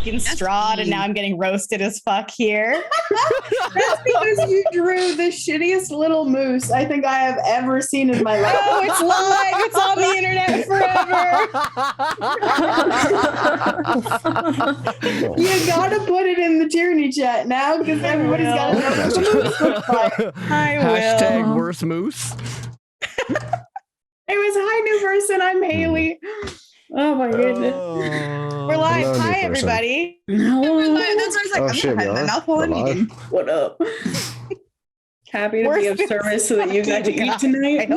fucking strawed, and now I'm getting roasted as fuck here. That's because you drew the shittiest little moose I think I have ever seen in my life. Oh, it's live. It's on the internet forever. You gotta put it in the Tyranny chat now because everybody's got to know what the moose looks like. I Hashtag will. worst moose. It was hi new person. I'm Haley. Oh my goodness. We're live. Hello, Hi, new person. everybody. That's what I was like. Oh, I'm shit, gonna we have my are? mouth full of We're live? meeting. What up? Happy to be of Worst service so that you got to eat tonight.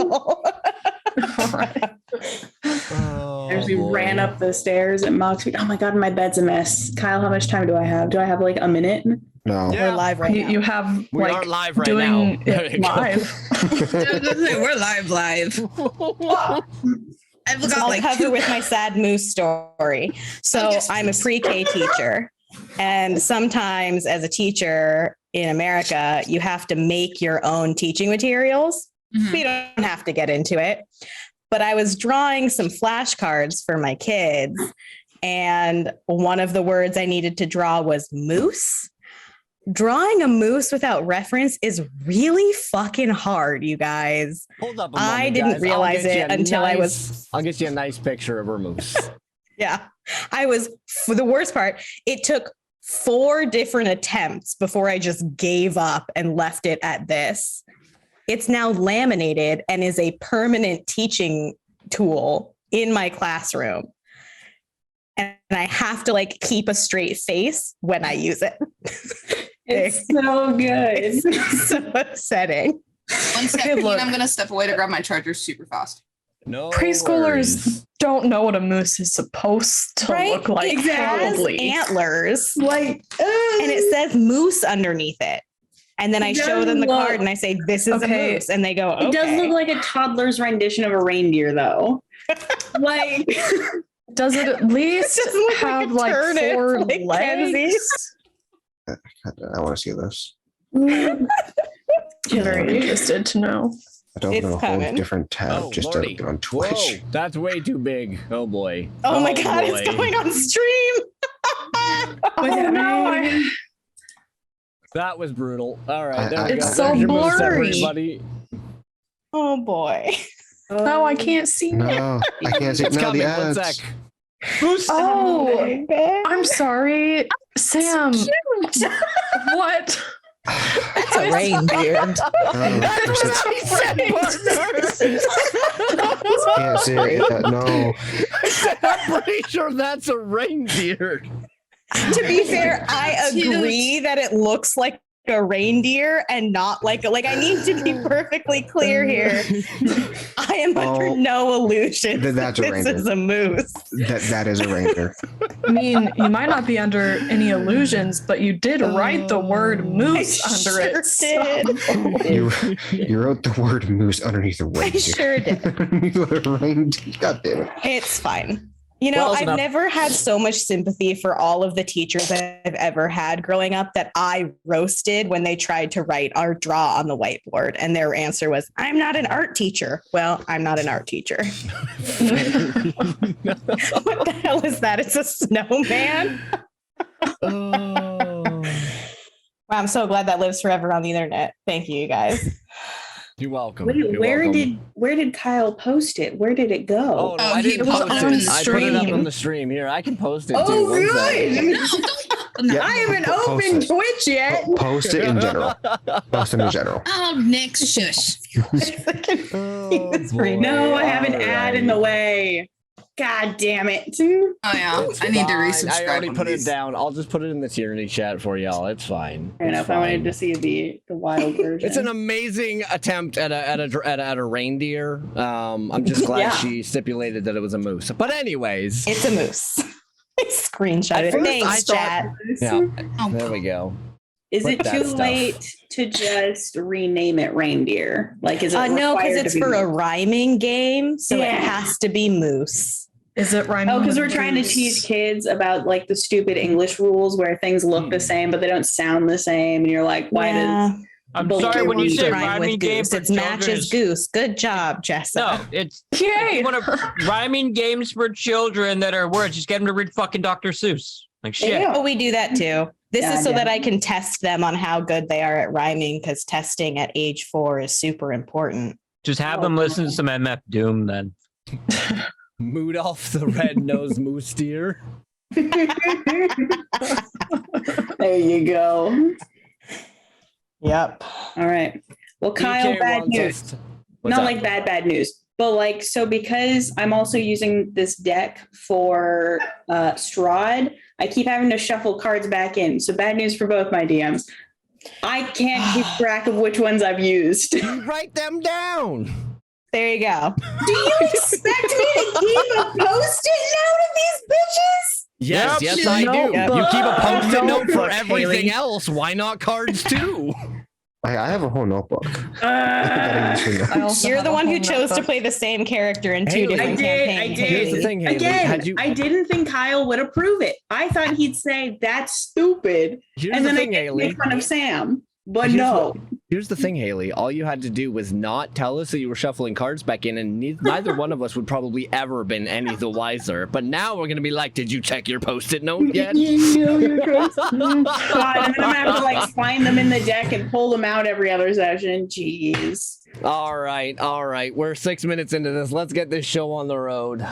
As we ran up the stairs at Mach 2. Oh my god, my bed's a mess. Kyle, how much time do I have? Do I have like a minute? No. We're live right now. You have We like are live right doing now. There you it go. live. We're live. I've got I'll like cover with my sad moose story. So yes, I'm a pre-K teacher, and sometimes as a teacher in America, you have to make your own teaching materials. Mhm. We don't have to get into it, but I was drawing some flashcards for my kids, and one of the words I needed to draw was moose. Drawing a moose without reference is really fucking hard, you guys. Hold up a moment, I didn't guys. I'll realize get you it a until I nice- was I'll get you a nice picture of her moose. Yeah. I was, for the worst part, it took 4 different attempts before I just gave up and left it at this. It's now laminated and is a permanent teaching tool in my classroom. And I have to like keep a straight face when I use it. It's so good. It's so upsetting. 1 second. look. I'm gonna step away to grab my charger super fast. No Preschoolers worries. don't know what a moose is supposed to look like. It has Probably. antlers Like, and it says moose underneath it. And then I It show them the does look- card and I say, this is Okay. a moose. And they go, okay. it does look like a toddler's rendition of a reindeer, though. Like, Does it at least doesn't look like have a like turnip, 4 like legs? I want to see this. I'm very interested to know. I don't It's know a coming. whole different tab Oh, just Lordy. opened on Twitch. Whoa, that's way too big. Oh boy. Oh my God, boy. it's going on stream. Oh no! That was brutal. All right, I- there we It's go. so There's your moose, blurry. everybody. Oh boy. No, I can't see it. No, I can't see. It's No, coming. the 1 ads. sec. Oh, I'm sorry, Sam. What? That's a reindeer. Can't see it. No. I'm pretty sure that's a reindeer. To be fair, I agree that it looks like a reindeer and not like I need to be perfectly clear here. I am under no illusion That's a this reindeer. is a moose. That is a reindeer. I mean, you might not be under any illusions, but you did write the word moose I under sure it. did. You wrote the word moose underneath a I reindeer. sure did. You wrote a reindeer. God damn it. It's fine. You know, Close I've enough. never had so much sympathy for all of the teachers I've ever had growing up that I roasted when they tried to write or draw on the whiteboard. And their answer was, I'm not an art teacher. Well, I'm not an art teacher. What the hell is that? It's a snowman. Oh. Wow, I'm so glad that lives forever on the internet. Thank you, guys. You're welcome. wait, You're welcome. where did Kyle post it? Where did it Oh, go? no, Oh, I he didn't was post on it. the I put it up stream. on the stream. Here, I can post it Oh, too. One good. Yeah, I haven't post opened it. Twitch yet. Post it in general. Post it in general. Oh, Nick, shush. It's free. No, I have an All ad in the way. God damn it. Oh yeah, I need to Fine. resubscribe. I already on put it these. down. I'll just put it in the Tyranny chat for y'all. It's fine. I don't know It's if I wanted fine. to see the wild version. It's an amazing attempt at a reindeer. I'm just glad Yeah. she stipulated that it was a moose. But anyways, It's a moose. Screenshot At it. first, Thanks, I thought- chat. yeah, Oh, there we go. Is Put it that too stuff. late to just rename it reindeer? Like, is it No, because required it's to be for a moose? rhyming game, so it Yeah. has to be moose. Is it rhyming? Oh, because with we're trying to moose? teach kids about like the stupid English rules where things look the same but they don't sound the same, and you're like, why Yeah. I'm Well, sorry when you rhyme say Rhyme rhyming with game goose. for It's children matches is- goose. Good job, Jessa. No, it's Yay! one of rhyming games for children that are words. Just get them to read fucking Dr. Seuss. Like shit. Yeah. Oh, we do that too. This Yeah, is so yeah. that I can test them on how good they are at rhyming, because testing at age 4 is super important. Just have them listen to some MF Doom then. Rudolph the red-nosed moose deer. There you go. Yep. All right. Well, Kyle, DK bad wants news. us to- What's Not up? like bad news, but like, so because I'm also using this deck for Strahd, I keep having to shuffle cards back in. So bad news for both my DMs. I can't keep track of which ones I've used. You write them down. There you go. Do you expect me to keep a post-it note of these bitches? Yes, Yep. yes, I do. Notebook. You keep a post-it note for Notebook, everything Haley. else. Why not cards too? I have a whole notebook. I gotta use your I notes. also You're have the a one who whole chose to notebook. play the same character in 2 Haley. different I campaigns. did. Here's the thing, Haley. Again, Had you- I didn't think Kyle would approve it. I thought he'd say that's stupid, Here's and the then thing, I get Haley. make fun of Sam. But Here's no, Here's the thing, Haley. All you had to do was not tell us that you were shuffling cards back in, and neither one of us would probably ever been any the wiser. But now we're gonna be like, "Did you check your post-it note yet?" You know you're crazy. God, and then I'm gonna have to like find them in the deck and pull them out every other session. Jeez. All right. We're 6 minutes into this. Let's get this show on the road.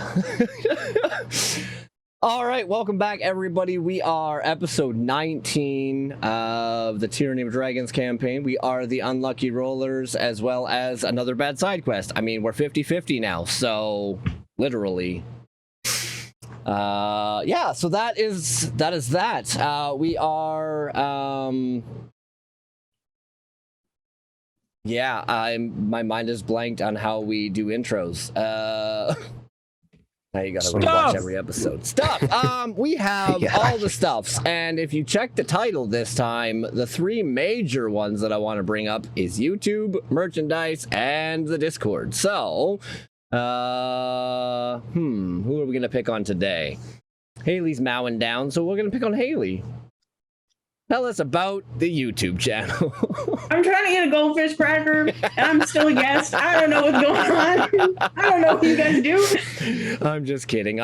All right, welcome back, everybody. We are episode 19 of the Tyranny of Dragons campaign. We are the Unlucky Rollers, as well as another bad side quest. I mean, we're 50-50 now, so literally. Yeah, so that is that. We are my mind is blanked on how we do intros. Now you gotta go watch every episode. Stuff. We have Yeah. all the stuffs, and if you check the title this time, the 3 major ones that I want to bring up is YouTube, merchandise, and the Discord. So, who are we gonna pick on today? Haley's mowing down, so we're gonna pick on Haley. Tell us about the YouTube channel. I'm trying to get a goldfish cracker, and I'm still a guest. I don't know what's going on. I don't know what you guys do. I'm just kidding. I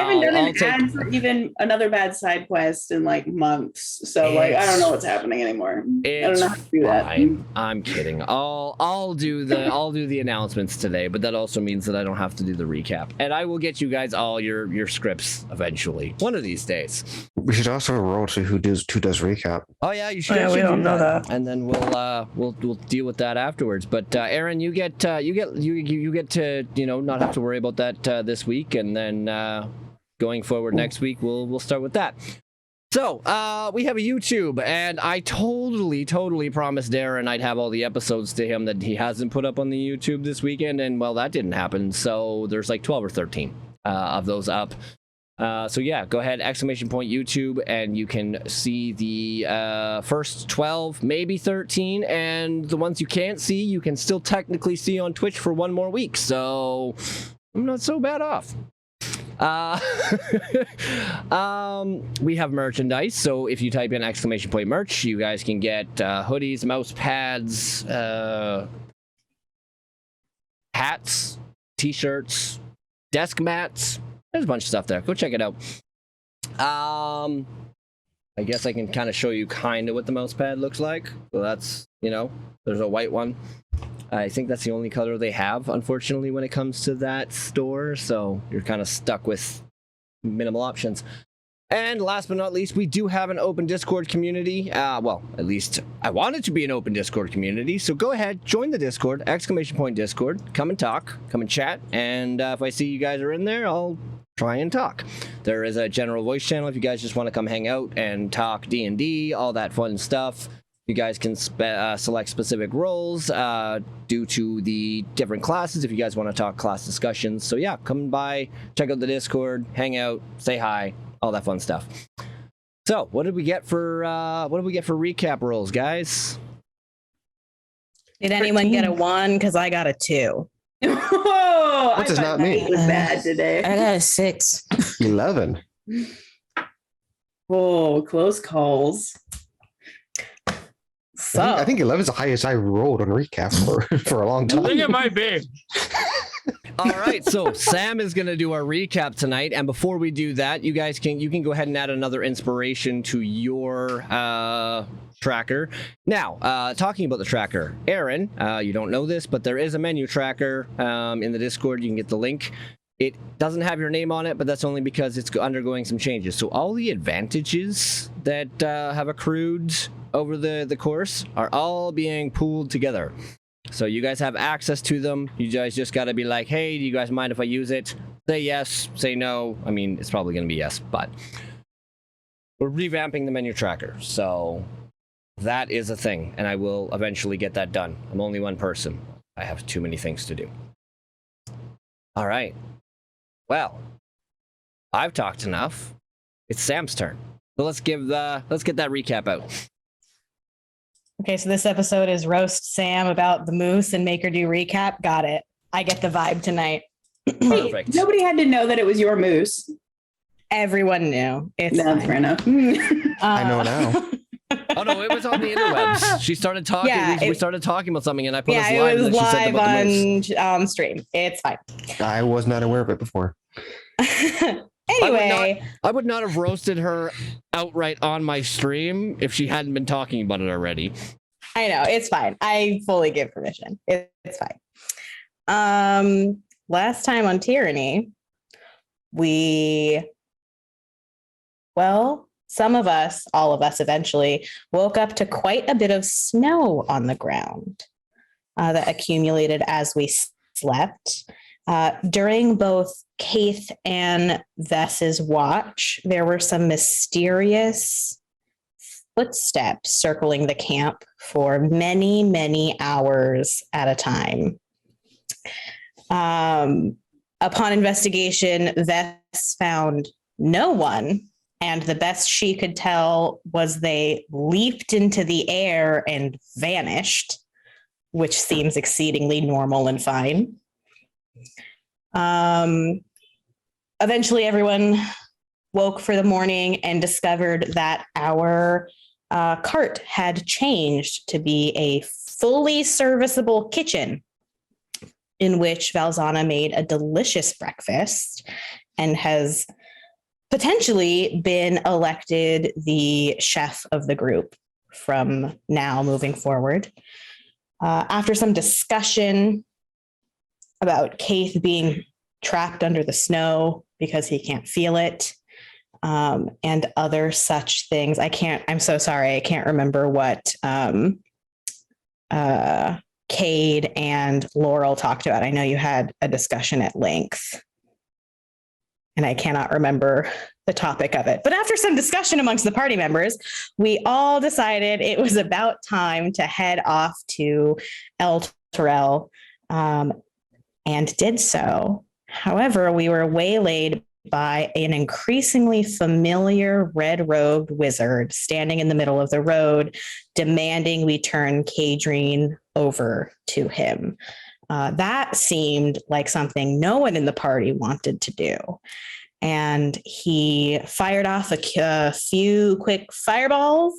haven't done an ad for even another bad side quest in like months, so like I don't know what's happening anymore. I don't know how to do that. I'm kidding. I'll do the announcements today, but that also means that I don't have to do the recap, and I will get you guys all your scripts eventually, one of these days. We should also roll to who does recap. Oh yeah, you should. Oh, yeah, we should don't do know that. and then we'll deal with that afterwards. But Aaron, you get to not have to worry about that this week, and then going forward next week we'll start with that. So we have a YouTube, and I totally promised Aaron I'd have all the episodes to him that he hasn't put up on the YouTube this weekend, and well, that didn't happen. So there's like 12 or 13 of those up. So yeah, go ahead, ! YouTube, and you can see the first 12, maybe 13, and the ones you can't see, you can still technically see on Twitch for 1 more week. So I'm not so bad off. We have merchandise, so if you type in ! Merch, you guys can get hoodies, mouse pads, hats, t-shirts, desk mats. There's a bunch of stuff there. Go check it out. I guess I can kind of show you kind of what the mouse pad looks like. So that's, there's a white one. I think that's the only color they have, unfortunately, when it comes to that store. So you're kind of stuck with minimal options. And last but not least, we do have an open Discord community. Well, at least I want it to be an open Discord community. So go ahead, join the Discord, ! Discord. Come and talk, come and chat. And if I see you guys are in there, I'll try and talk. There is a general voice channel if you guys just want to come hang out and talk D&D, all that fun stuff. You guys can select specific roles due to the different classes if you guys want to talk class discussions. So yeah, come by, check out the Discord, hang out, say hi, all that fun stuff. So what did we get for recap rolls, guys? Did anyone get a 1? Because I got a 2. Oh, That does not my mean- night was bad today. I got a 6. 11. Oh, close calls. So I think 11 is the highest I rolled on recap for a long I think time. it might be. All right, so Sam is going to do our recap tonight, and before we do that, you can go ahead and add another inspiration to your tracker. Now, talking about the tracker, Aaron, you don't know this, but there is a menu tracker in the Discord. You can get the link. It doesn't have your name on it, but that's only because it's undergoing some changes. So all the advantages that have accrued over the course are all being pooled together. So you guys have access to them. You guys just got to be like, hey, do you guys mind if I use it? Say yes, say no. I mean, it's probably going to be yes, but we're revamping the menu tracker. So that is a thing, and I will eventually get that done. I'm only one person. I have too many things to do. All right. Well, I've talked enough. It's Sam's turn. So let's get that recap out. Okay, so this episode is roast Sam about the moose and make her do recap. Got it. I get the vibe tonight. Perfect. Nobody had to know that it was your moose. Everyone knew. It's That's fine. fair enough. I know now. Oh no, it was on the interwebs. She started talking. Yeah, we started talking about something, and I put us Yeah, live. it was and then she said live about the moose. on stream. It's fine. I was not aware of it before. Anyway, I would not have roasted her outright on my stream if she hadn't been talking about it already. I know it's fine. I fully give permission. It's fine. Last time on Tyranny, some of us, all of us eventually, woke up to quite a bit of snow on the ground that accumulated as we slept. During both Kaith and Vess's watch, there were some mysterious footsteps circling the camp for many, many hours at a time. Upon investigation, Vess found no one, and the best she could tell was they leaped into the air and vanished, which seems exceedingly normal and fine. Eventually, everyone woke for the morning and discovered that our cart had changed to be a fully serviceable kitchen in which Valzana made a delicious breakfast and has potentially been elected the chef of the group from now moving forward. After some discussion about Kaith being trapped under the snow because he can't feel it, and other such things. I'm so sorry. I can't remember what Cade and Laurel talked about. I know you had a discussion at length, and I cannot remember the topic of it. But after some discussion amongst the party members, we all decided it was about time to head off to El Terrell, and did so. However, we were waylaid by an increasingly familiar red-robed wizard standing in the middle of the road, demanding we turn Kadrine over to him. That seemed like something no one in the party wanted to do. And he fired off a few quick fireballs,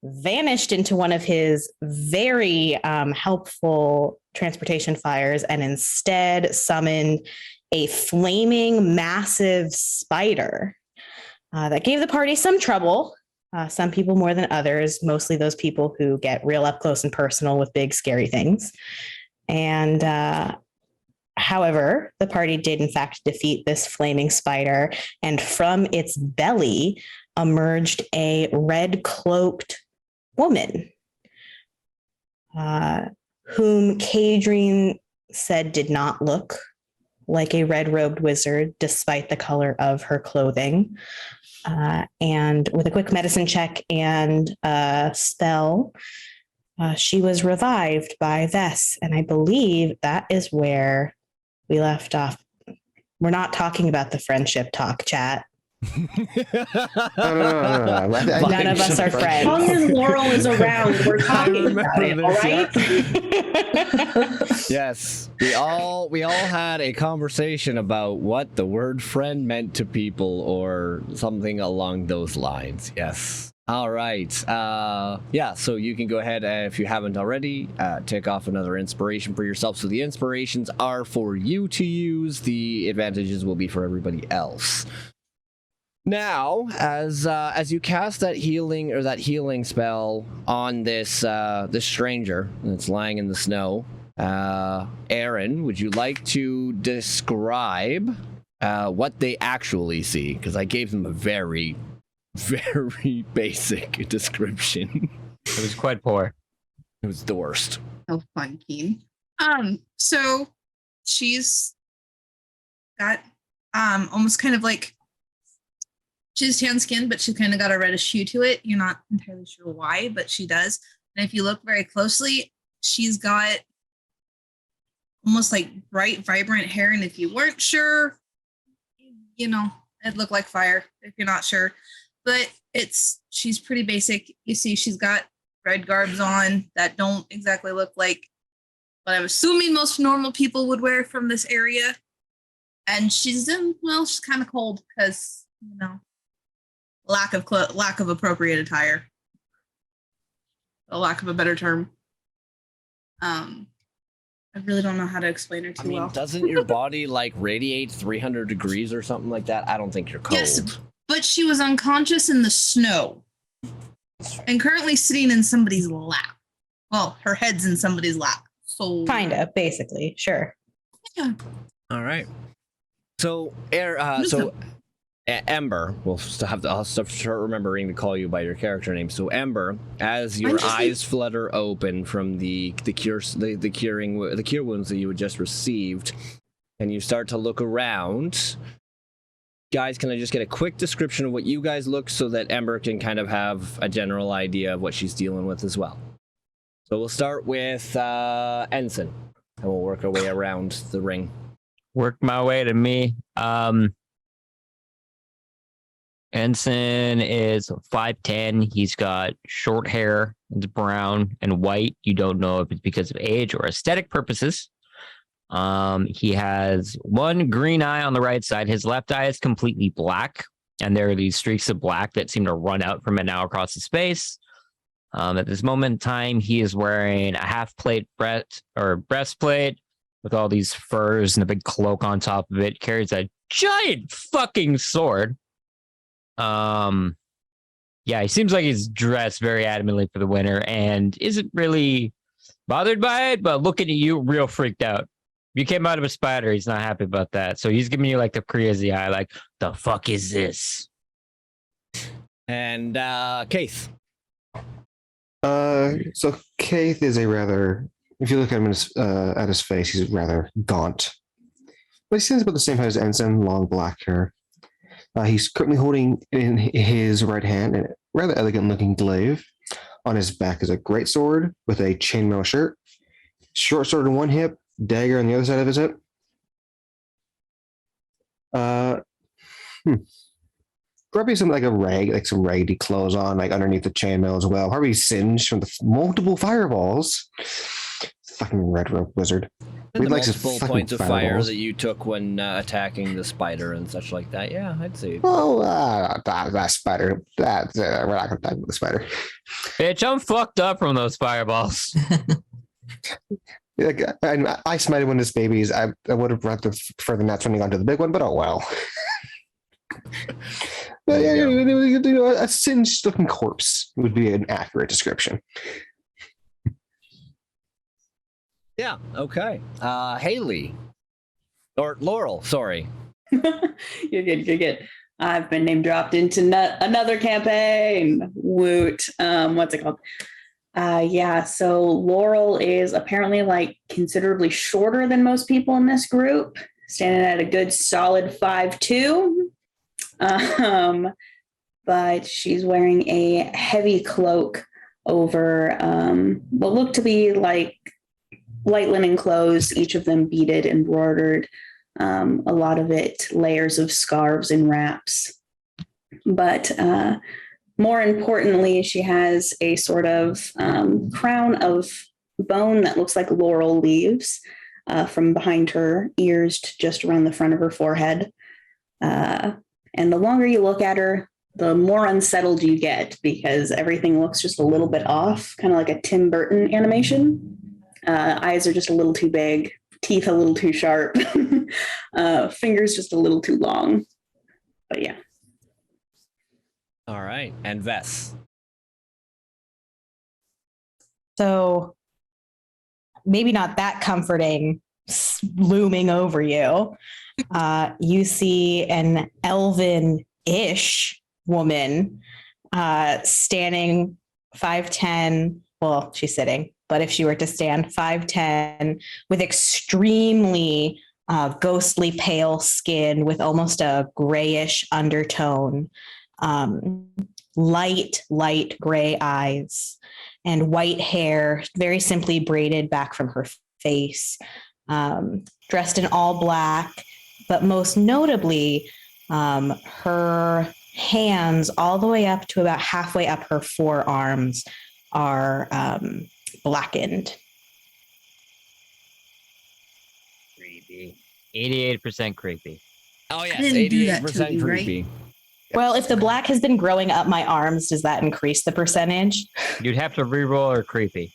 vanished into one of his very helpful transportation fires, and instead summoned a flaming massive spider that gave the party some trouble. Some people more than others, mostly those people who get real up close and personal with big scary things. And however, the party did in fact defeat this flaming spider, and from its belly emerged a red cloaked woman, whom Kadrine said did not look like a red-robed wizard, despite the color of her clothing. And with a quick medicine check and a spell, she was revived by Vess. And I believe that is where we left off. We're not talking about the friendship talk, chat. No. None of us are As friends. long as Laurel is around, we're talking about it, all right? Yes, we all had a conversation about what the word friend meant to people or something along those lines. Yes. All right. Yeah, so you can go ahead, if you haven't already, take off another inspiration for yourself. So the inspirations are for you to use. The advantages will be for everybody else. Now, as you cast that healing spell on this this stranger that's lying in the snow, Aaron, would you like to describe what they actually see? Because I gave them a very, very basic description. It was quite poor. It was the worst. Oh, fun, Keen. So she's got almost kind of like she's tan skinned, but she's kind of got a reddish hue to it. You're not entirely sure why, but she does. And if you look very closely, she's got almost like bright, vibrant hair. And if you weren't sure, you know, it'd look like fire if you're not sure. But she's pretty basic. You see, she's got red garbs on that don't exactly look like what I'm assuming most normal people would wear from this area. And she's kind of cold because, you know, lack of appropriate attire. A lack of a better term. I really don't know how to explain her too well. Doesn't your body like radiate 300 degrees or something like that? I don't think you're cold. Yes, but she was unconscious in the snow and currently sitting in somebody's lap. Well, her head's in somebody's lap. So Kind of, basically. Sure. Yeah. All right. So, Ember, I'll start remembering to call you by your character name. So Ember, as your eyes flutter open from the cure wounds that you had just received, and you start to look around. Guys, can I just get a quick description of what you guys look so that Ember can kind of have a general idea of what she's dealing with as well? So we'll start with Ensign, and we'll work our way around the ring. Work my way to me. Ensign is 5'10". He's got short hair. It's brown and white. You don't know if it's because of age or aesthetic purposes. He has one green eye on the right side. His left eye is completely black, and there are these streaks of black that seem to run out from it now across his face. At this moment in time, he is wearing a half-plate breastplate with all these furs and a big cloak on top of it. Carries a giant fucking sword. Yeah, he seems like he's dressed very adamantly for the winter and isn't really bothered by it, but looking at you, real freaked out. You came out of a spider, he's not happy about that. So he's giving you like the crazy eye, like, the fuck is this? And Keith. So Keith is a rather, if you look at him at his face, he's rather gaunt. But he stands about the same height as Ensign, long black hair. He's currently holding in his right hand a rather elegant-looking glaive. On his back is a great sword with a chainmail shirt, short sword on one hip, dagger on the other side of his hip. Probably some like a rag, like some raggedy clothes on, like underneath the chainmail as well. Probably singed from the multiple fireballs. Fucking red rope wizard. And the multiple points of fire that you took when attacking the spider and such like that. Yeah, I'd say. Oh, that spider. We're not going to talk about the spider. Bitch, I'm fucked up from those fireballs. Like, I smited one of his babies. I would have rather preferred the not turning onto the big one, but oh well. But yeah, you know, a singed looking corpse would be an accurate description. Yeah, okay. Haley. Or Laurel, sorry. You're good. I've been name dropped into another campaign. Woot. What's it called? Yeah, so Laurel is apparently like considerably shorter than most people in this group, standing at a good solid 5'2". But she's wearing a heavy cloak over what look to be like light linen clothes, each of them beaded, embroidered, a lot of it layers of scarves and wraps. but more importantly, she has a sort of crown of bone that looks like laurel leaves from behind her ears to just around the front of her forehead. And the longer you look at her, the more unsettled you get because everything looks just a little bit off, kind of like a Tim Burton animation. Eyes are just a little too big, teeth a little too sharp, fingers just a little too long. But yeah. All right. And Vess. So maybe not that comforting looming over you. You see an elven-ish woman standing 5'10". Well, she's sitting, but if she were to stand 5'10", with extremely ghostly pale skin with almost a grayish undertone, light gray eyes, and white hair, very simply braided back from her face, dressed in all black, but most notably, her hands all the way up to about halfway up her forearms are blackened. Creepy. 88% creepy. Oh, yes. didn't do that to 88% you, right? creepy. Well, if the black has been growing up my arms, does that increase the percentage? You'd have to reroll her creepy.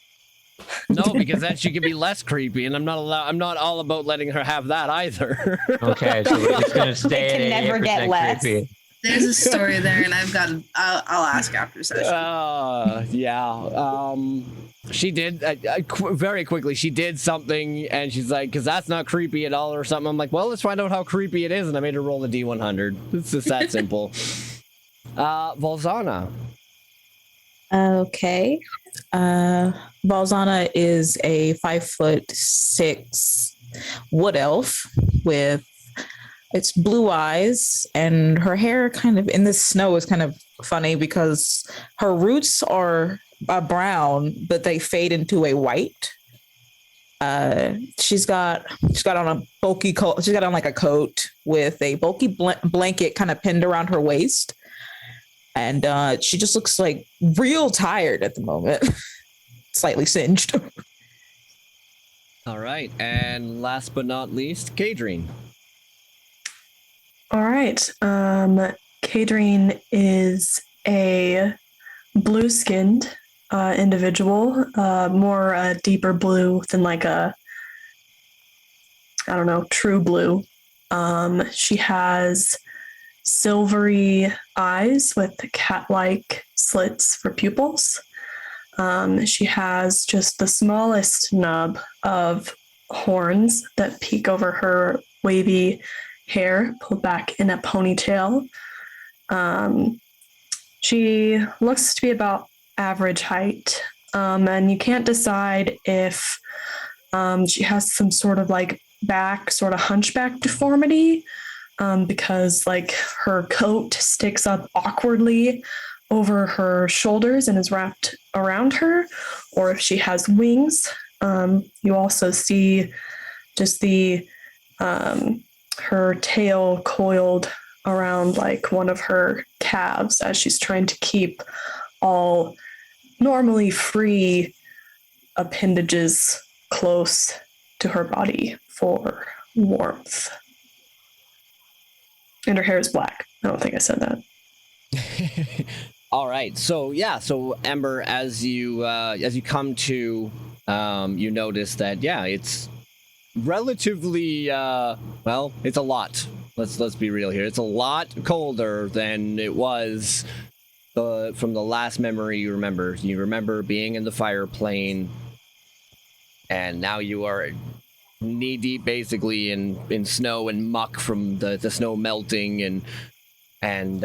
No, because then she can be less creepy, and I'm not all about letting her have that either. Okay, so we're just gonna stay It can at never get 88% less. creepy. There's a story there, and I'll ask after session. Yeah. She did very quickly. She did something, and she's like, "Because that's not creepy at all," or something. I'm like, "Well, let's find out how creepy it is," and I made her roll a D100. It's just that simple. Volzana. Okay. Valzana is a 5'6" wood elf with its blue eyes, and her hair kind of in the snow is kind of funny because her roots are brown, but they fade into a white. She's got on a bulky coat. She's got on like a coat with a bulky blanket kind of pinned around her waist. And she just looks like real tired at the moment, slightly singed. All right, and last but not least, Kadrine. All right. Kadrine is a blue-skinned individual, more deeper blue than like a, I don't know, true blue. She has silvery eyes with cat-like slits for pupils. She has just the smallest nub of horns that peek over her wavy hair, pulled back in a ponytail. She looks to be about average height, and you can't decide if she has some sort of like sort of hunchback deformity, because like her coat sticks up awkwardly over her shoulders and is wrapped around her, or if she has wings. You also see just her tail coiled around like one of her calves as she's trying to keep all normally free appendages close to her body for warmth. And her hair is black. I don't think I said that. All right. So Ember, as you come to, you notice that it's relatively it's a lot. Let's be real here. It's a lot colder than it was from the last memory you remember. You remember being in the fire plane, and now you are knee deep basically in snow and muck from the snow melting, and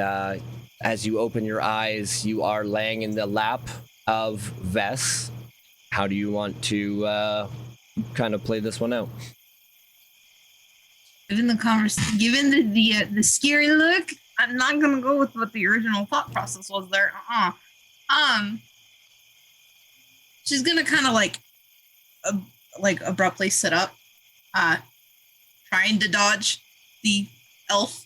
as you open your eyes, you are laying in the lap of Vess. How do you want to kind of play this one out? Given the the scary look, I'm not gonna go with what the original thought process was there. She's gonna kind of like abruptly sit up, trying to dodge the elf,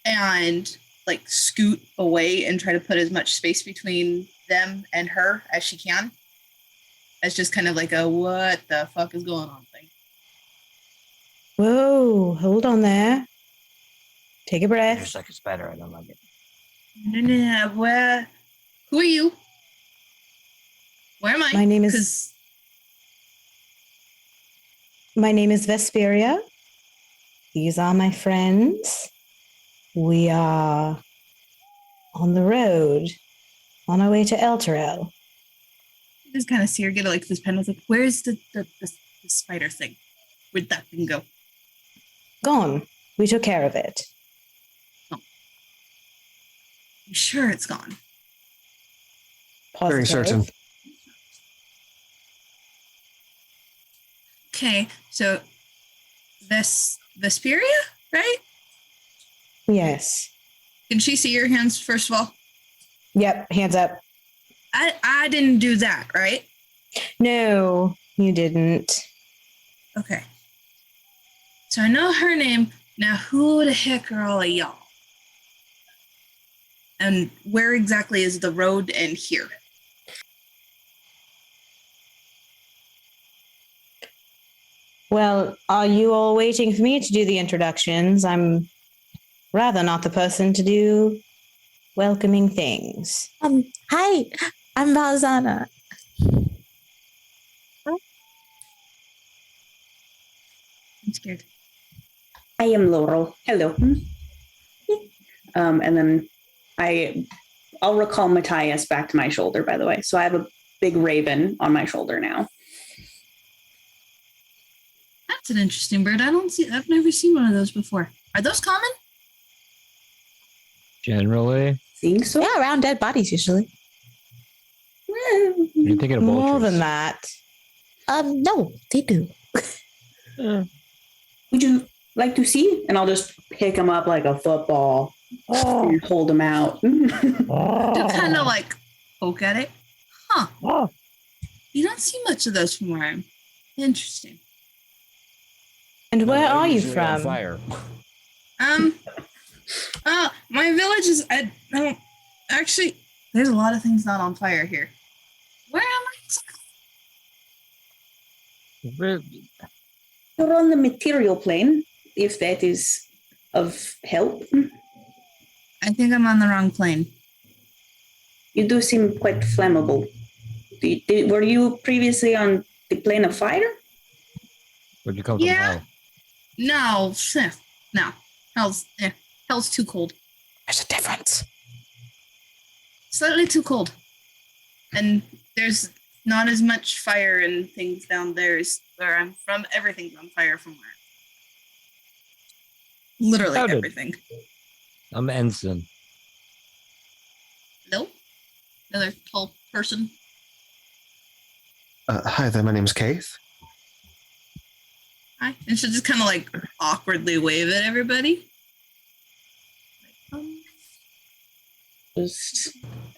and like scoot away and try to put as much space between them and her as she can. That's just kind of like a what the fuck is going on thing. Whoa, hold on there. Take a breath. Just like a spider. I don't like it. No, where? Who are you? Where am I? My name 'Cause- is Vesperia. These are my friends. We are on the road, on our way to Elturel. I just kind of see her get like this pen. I was like, where's the spider thing? Where'd that thing go? Gone. We took care of it. I'm sure it's gone. Very Positive. certain. Okay, so Vesperia, right? Yes. Can she see your hands first of all? Yep, hands up. I didn't do that, right? No, you didn't. Okay. So I know her name. Now who the heck are all of y'all? And where exactly is the road end here? Well, are you all waiting for me to do the introductions? I'm rather not the person to do welcoming things. Hi, I'm Valzana. I'm scared. I am Laurel. Hello. And then I'll recall Matthias back to my shoulder, by the way. So I have a big raven on my shoulder now. That's an interesting bird. I've never seen one of those before. Are those common? Generally, Think so? Yeah, around dead bodies usually. you're thinking of vultures. More than that. No, they do. Would you like to see? And I'll just pick him up like a football and hold him out. To kind of like poke at it. Huh. You don't see much of those from where I'm. Interesting. And where are you Usually on from? Fire. My village is. I don't actually. There's a lot of things not on fire here. Where am I? You're on the material plane, if that is of help. I think I'm on the wrong plane. You do seem quite flammable. Were you previously on the plane of fire? Where'd you come Yeah. from? No, no. Hell's too cold. There's a difference. Slightly too cold. And there's not as much fire and things down there as where I'm from. Everything's on fire from where literally Noted. everything. I'm Ensign. Nope. Another tall person. Hi there, my name's Keith. Hi. And she'll just kind of like awkwardly wave at everybody. Just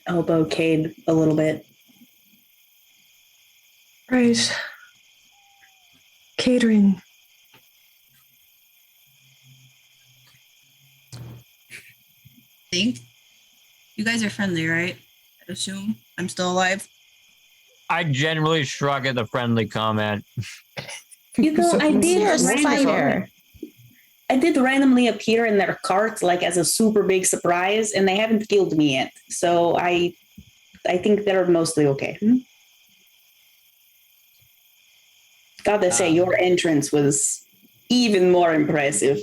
elbow Cade a little bit. Right. Catering. Think you guys are friendly, right? I assume I'm still alive. I generally shrug at the friendly comment. You know, I did You're a spider. I did randomly appear in their cart like as a super big surprise, and they haven't killed me yet. So I think they're mostly okay. Gotta say, your entrance was even more impressive.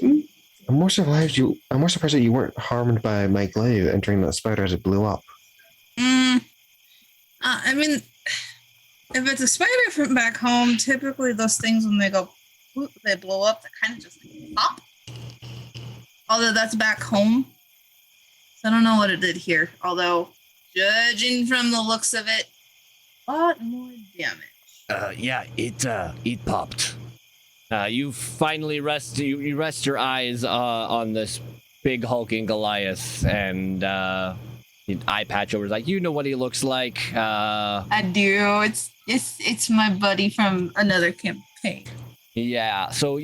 I'm more surprised that you weren't harmed by my glaive entering that spider as it blew up. I mean, if it's a spider from back home, typically those things when they go, whoop, they blow up. They kind of just pop. Although that's back home, so I don't know what it did here. Although, judging from the looks of it, a lot more damage. Yeah, it popped. You finally rest your eyes on this big hulking Goliath, and eye patch over is like, you know what he looks like. I do. It's my buddy from another campaign. Yeah. So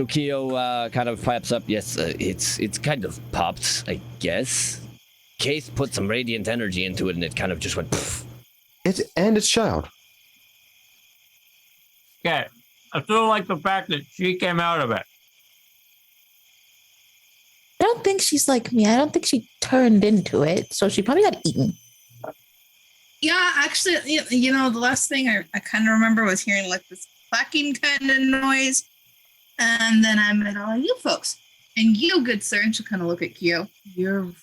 Keo kind of pipes up. Yes, it's kind of popped, I guess. Case put some radiant energy into it, and it kind of just went. Poof. It's child. Okay. I still like the fact that she came out of it. I don't think she's like me. I don't think she turned into it. So she probably got eaten. Yeah, actually, the last thing I kind of remember was hearing like this clacking kind of noise. And then I met all of you folks. And you, good sir, and she'll kind of look at you. You're really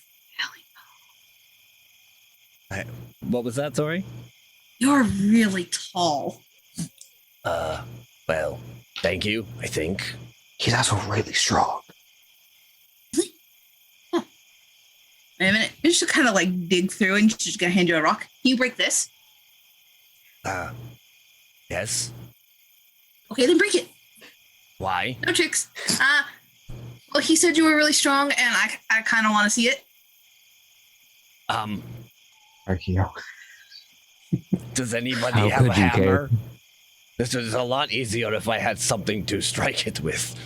tall. What was that, sorry? You're really tall. Well, thank you, I think. He's also really strong. Wait a minute. And she'll kind of like dig through and she's going to hand you a rock. Can you break this? Yes. Okay, then break it. Why? No tricks. Well, he said you were really strong, and I kind of want to see it. Archeo. Does anybody How have a could you, hammer? This is a lot easier if I had something to strike it with.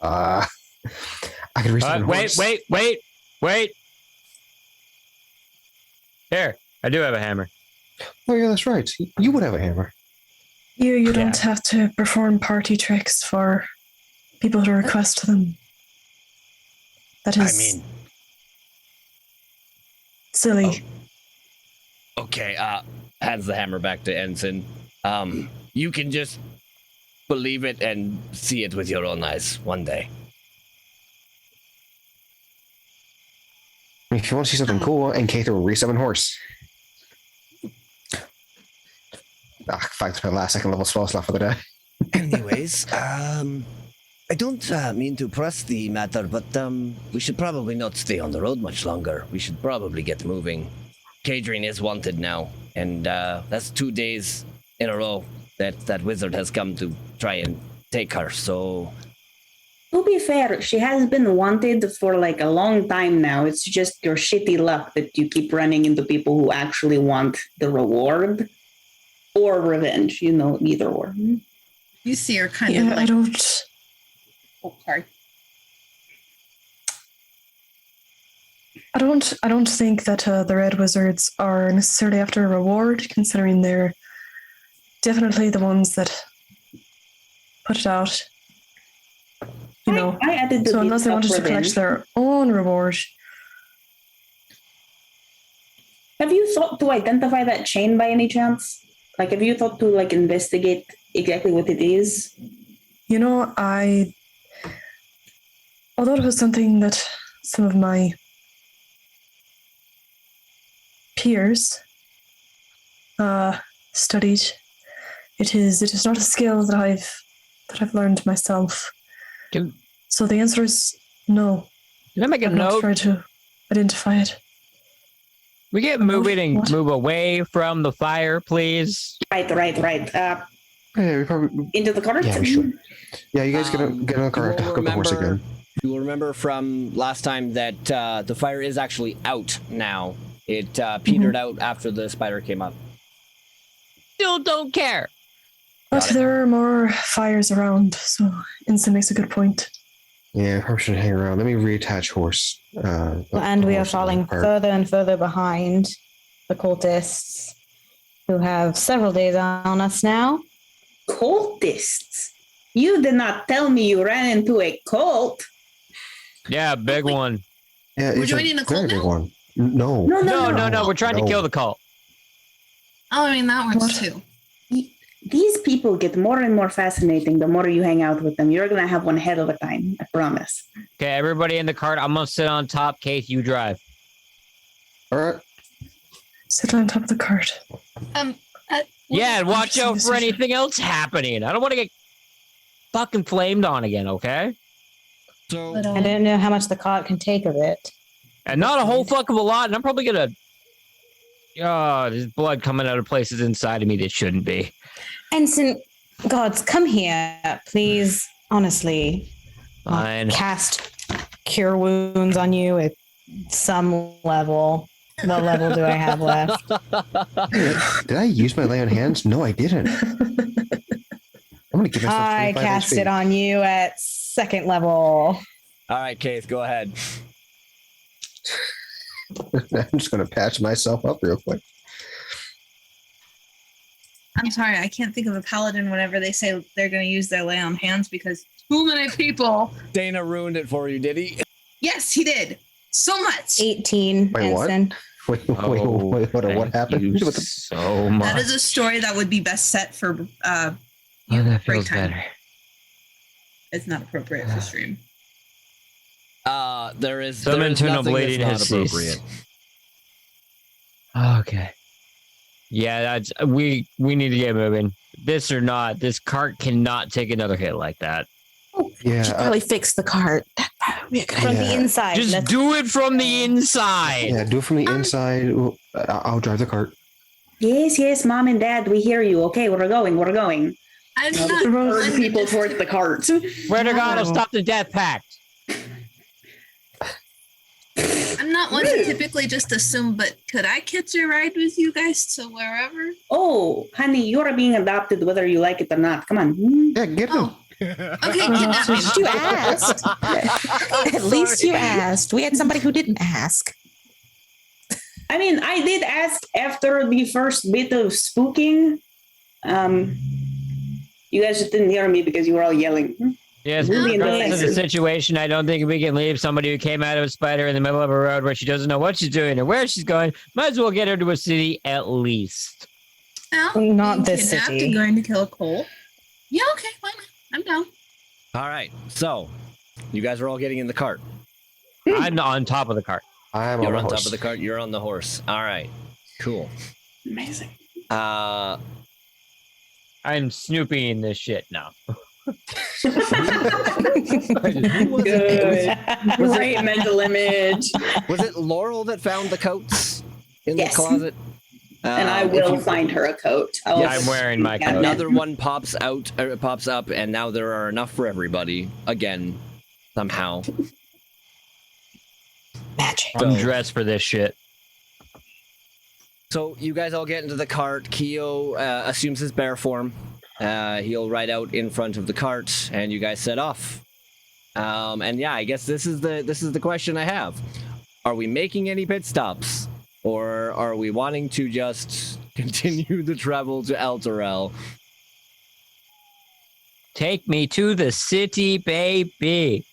I could reach Wait. Here, I do have a hammer. Oh yeah, that's right. You would have a hammer. You don't have to perform party tricks for people to request them. That is silly. Okay, hands the hammer back to Ensign. You can just believe it and see it with your own eyes one day. If you want to see something cool, and Kate will resummon horse. That's my last second level spell slot for the day. Anyways, I don't mean to press the matter, but we should probably not stay on the road much longer. We should probably get moving. Kadrine is wanted now, and that's 2 days in a row that wizard has come to try and take her, so... To be fair, she has been wanted for like a long time now. It's just your shitty luck that you keep running into people who actually want the reward or revenge, either or. You see her kind of like... I don't... Oh, sorry. I don't think that the Red Wizards are necessarily after a reward, considering they're definitely the ones that put it out. I added the so unless they wanted to collect their own reward. Have you thought to identify that chain by any chance? Like, have you thought to investigate exactly what it is? Although it was something that some of my peers studied, it is not a skill that I've learned myself. So the answer is no. Can I make a I'm not note? trying to identify it. We get moving and move away from the fire, please. Right. Yeah, we probably... Into the cart? Yeah, we should. Yeah, you guys get on the cart, hook up the horse again. You will remember from last time that the fire is actually out now. It petered out after the spider came up. Still don't care. But there are more fires around, so Ensign makes a good point. Yeah, probably shouldn't hang around. Let me reattach horse. And we are falling further and further behind the cultists, who have several days on us now. Cultists? You did not tell me you ran into a cult. Yeah, big one. Yeah, We're it's joining a cult very big now? one. No. No. We're trying to kill the cult. Oh, I mean, that works too. These people get more and more fascinating the more you hang out with them. You're going to have one hell of a time, I promise. Okay, everybody in the cart. I'm going to sit on top. Case, you drive. All right. Sit on top of the cart. Yeah, and watch out for anything else happening. I don't want to get fucking flamed on again, okay? So I don't know how much the cart can take of it. And not a whole fuck of a lot, and I'm probably gonna... Oh, there's blood coming out of places inside of me that shouldn't be. Ensign, gods, come here, please. Honestly, Fine. cast cure wounds on you at some level. What level do I have left? Did I use my lay on hands? No, I didn't. I'm going to give myself I 25 cast HP. it on you at 2nd level. all right, Case, go ahead. I'm just going to patch myself up real quick. I'm sorry, I can't think of a paladin whenever they say they're going to use their lay on hands because too many people. Dana ruined it for you, did he? Yes, he did. So much. 18. Wait, what? Ensign. What Thank happened? you What the- so much. That is a story that would be best set for Oh, that break feels time. better. It's not appropriate for stream. There is Some there is internal nothing that's bleeding not has ceased. appropriate. Okay. Yeah, that's we need to get moving. This or not, this cart cannot take another hit like that. Yeah, Should probably fix the cart. From the Yeah. inside. Just That's- do it from the inside. yeah, do it from the inside. I'll drive the cart. Yes, Mom and Dad, we hear you. Okay, we're going. I'm Now not just urge one to people just- towards the cart. Swear to God, I'll stop the death pact. I'm not one to typically just assume, but could I catch a ride with you guys to wherever? Oh, honey, you're being adopted whether you like it or not. Come on. Yeah, get him. Oh, okay, kidnap me. You asked. At least you asked. We had somebody who didn't ask. I mean, I did ask after the first bit of spooking. You guys just didn't hear me because you were all yelling. Yes, Really regardless of the indecisive. situation, I don't think we can leave somebody who came out of a spider in the middle of a road where she doesn't know what she's doing or where she's going. Might as well get her to a city at least. Well, Not being this kidnapped city. and going to kill a coal. Yeah, okay, why not? I'm down. All right, so you guys are all getting in the cart. I'm on top of the cart. I'm You're on on the top horse. of the cart. You're on the horse. All right, cool. Amazing. I'm snooping this shit now. Good. Great mental image. Was it Laurel that found the coats in Yes. the closet? And I If will you- find her a coat. Yeah, I'm wearing my coat. Another one pops up, and now there are enough for everybody again, somehow. Magic. I'm So- dressed for this shit. So you guys all get into the cart. Keo assumes his bear form. He'll ride out in front of the cart, and you guys set off. And yeah, I guess this is the question I have: are we making any pit stops, or are we wanting to just continue the travel to Elturel? Take me to the city, baby.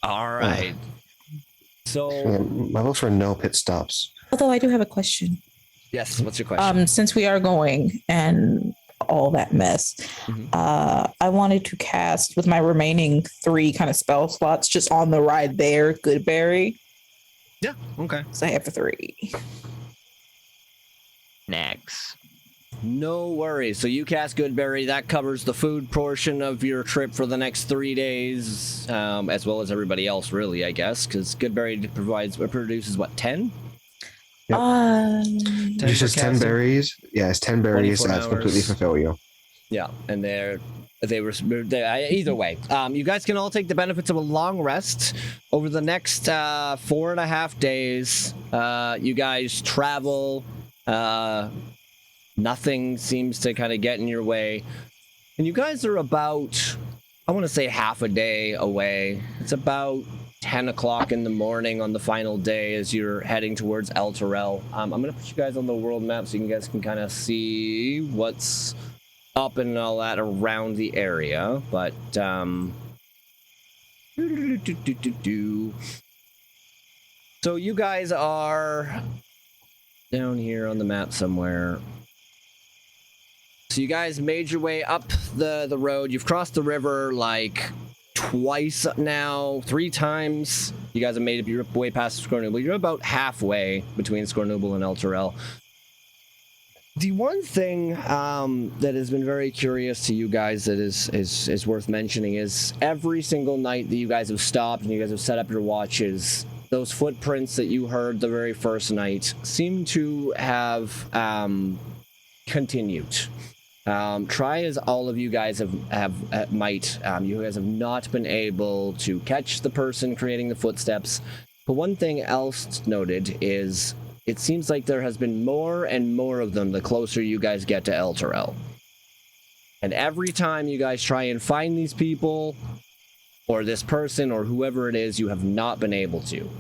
All right. So Yeah, my votes for no pit stops. Although I do have a question. yes, what's your question? Since we are going and all that mess, Mhm. I wanted to cast with my remaining 3 kind of spell slots just on the ride there, Goodberry. Yeah. Okay. So I have 3. Next. No worries. So you cast Goodberry. That covers the food portion of your trip for the next 3 days, as well as everybody else, really, I guess, because Goodberry produces what, 10? Yep. 10 It's for just 10 casting? berries. Yeah, it's 10 berries. 24 That's completely hours. fulfill you. Yeah, and either way. You guys can all take the benefits of a long rest over the next 4.5 days. You guys travel. Nothing seems to kind of get in your way, and you guys are about, I want to say, half a day away. It's about 10 o'clock in the morning on the final day as you're heading towards Elturel. I'm gonna put you guys on the world map so you guys can kind of see what's up and all that around the area, but so you guys are down here on the map somewhere. So you guys made your way up the road. You've crossed the river like twice now, 3 times. You guys have made your way past Scornuble. You're about halfway between Scornuble and Elturel. The one thing that has been very curious to you guys that is worth mentioning is every single night that you guys have stopped and you guys have set up your watches, those footprints that you heard the very first night seem to have continued. Try as all of you guys might, you guys have not been able to catch the person creating the footsteps. But one thing else noted is it seems like there has been more and more of them the closer you guys get to Elturel. And every time you guys try and find these people, or this person, or whoever it is, you have not been able to.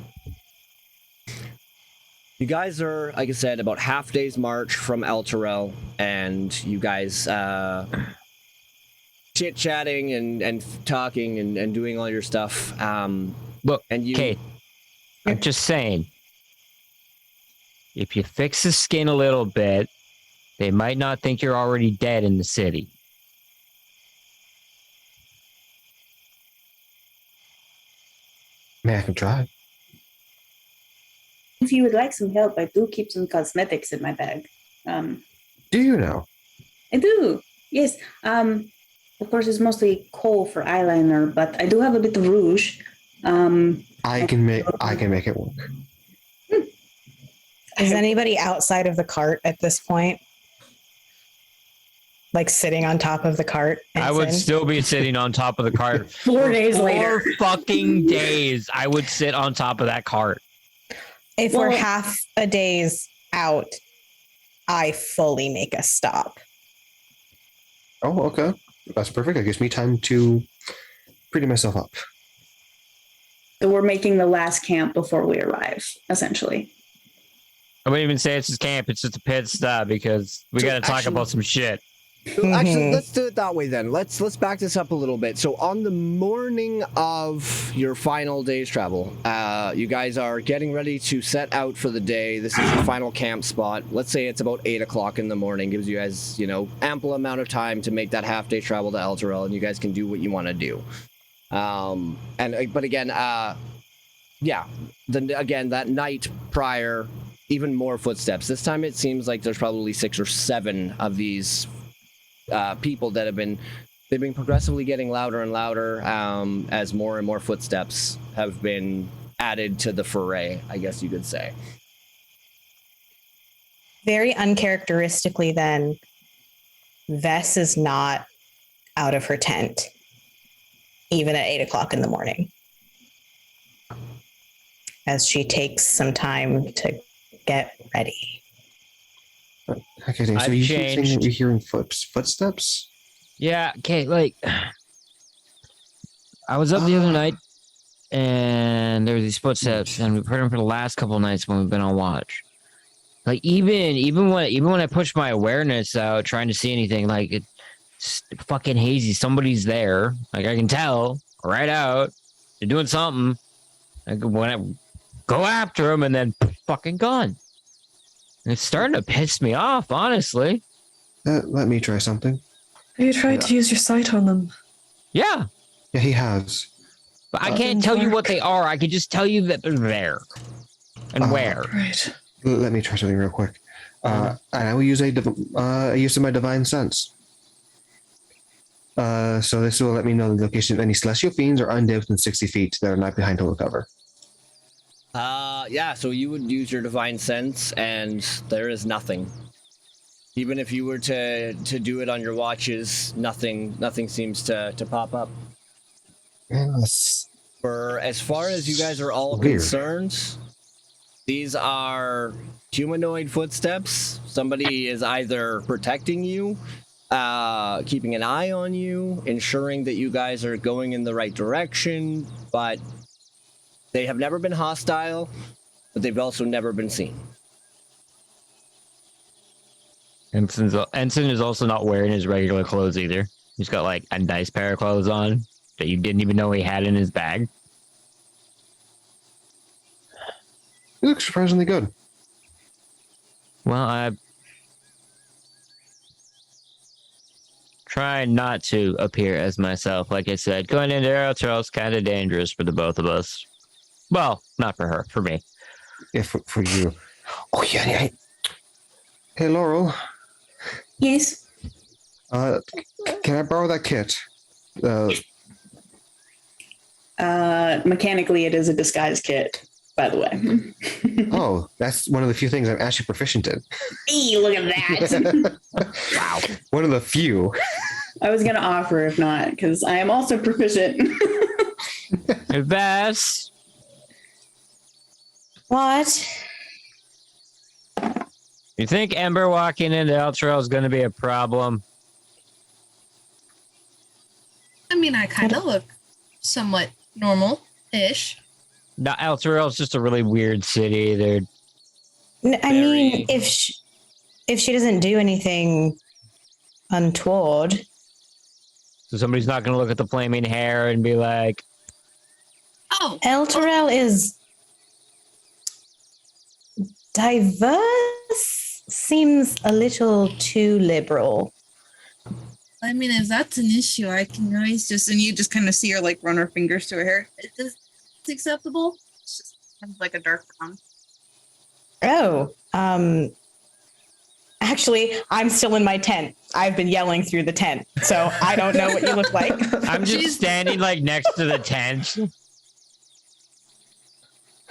You guys are, like I said, about half day's march from El Terrell, and you guys chit-chatting and talking and doing all your stuff. Look, and you, okay, I'm just saying, if you fix the skin a little bit, they might not think you're already dead in the city. Man, I can try. If you would like some help, I do keep some cosmetics in my bag. Do you know? I do. Yes. Of course, it's mostly kohl for eyeliner, but I do have a bit of rouge. I can make it work. Is anybody outside of the cart at this point? Like sitting on top of the cart? I would Ensign? still be sitting on top of the cart. 4 days later. 4 fucking days, I would sit on top of that cart. If we're half a day's out, I fully make a stop. Oh, okay. That's perfect. That gives me time to pretty myself up. So we're making the last camp before we arrive, essentially. I wouldn't even say it's just camp. It's just a pit stop because we got to talk about some shit. Actually, let's do it that way then. Let's back this up a little bit. So on the morning of your final day's travel, you guys are getting ready to set out for the day. This is your final camp spot. Let's say it's about 8 o'clock in the morning. Gives you guys, ample amount of time to make that half-day travel to El Terrell, and you guys can do what you want to do. But again, that night prior, even more footsteps. This time it seems like there's probably 6 or 7 of these people that they've been progressively getting louder and louder as more and more footsteps have been added to the foray, I guess you could say. Very uncharacteristically then, Vess is not out of her tent, even at 8 o'clock in the morning, as she takes some time to get ready. Okay, so I've you changed. saying that you're hearing footsteps? Yeah, okay, I was up the other night and there were these footsteps and we've heard them for the last couple of nights when we've been on watch. Like even when I push my awareness out trying to see anything, like it's fucking hazy. Somebody's there. Like I can tell right out. They're doing something. Like when I go after them and then fucking gone. And it's starting to piss me off, honestly. Let me try something. Have you tried to use your sight on them? Yeah. Yeah, he has. But I can't tell you what they are. I can just tell you that they're there. And where. Right. Let me try something real quick. And I will use a use of my divine sense. So this will let me know the location of any celestial fiends or undead within 60 feet that are not behind total cover. So you would use your divine sense, and there is nothing. Even if you were to do it on your watches, nothing seems to pop up. Yes. For as far as you guys are all Weird. concerned, these are humanoid footsteps. Somebody is either protecting you, keeping an eye on you, ensuring that you guys are going in the right direction, but they have never been hostile, but they've also never been seen. Ensign is also not wearing his regular clothes either. He's got like a nice pair of clothes on that you didn't even know he had in his bag. He looks surprisingly good. Well, I try not to appear as myself. Like I said, going into El Terrell is kind of dangerous for the both of us. Well, not for her, for me. Yeah, for you. Oh, yeah. Hey, Laurel. Yes. Can I borrow that kit? Mechanically, it is a disguise kit, by the way. Oh, that's one of the few things I'm actually proficient in. Hey, look at that. Wow. One of the few. I was going to offer if not, because I am also proficient. Hey, Bass. What? You think Ember walking into El Terrell is going to be a problem? I mean, I kind of look somewhat normal-ish. No, El Terrell is just a really weird city. I mean, Very- if she doesn't do anything untoward, So somebody's not going to look at the flaming hair and be like, Oh, Elturel is diverse. Seems a little too liberal. I mean, if that's an issue, I can always just, and you just kind of see her like run her fingers through her hair. It's acceptable. It's just kind of like a dark brown. Oh, actually, I'm still in my tent. I've been yelling through the tent, so I don't know what you look like. I'm just standing like next to the tent.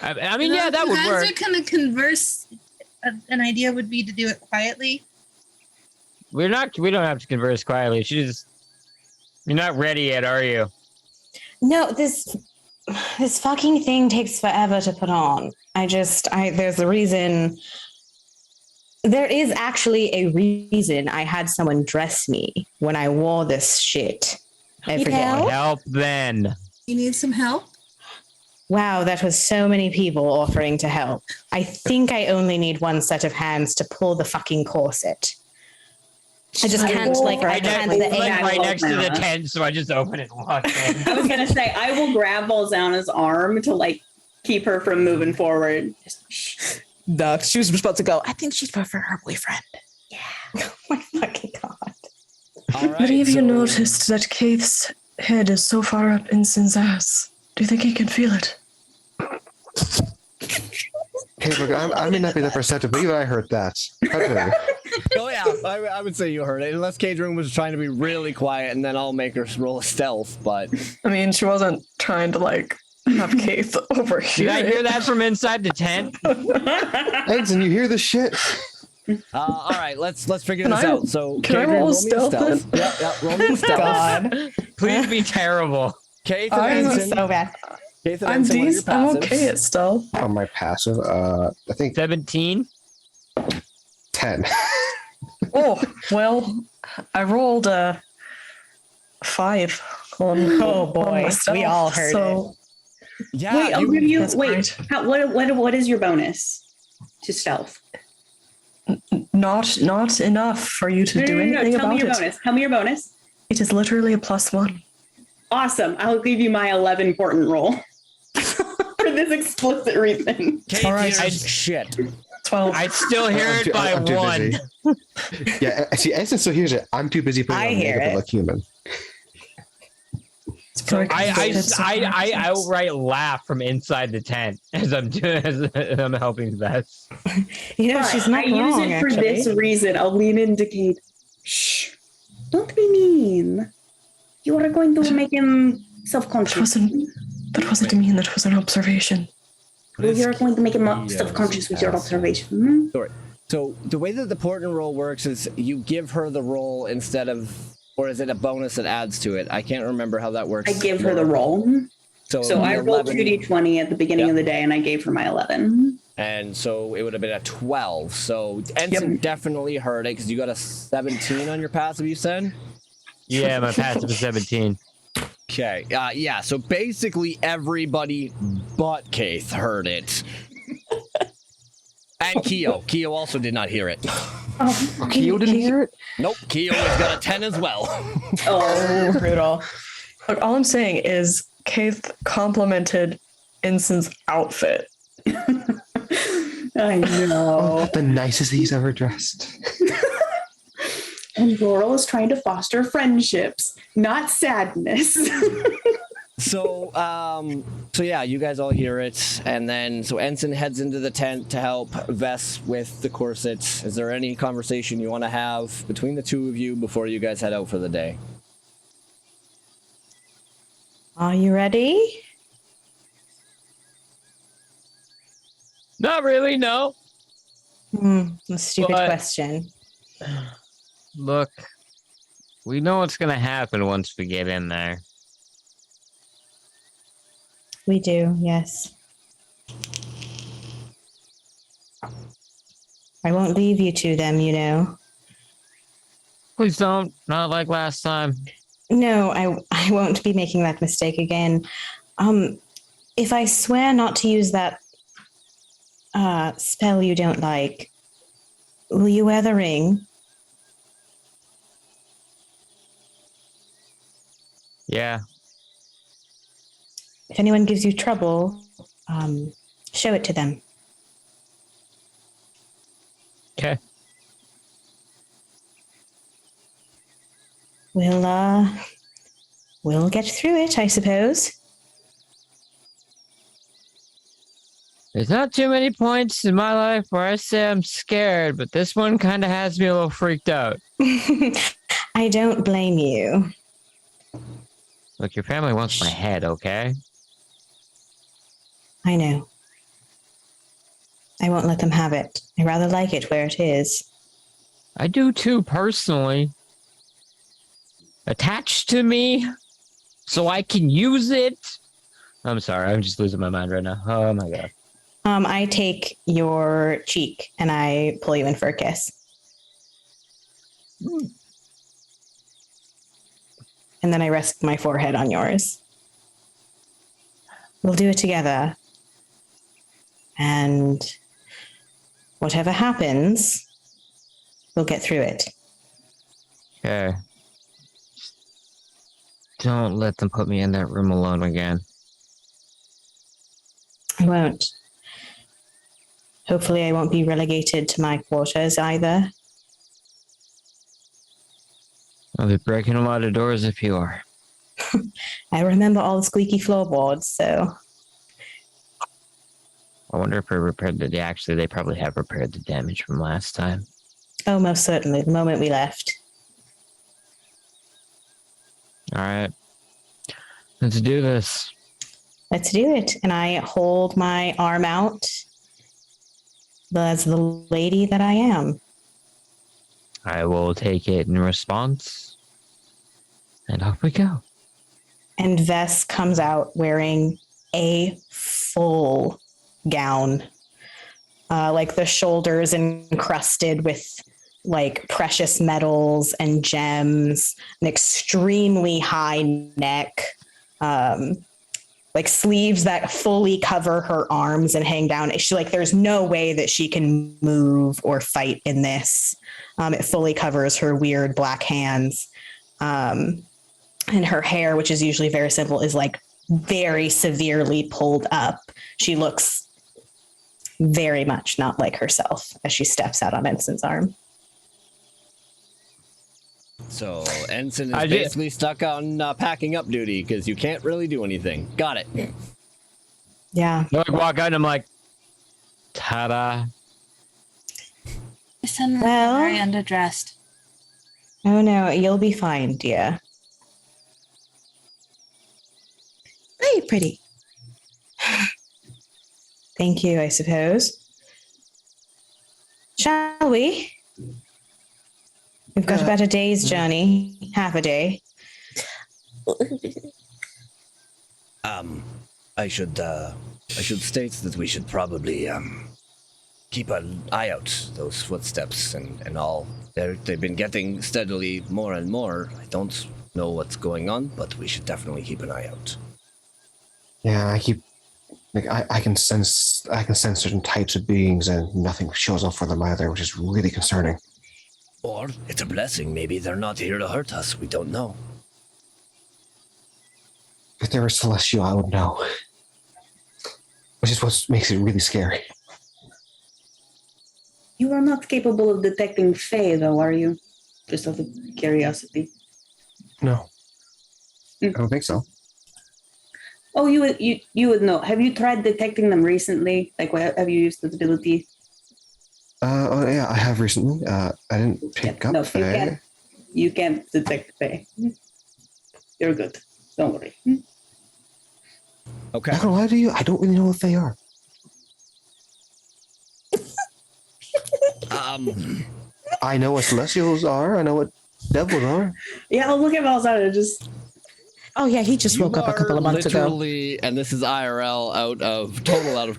I mean, yeah, that would You work. guys are kind of converse. An idea would be to do it quietly. We don't have to converse quietly. You're not ready yet, are you? No, this fucking thing takes forever to put on. There's a reason. There is actually a reason I had someone dress me when I wore this shit every day. Help then. You need some help? Wow, that was so many people offering to help. I think I only need one set of hands to pull the fucking corset. I just can't Right Right, can't next, the like, aim. right next to the tent, so I just open it and walk in. I was gonna say I will grab Balzana's arm to like keep her from moving forward. Just, shh. No, she was about to go. I think she'd prefer her boyfriend. Oh my fucking god. All right, Many of you so- noticed that Keith's head is so far up Ensign's ass. Do you think he can feel it? Hey, look, I may not be that perceptive, but even I heard that. Okay. Oh yeah, I would say you heard it. Unless Kadrin was trying to be really quiet, and then I'll make her roll a stealth. But I mean, she wasn't trying to like have Keith over Did here. I hear that from inside the tent? Ensign, you hear this shit? all right, let's figure Can this I- out. So can I Kadrin, roll me a stealth then? Yeah, roll me a stealth. God. Please be terrible. Keith and I'm Ensign. So bad. Keith and I'm Ensign, what are your I'm passives? okay at stealth. On my passive, I think 17. 10. Oh well, I rolled a 5 on. Oh, on boy. my We stealth, all heard so Yeah, Wait, I'll give you. That's Wait, great. what is your bonus to stealth? not enough for you to do anything Tell me about your it. bonus. Tell me your bonus. It is literally a +1. Awesome. I'll give you my 11 important roll for this explicit reason. Keith All right. hears shit. 12. I still hear I'm it too- by I'm too 1. busy. Yeah, see, Ensign still hears it. I'm too busy putting I on hear makeup it. to look human. Sorry, I outright laugh from inside the tent as I'm helping Vess. You know, But she's not I use wrong, it for actually. this reason. I'll lean in to Kate. Shh. Don't be mean. You are going to make him That self-conscious. wasn't mean. That was an observation. You're going to make him self-conscious with your observation. So the way that the portent roll works is you give her the roll instead of, or is it a bonus that adds to it? I can't remember how that works. I give her the roll. So, So I rolled 11, 2d20 at the beginning of the day, and I gave her my 11. and so it would have been a 12. So Ensign definitely heard it because you got a 17 on your passive. You said. Yeah, my passive is 17. Okay. Yeah. So basically everybody but Keith heard it. And Keo. Keo also did not hear it. Keo didn't hear it? Nope. Keo has got a 10 as well. Oh, Brutal. Look, all I'm saying is Keith complimented Ensign's outfit. I know. The nicest he's ever dressed. And Laurel is trying to foster friendships, not sadness. So yeah, you guys all hear it, and then so Ensign heads into the tent to help Vess with the corset. Is there any conversation you want to have between the two of you before you guys head out for the day? Are you ready? Not really, no. A stupid But- question. Look, we know what's going to happen once we get in there. We do, yes. I won't leave you to them, you know. Please don't. Not like last time. No, I won't be making that mistake again. If I swear not to use that spell you don't like. Will you wear the ring? Yeah. If anyone gives you trouble, show it to them. Okay. We'll get through it, I suppose. There's not too many points in my life where I say I'm scared, but this one kind of has me a little freaked out. I don't blame you. Look, your family wants my head, okay? I know. I won't let them have it. I rather like it where it is. I do too, personally. Attached to me so I can use it. I'm sorry, I'm just losing my mind right now. Oh my god. I take your cheek and I pull you in for a kiss. And then I rest my forehead on yours. We'll do it together. And whatever happens, we'll get through it. Okay. Don't let them put me in that room alone again. I won't. Hopefully I won't be relegated to my quarters either. I'll be breaking a lot of doors if you are. I remember all the squeaky floorboards, so I wonder if they repaired the... Actually, they probably have repaired the damage from last time. oh, most certainly, the moment we left. All right. Let's do this. Let's do it. And I hold my arm out as the lady that I am. I will take it in response. And off we go. And Vess comes out wearing a full gown. Like the shoulders encrusted with like precious metals and gems, an extremely high neck, like sleeves that fully cover her arms and hang down. She like, there's no way that she can move or fight in this. It fully covers her weird black hands. And her hair, which is usually very simple, is like very severely pulled up. She looks very much not like herself as she steps out on Ensign's arm. So Ensign is basically stuck on packing up duty because you can't really do anything. Got it. Yeah. I walk out and I'm like, ta-da. Listen, Well- very underdressed. Oh no, you'll be fine, dear. Very pretty. Thank you, I suppose. Shall we? We've got about a day's journey, half a day. I should state that we should probably keep an eye out those footsteps and all. They've been getting steadily more and more. I don't know what's going on, but we should definitely keep an eye out. Yeah, I can sense certain types of beings, and nothing shows up for them either, which is really concerning. Or it's a blessing. Maybe they're not here to hurt us. We don't know. If they were celestial, I would know. Which is what makes it really scary. You are not capable of detecting Fae, though, are you? Just out of curiosity. No. I don't think so. Oh, you would know. Have you tried detecting them recently? Like, have you used this ability? Oh yeah, I have recently. I didn't pick up No, Fae. you can't detect Fae. You're good. Don't worry. Okay. Not gonna lie to you, I don't really know what they are. I know what celestials are. I know what devils are. Yeah, I'll look at Malzada. Just Oh yeah, he just woke up a couple of months ago. Literally, and this is IRL out of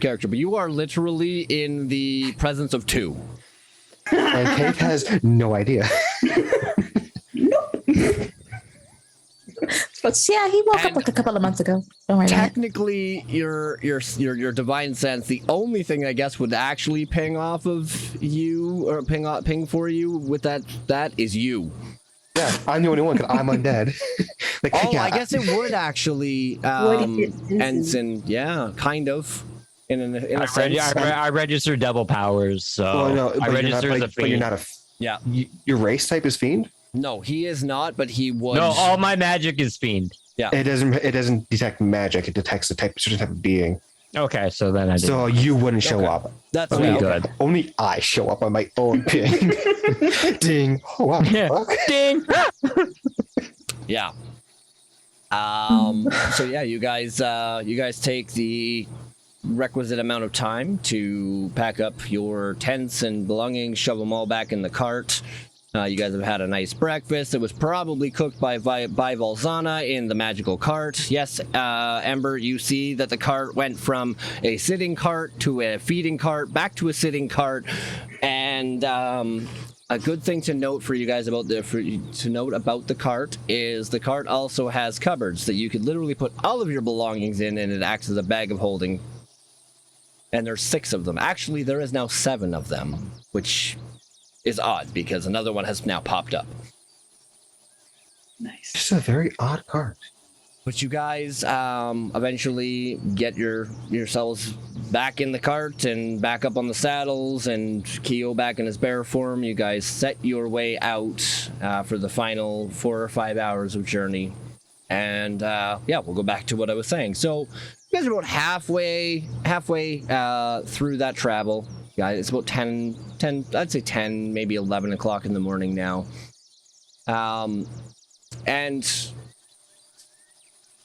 character, but you are literally in the presence of two. And Kate has no idea. But yeah, he woke up And like a couple of months ago. Don't worry about it. Technically, your divine sense, the only thing I guess would actually ping off of you or ping for you with that is you. Yeah, I'm the only one because I'm undead. Like, Oh, yeah, I guess it would actually, What if it's Ensign? Ensign. Yeah, kind of. In a sense. I register double powers, so Well, no, I register as a but you're fiend. not a. Yeah. Your race type is fiend. No, he is not, but he would. No, all my magic is fiend. It doesn't detect magic. It detects a certain type of being. Okay, so then I So you wouldn't show up. That's Okay, okay. good. Only I show up on my own ping. Ding. Oh wow. Yeah. Fuck. Ding. Yeah. So yeah, you guys take the requisite amount of time to pack up your tents and belongings, shove them all back in the cart. You guys have had a nice breakfast. It was probably cooked by Valzana in the magical cart. Yes, Ember, you see that the cart went from a sitting cart to a feeding cart, back to a sitting cart, and a good thing to note for you guys about the cart is the cart also has cupboards that you could literally put all of your belongings in, and it acts as a bag of holding. And there's 6 of them. Actually, there is now 7 of them, which is odd because another one has now popped up. Nice. Just a very odd card. But you guys eventually get yourselves back in the cart and back up on the saddles, and Keo back in his bear form. You guys set your way out for the final 4 or 5 hours of journey. And yeah, we'll go back to what I was saying. So you guys are about halfway through that travel. Yeah, it's about 10, I'd say 10, maybe 11 o'clock in the morning now. And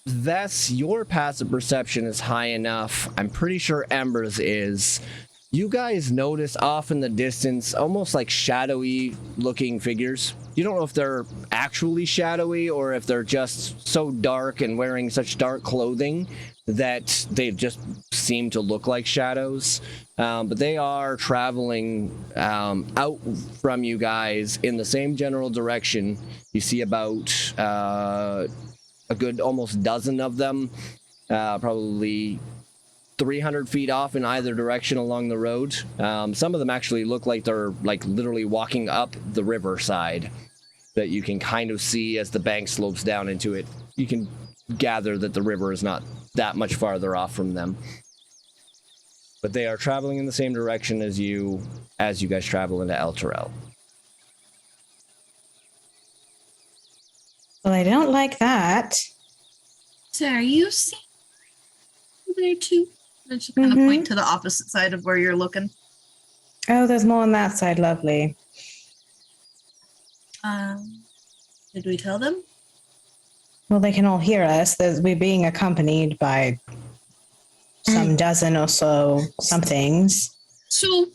thus, your passive perception is high enough. I'm pretty sure Ember's is. You guys notice off in the distance, almost like shadowy looking figures. You don't know if they're actually shadowy or if they're just so dark and wearing such dark clothing that they just seem to look like shadows. But they are traveling out from you guys in the same general direction. You see about a good almost dozen of them, probably 300 feet off in either direction along the road. Some of them actually look like they're like literally walking up the riverside that you can kind of see as the bank slopes down into it. You can gather that the river is not that much farther off from them. But they are traveling in the same direction as you guys travel into El Terrell. Well, I don't like that. So are you seeing there too? And she kind of point to the opposite side of where you're looking. Oh, there's more on that side. Lovely. Did we tell them? Well, they can all hear us. We're being accompanied by some dozen or so somethings. So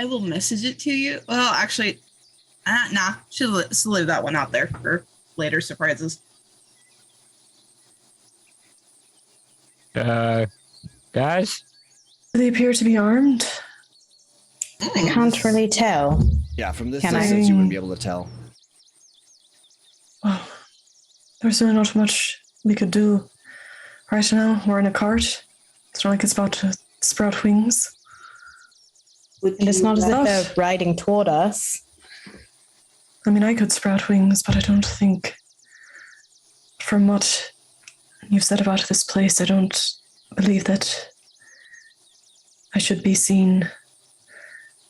I will message it to you. Well, actually, nah. She'll leave that one out there for later surprises. Guys? They appear to be armed. I can't really tell. Yeah, from this Can I- distance you wouldn't be able to tell. Well, there's really not much we could do right now. We're in a cart. It's not like it's about to sprout wings. And it's not as if love- they're riding toward us. I mean, I could sprout wings, but I don't think, from what you've said about this place, I don't believe that I should be seen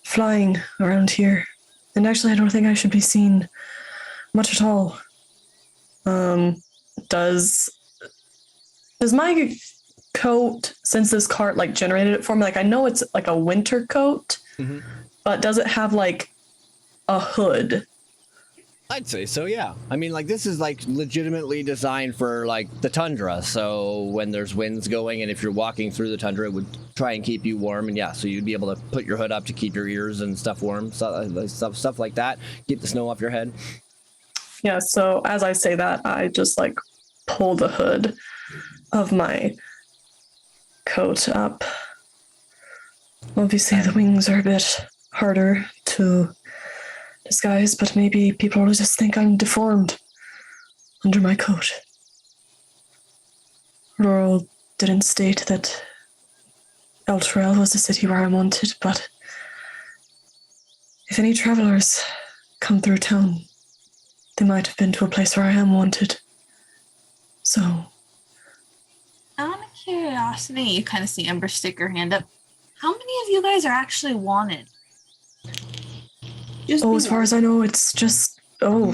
flying around here. And actually, I don't think I should be seen much at all. Does my coat, since this cart like generated it for me, like I know it's like a winter coat, but does it have like a hood? I'd say so, yeah. I mean, like, this is, like, legitimately designed for, like, the tundra. So when there's winds going and if you're walking through the tundra, it would try and keep you warm. And, yeah, so you'd be able to put your hood up to keep your ears and stuff warm. Stuff like that. Keep the snow off your head. Yeah, so as I say that, I just like pull the hood of my coat up. Obviously, the wings are a bit harder to disguise, but maybe people will just think I'm deformed. under my coat. Laurel didn't state that Elturel was the city where I'm wanted, but if any travelers come through town, they might have been to a place where I am wanted. So, Out of curiosity, you kind of see Ember stick her hand up. How many of you guys are actually wanted? Just as far as I know, it's just, well,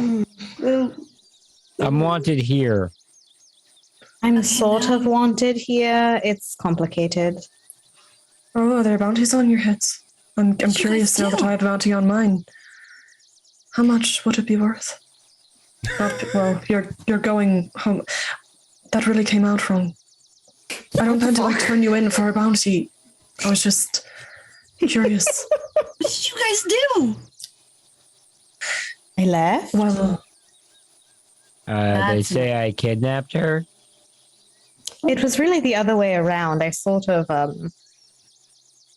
I'm wanted here. I'm sort of wanted here. It's complicated. are there bounties on your heads? I'm you curious guys now that do? I have a bounty on mine. How much would it be worth? Well, you're going home. That really came out wrong. I don't plan to turn you in for a bounty. I was just curious. What did you guys do? I left. Well, They That's say I kidnapped her. It was really the other way around. I sort of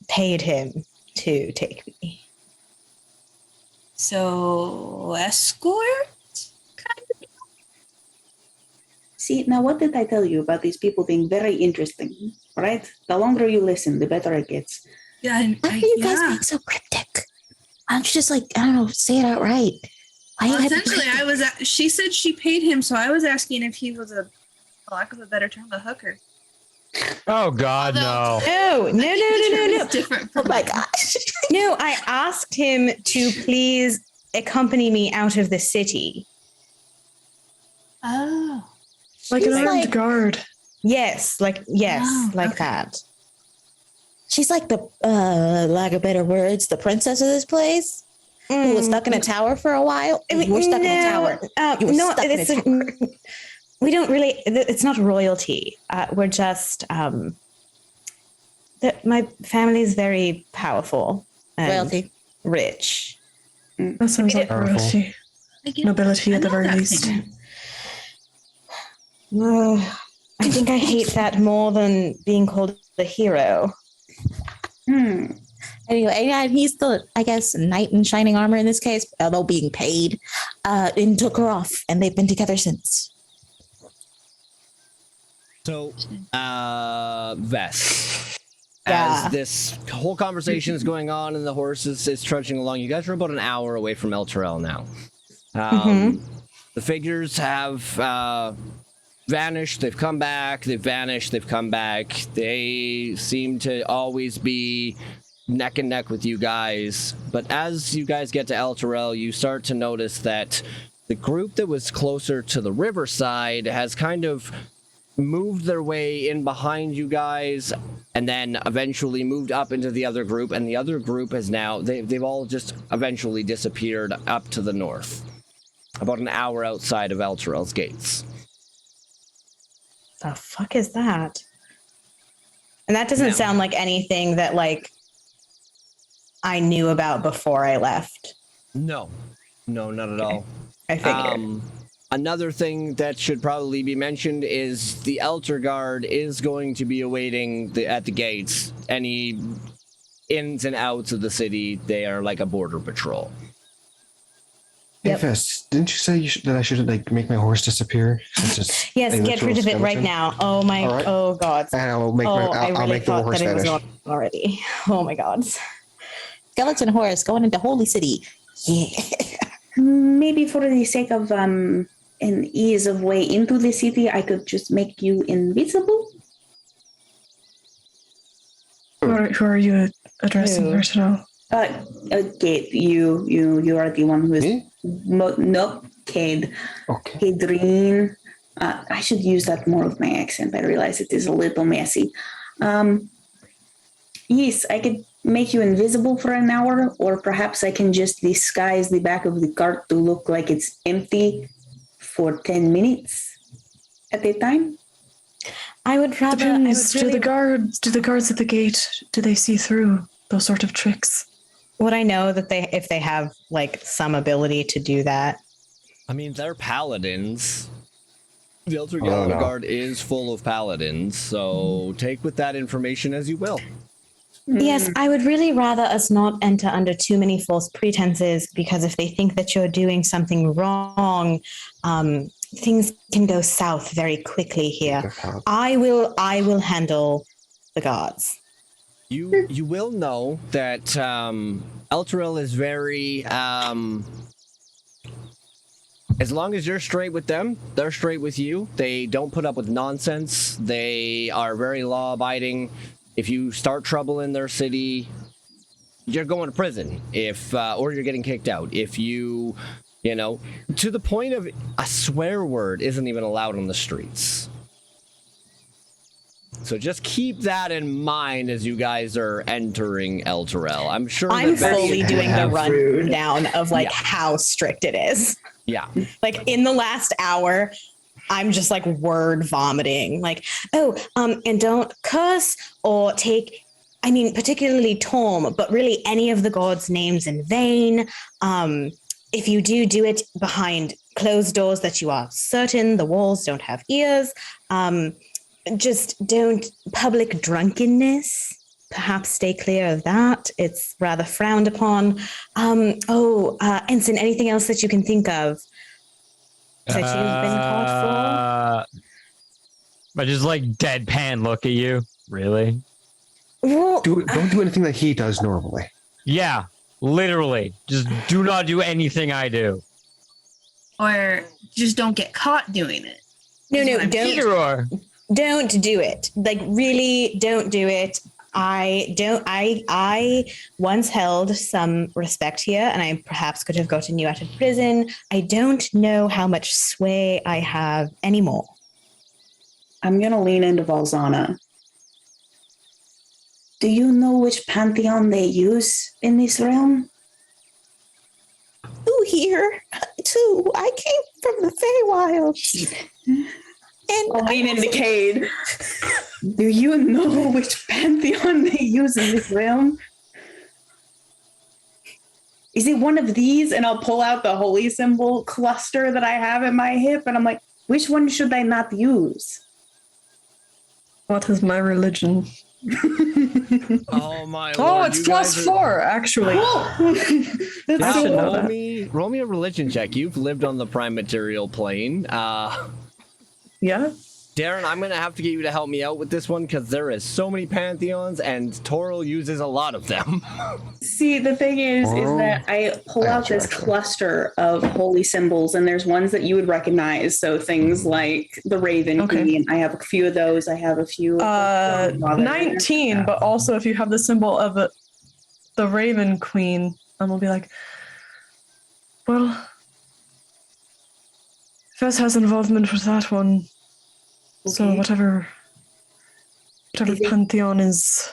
paid him to take me. So, escort? see, now what did I tell you about these people being very interesting, right? The longer you listen, the better it gets. Yeah, Why are you guys being so cryptic? Why don't you just I don't know, say it outright? Why you Well, have to essentially, cryptic? she said she paid him, so I was asking if he was for lack of a better term, a hooker. Oh God, Although- no! No. It's different. Oh my gosh. No, I asked him to please accompany me out of the city. Oh. like an She's armed like- guard. Yes, Oh, like okay. that. She's like the, lack of better words, the princess of this place who was stuck in a tower for a while. We're stuck in a tower. You were No, stuck in a it's tower. we don't really. It's not royalty. We're just. My family is very powerful and Royalty. rich. That sounds like Powerful. royalty. Nobility at the very least. I think I hate that more than being called a hero. Anyway, yeah, he's the, I guess, knight in shining armor in this case, although being paid, and took her off, and they've been together since. So, Vess, Yeah. as this whole conversation is going on and the horse is trudging along, you guys are about an hour away from El Terrell now. The figures have vanished. They've come back. They've vanished. They've come back. They seem to always be neck and neck with you guys. But as you guys get to El Terrell, you start to notice that the group that was closer to the riverside has kind of moved their way in behind you guys and then eventually moved up into the other group, and the other group is now they've all just eventually disappeared up to the north, about an hour outside of El Terrell's gates. The fuck is that? And that doesn't No. sound like anything that I knew about before I left. No, not at all. I figured. Another thing that should probably be mentioned is the Elder Guard is going to be awaiting at the gates any ins and outs of the city. They are like a border patrol. Hey, Yep. Fest, didn't you say that I should make my horse disappear? Since it's Yes, a get literal rid of it right skeleton? now. Oh my, All right. oh god. And I'll make I I'll really make the thought horse that it was vanish. not already. Oh my god. Skeleton horse going into Holy City. Yeah. Maybe for the sake of an ease of way into the city, I could just make you invisible. Who are you addressing, Who? Arsenal? Okay, you are the one who is Me? no, Cade. Okay. Cadrine. I should use that more of my accent. I realize it is a little messy. Yes, I could make you invisible for an hour, or perhaps I can just disguise the back of the cart to look like it's empty for 10 minutes at a time. I would rather. Depends. Do the guards at the gate, do they see through those sort of tricks? Would I know that if they have some ability to do that? I mean, they're paladins. The Elder Oh, no. Guard is full of paladins, so take with that information as you will. Yes, I would really rather us not enter under too many false pretenses, because if they think that you're doing something wrong, things can go south very quickly here. I will handle the guards. You will know that Elturel is very as long as you're straight with them, they're straight with you. They don't put up with nonsense. They are very law-abiding. If you start trouble in their city, you're going to prison. Or you're getting kicked out. If you know, to the point of a swear word isn't even allowed on the streets. So just keep that in mind as you guys are entering Elturel. I'm sure I'm fully doing the have food. rundown of like how strict it is. Yeah. Like in the last hour, I'm just like word vomiting. Like, and don't curse or take, I mean, particularly Torm, but really any of the gods' names in vain. If you do it behind closed doors that you are certain the walls don't have ears. Just don't public drunkenness. Perhaps stay clear of that. It's rather frowned upon. Ensign, anything else that you can think of that you've been caught I just like deadpan look at you. Really? for? Well, Don't do anything that he does normally. Yeah, literally. Just do not do anything I do. Or just don't get caught doing it. no, don't. Either or. Don't do it. Like, really, don't do it. I once held some respect here, and I perhaps could have gotten you out of prison. I don't know how much sway I have anymore. I'm going to lean into Valzana. Do you know which pantheon they use in this realm? Ooh, here too. I came from the Feywild. And I'll lean into Cade. Do you know which pantheon they use in this realm? Is it one of these? And I'll pull out the holy symbol cluster that I have at my hip, and I'm like, which one should I not use? What is my religion? Oh my Oh, lord. it's you plus guys are- 4, actually. That's Yeah, should know roll that. me a religion check. You've lived on the prime material plane. Yeah. Darren, I'm gonna have to get you to help me out with this one because there is so many pantheons and Toril uses a lot of them. See, the thing is that I pull out this cluster of holy symbols, and there's ones that you would recognize. So things like the Raven Okay. Queen. I have a few of those. I have a few. Of 19, but also if you have the symbol of the Raven Queen, we'll be like, well, Fez has involvement with that one. So Okay. whatever Is it- pantheon is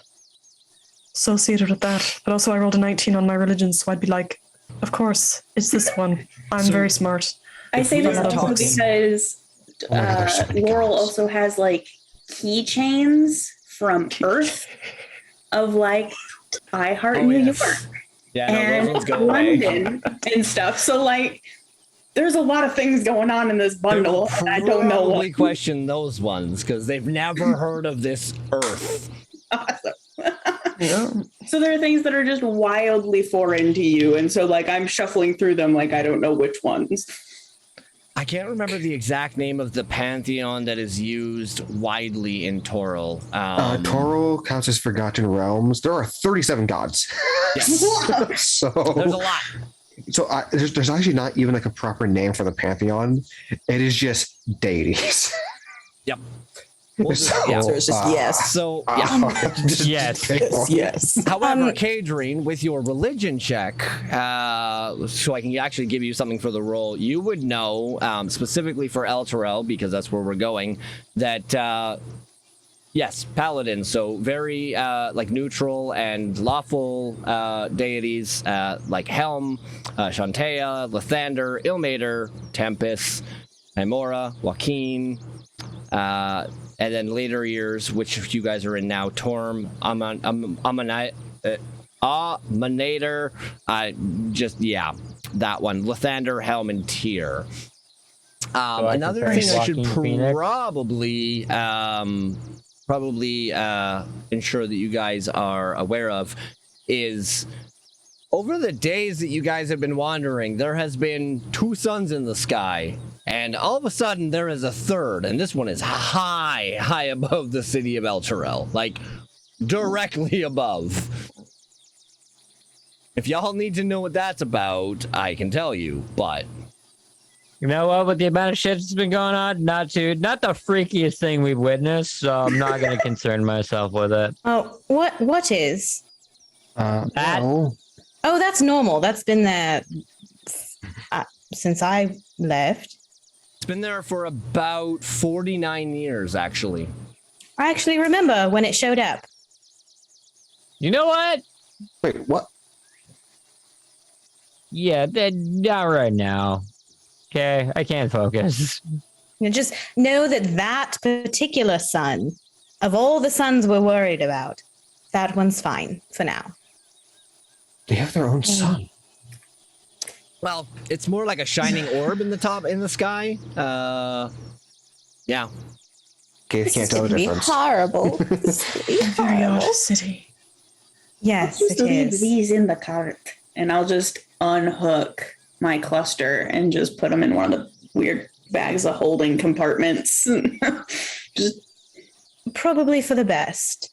associated with that. But also I rolled a 19 on my religion, so I'd be like, of course, it's this one. I'm So- very smart. I say this If we also talk- because Oh my God, there's so many Laurel cows. also has like keychains from Earth of like I Heart Oh, New yes. York Yeah, no, those ones and go away. London and stuff. So like, there's a lot of things going on in this bundle. And I don't know Probably what. question those ones because they've never heard of this Earth. Awesome. Yeah. So there are things that are just wildly foreign to you, and so like I'm shuffling through them, like I don't know which ones. I can't remember the exact name of the pantheon that is used widely in Toril. Toril counts as Forgotten Realms. There are 37 gods. Yes. So There's a lot. So there's actually not even like a proper name for the pantheon. It is just deities. Yep. We'll just- So, yeah. So it's just yes. So, yeah. Yes. Yes. However, Kadrine, with your religion check, so I can actually give you something for the roll, you would know, specifically for Elturel, because that's where we're going, that, yes, paladin, so very, like, neutral and lawful deities, like Helm, Shantea, Lathander, Ilmater, Tempest, Imora, Joaquin, and then later years, which you guys are in now, Torm, Aminator, that one, Lathander, Helm, and Tyr. I Another compare thing I should Joaquin Phoenix. probably ensure that you guys are aware of is over the days that you guys have been wandering, there has been 2 suns in the sky, And all of a sudden, there is a third, and this one is high above the city of El Terrell, like directly above. If y'all need to know what that's about, I can tell you, but You know what? With the amount of shit that's been going on, not the freakiest thing we've witnessed. So I'm not going to concern myself with it. Oh, what is? That- Well, Oh, that's normal. That's been there since I left. it's been there for about 49 years, actually. I actually remember when it showed up. You know what? wait, what? Yeah, not right now. Okay, I can't focus. Just know that particular son, of all the sons we're worried about, that one's fine for now. They have their own son. Well, it's more like a shining orb in the sky. Yeah. Okay, they can't tell the Be difference. horrible. Very odd city. Yes, Just it leave is. these in the cart, and I'll just unhook my cluster and just put them in one of the weird bags of holding compartments. Just Probably for the best.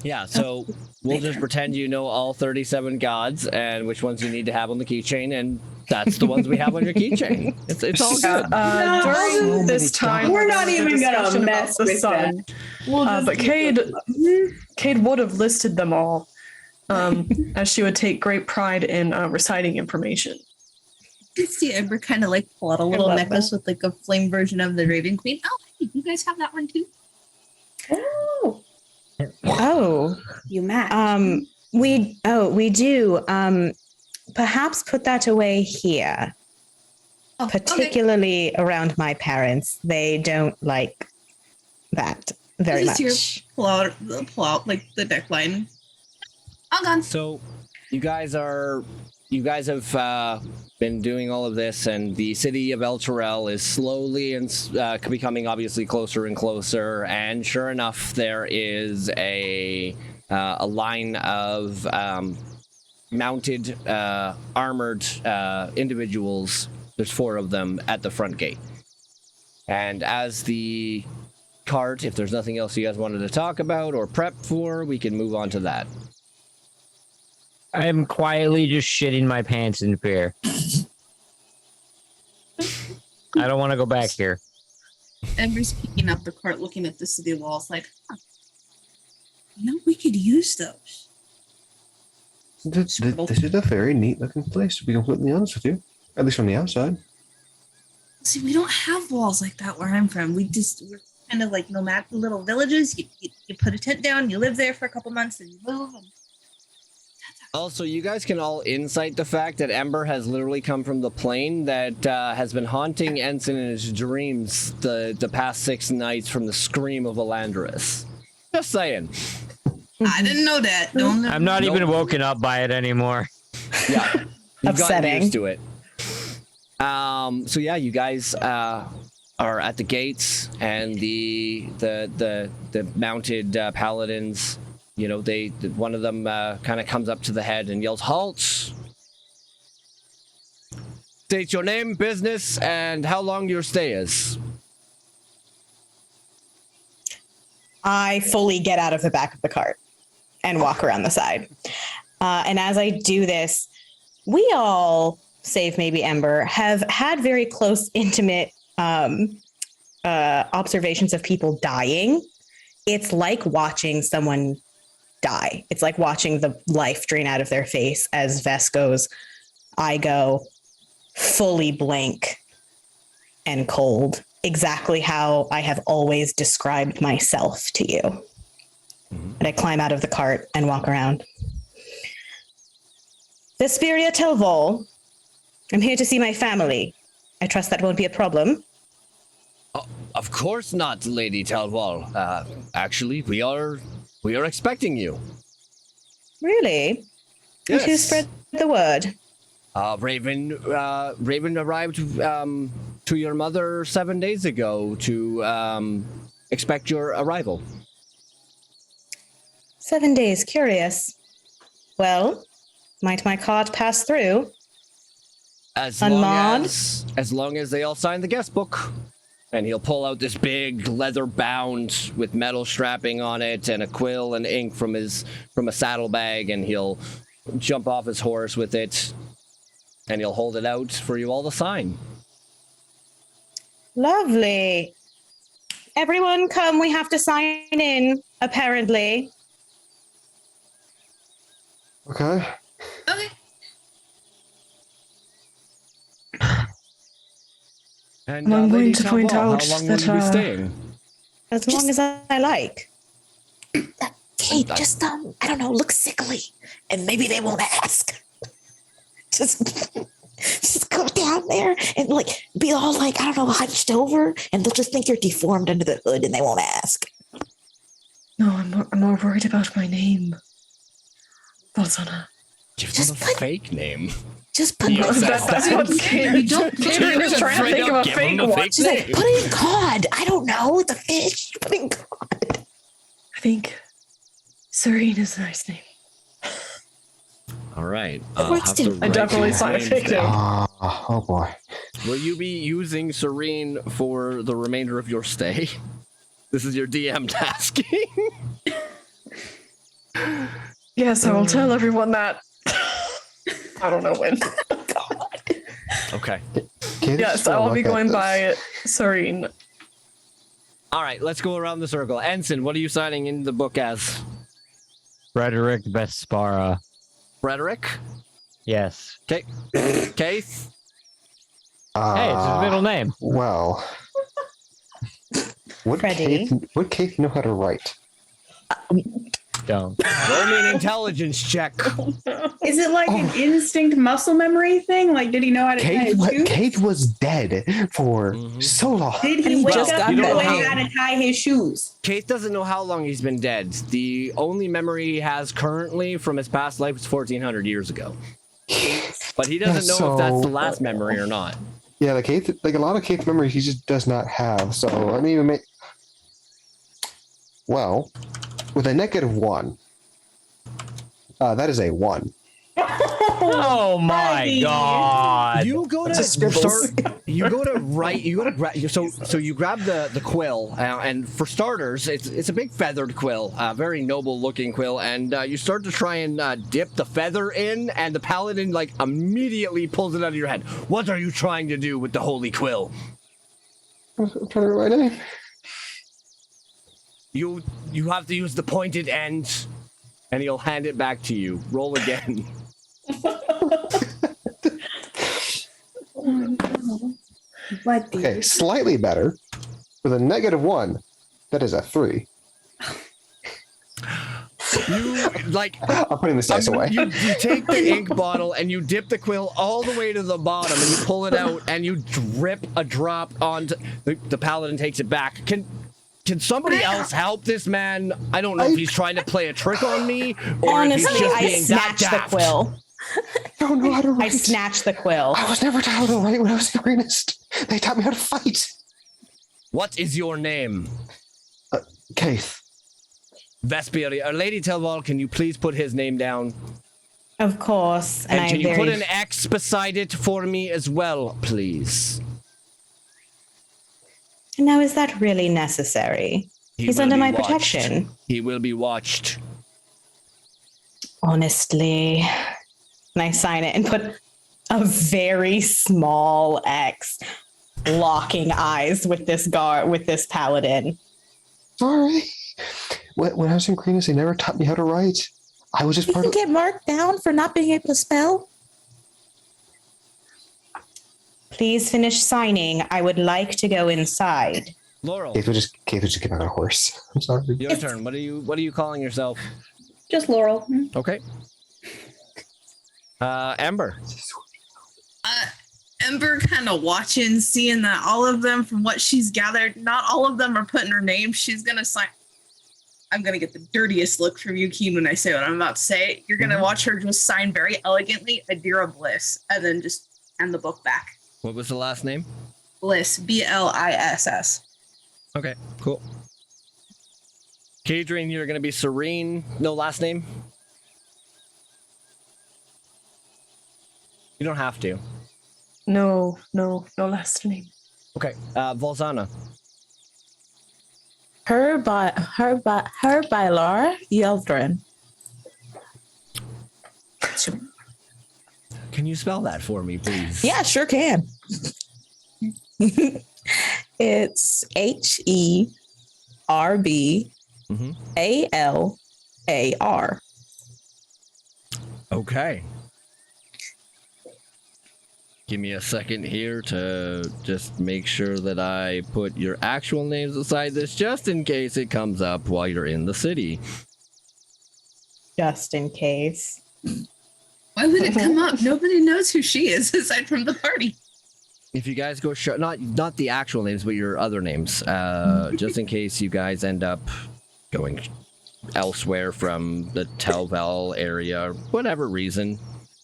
Yeah, so we'll just pretend you know all 37 gods and which ones you need to have on the keychain, and that's the ones we have on your keychain. It's all good. During this time, We're not there was a even gonna discussion about mess the with sun. that. But Cade would have listed them all, as she would take great pride in reciting information. You see Ember kind of like pull out a little love necklace with like a flame version of the Raven Queen. Oh, hey, you guys have that one too? Oh, Oh, you match. we do. Perhaps put that away here, Oh, okay. particularly around my parents. They don't like that very Just here, much. pull out like the neckline. All gone. So you guys have been doing all of this, and the city of El Terrell is slowly and becoming obviously closer and closer. And sure enough, there is a line of mounted, armored individuals. There's 4 of them at the front gate. And as the cart, if there's nothing else you guys wanted to talk about or prep for, we can move on to that. I'm quietly just shitting my pants in fear. I don't want to go back here. Ember's peeking up the cart, looking at the city walls, like, huh. You know, we could use those. This is a very neat looking place, to be completely honest with you. At least from the outside. See, we don't have walls like that where I'm from. We're kind of like nomadic little villages. You put a tent down, you live there for a couple months, and you move. And Also, you guys can all insight the fact that Ember has literally come from the plane that has been haunting Ensign in his dreams the past 6 nights from the scream of Elandris. Just saying. I didn't know that. Don't. I'm not even woken up by it anymore. Yeah. You've gotten Upsetting. used to it. So yeah, you guys are at the gates, and the mounted paladins. You know, one of them kind of comes up to the head and yells, "Halt! State your name, business, and how long your stay is." I fully get out of the back of the cart and walk around the side. And as I do this, we all, save maybe Ember, have had very close, intimate observations of people dying. It's like watching someone die. It's like watching the life drain out of their face as Vess goes. I go fully blank and cold, exactly how I have always described myself to you. And I climb out of the cart and walk around. Vesperia Telvol, I'm here to see my family. I trust that won't be a problem. Of course not, Lady Talwal. Actually, we are expecting you. Really? Yes. Who spread the word? Raven arrived to your mother 7 days ago to expect your arrival. 7 days, curious. Well, might my cart pass through? As A long nod? as long as they all sign the guest book. And he'll pull out this big leather bound with metal strapping on it and a quill and ink from a saddlebag, and he'll jump off his horse with it, and he'll hold it out for you all to sign. Lovely. Everyone come, we have to sign in, apparently. Okay. Okay. And I'm going Lady to point Talbot, out how long that, will you be staying? As long as I like. Hey, just I don't know, look sickly, and maybe they won't ask. Just go down there and like be all like I don't know, hunched over, and they'll just think you're deformed under the hood, and they won't ask. No, I'm more worried about my name. Balzana. Give Just them a fake name. Just put Yeah, That's what You don't Catherine is trying to think of a Give 'em fake the one. fake She's like, name. put in cod. I don't know, the fish. Put in cod. I think Serene is a nice name. All right. What's I definitely signed a fake name. Oh boy. Will you be using Serene for the remainder of your stay? This is your DM tasking. Yes, I will tell everyone that. I don't know when. Okay. Yes, I will be going by Serene. All right, let's go around the circle. Ensign, what are you signing in the book as? Frederick Vespara. Frederick? Yes. Okay. Case? Hey, it's his middle name. Well, would Freddie. Keith know how to write? Don't. Roll me an intelligence check. Is it like an instinct muscle memory thing? Like, did he know how to tie his shoes? Keith was dead for Mhm. so long. Did he wake just up got knowing back. how to tie his shoes? Case doesn't know how long he's been dead. The only memory he has currently from his past life is 1400 years ago. But he doesn't know if that's the last memory or not. Yeah, like Keith, like a lot of Keith memories, he just does not have. So let me even make. Well, with a -1, that is a 1. Oh my Buddy. god. You go to Just scribbles. you go to write. You go to grab. So you grab the quill, and for starters, it's a big feathered quill, very noble looking quill, and you start to try and dip the feather in, and the paladin like immediately pulls it out of your head. What are you trying to do with the holy quill? I'm trying to write my name. You have to use the pointed end, and he'll hand it back to you. Roll again. Buddy. Okay, slightly better. With a -1, that is a 3. You like. I'm putting this dice away. You take the ink bottle and you dip the quill all the way to the bottom and you pull it out and you drip a drop onto the paladin takes it back. Can somebody else help this man? I don't know if he's trying to play a trick on me or if he's Honestly, just I being that snatched the daft. quill. I don't know how to I write. snatched the quill. I was never taught how to write when I was the greenest. They taught me how to fight. What is your name? Keith. Vesperia. Lady Telval, can you please put his name down? Of course. And And can I'm you very put an X beside it for me as well, please? Now, is that really necessary? He He's will under be my watched. protection. He will be watched. Honestly. And I sign it and put a very small X, locking eyes with this paladin. Sorry. When I was in Greenest, they never taught me how to write. I was just You part can of. get marked down for not being able to spell. Please finish signing. I would like to go inside. Laurel, Keith would just get back on a horse. I'm sorry. your turn. What are you calling yourself? Just Laurel. Okay. Amber. Ember kind of watching, seeing that all of them, from what she's gathered, not all of them are putting her name. She's gonna sign. I'm gonna get the dirtiest look from you, Keen, when I say what I'm about to say. You're gonna watch her just sign very elegantly, Adira Bliss, and then just hand the book back. What was the last name? Bliss, Bliss. Okay, cool. Kadrian, you're going to be Serene. No last name? You don't have to. No lessening. Okay. Volzana. Herbilar Yeldrin. Can you spell that for me, please? Yeah, sure can. It's HERBALAR. Okay. Give me a second here to just make sure that I put your actual names aside this just in case it comes up while you're in the city. Just in case. Why would it come up? Nobody knows who she is aside from the party. If you guys go not the actual names, but your other names, just in case you guys end up going elsewhere from the Telval area, whatever reason.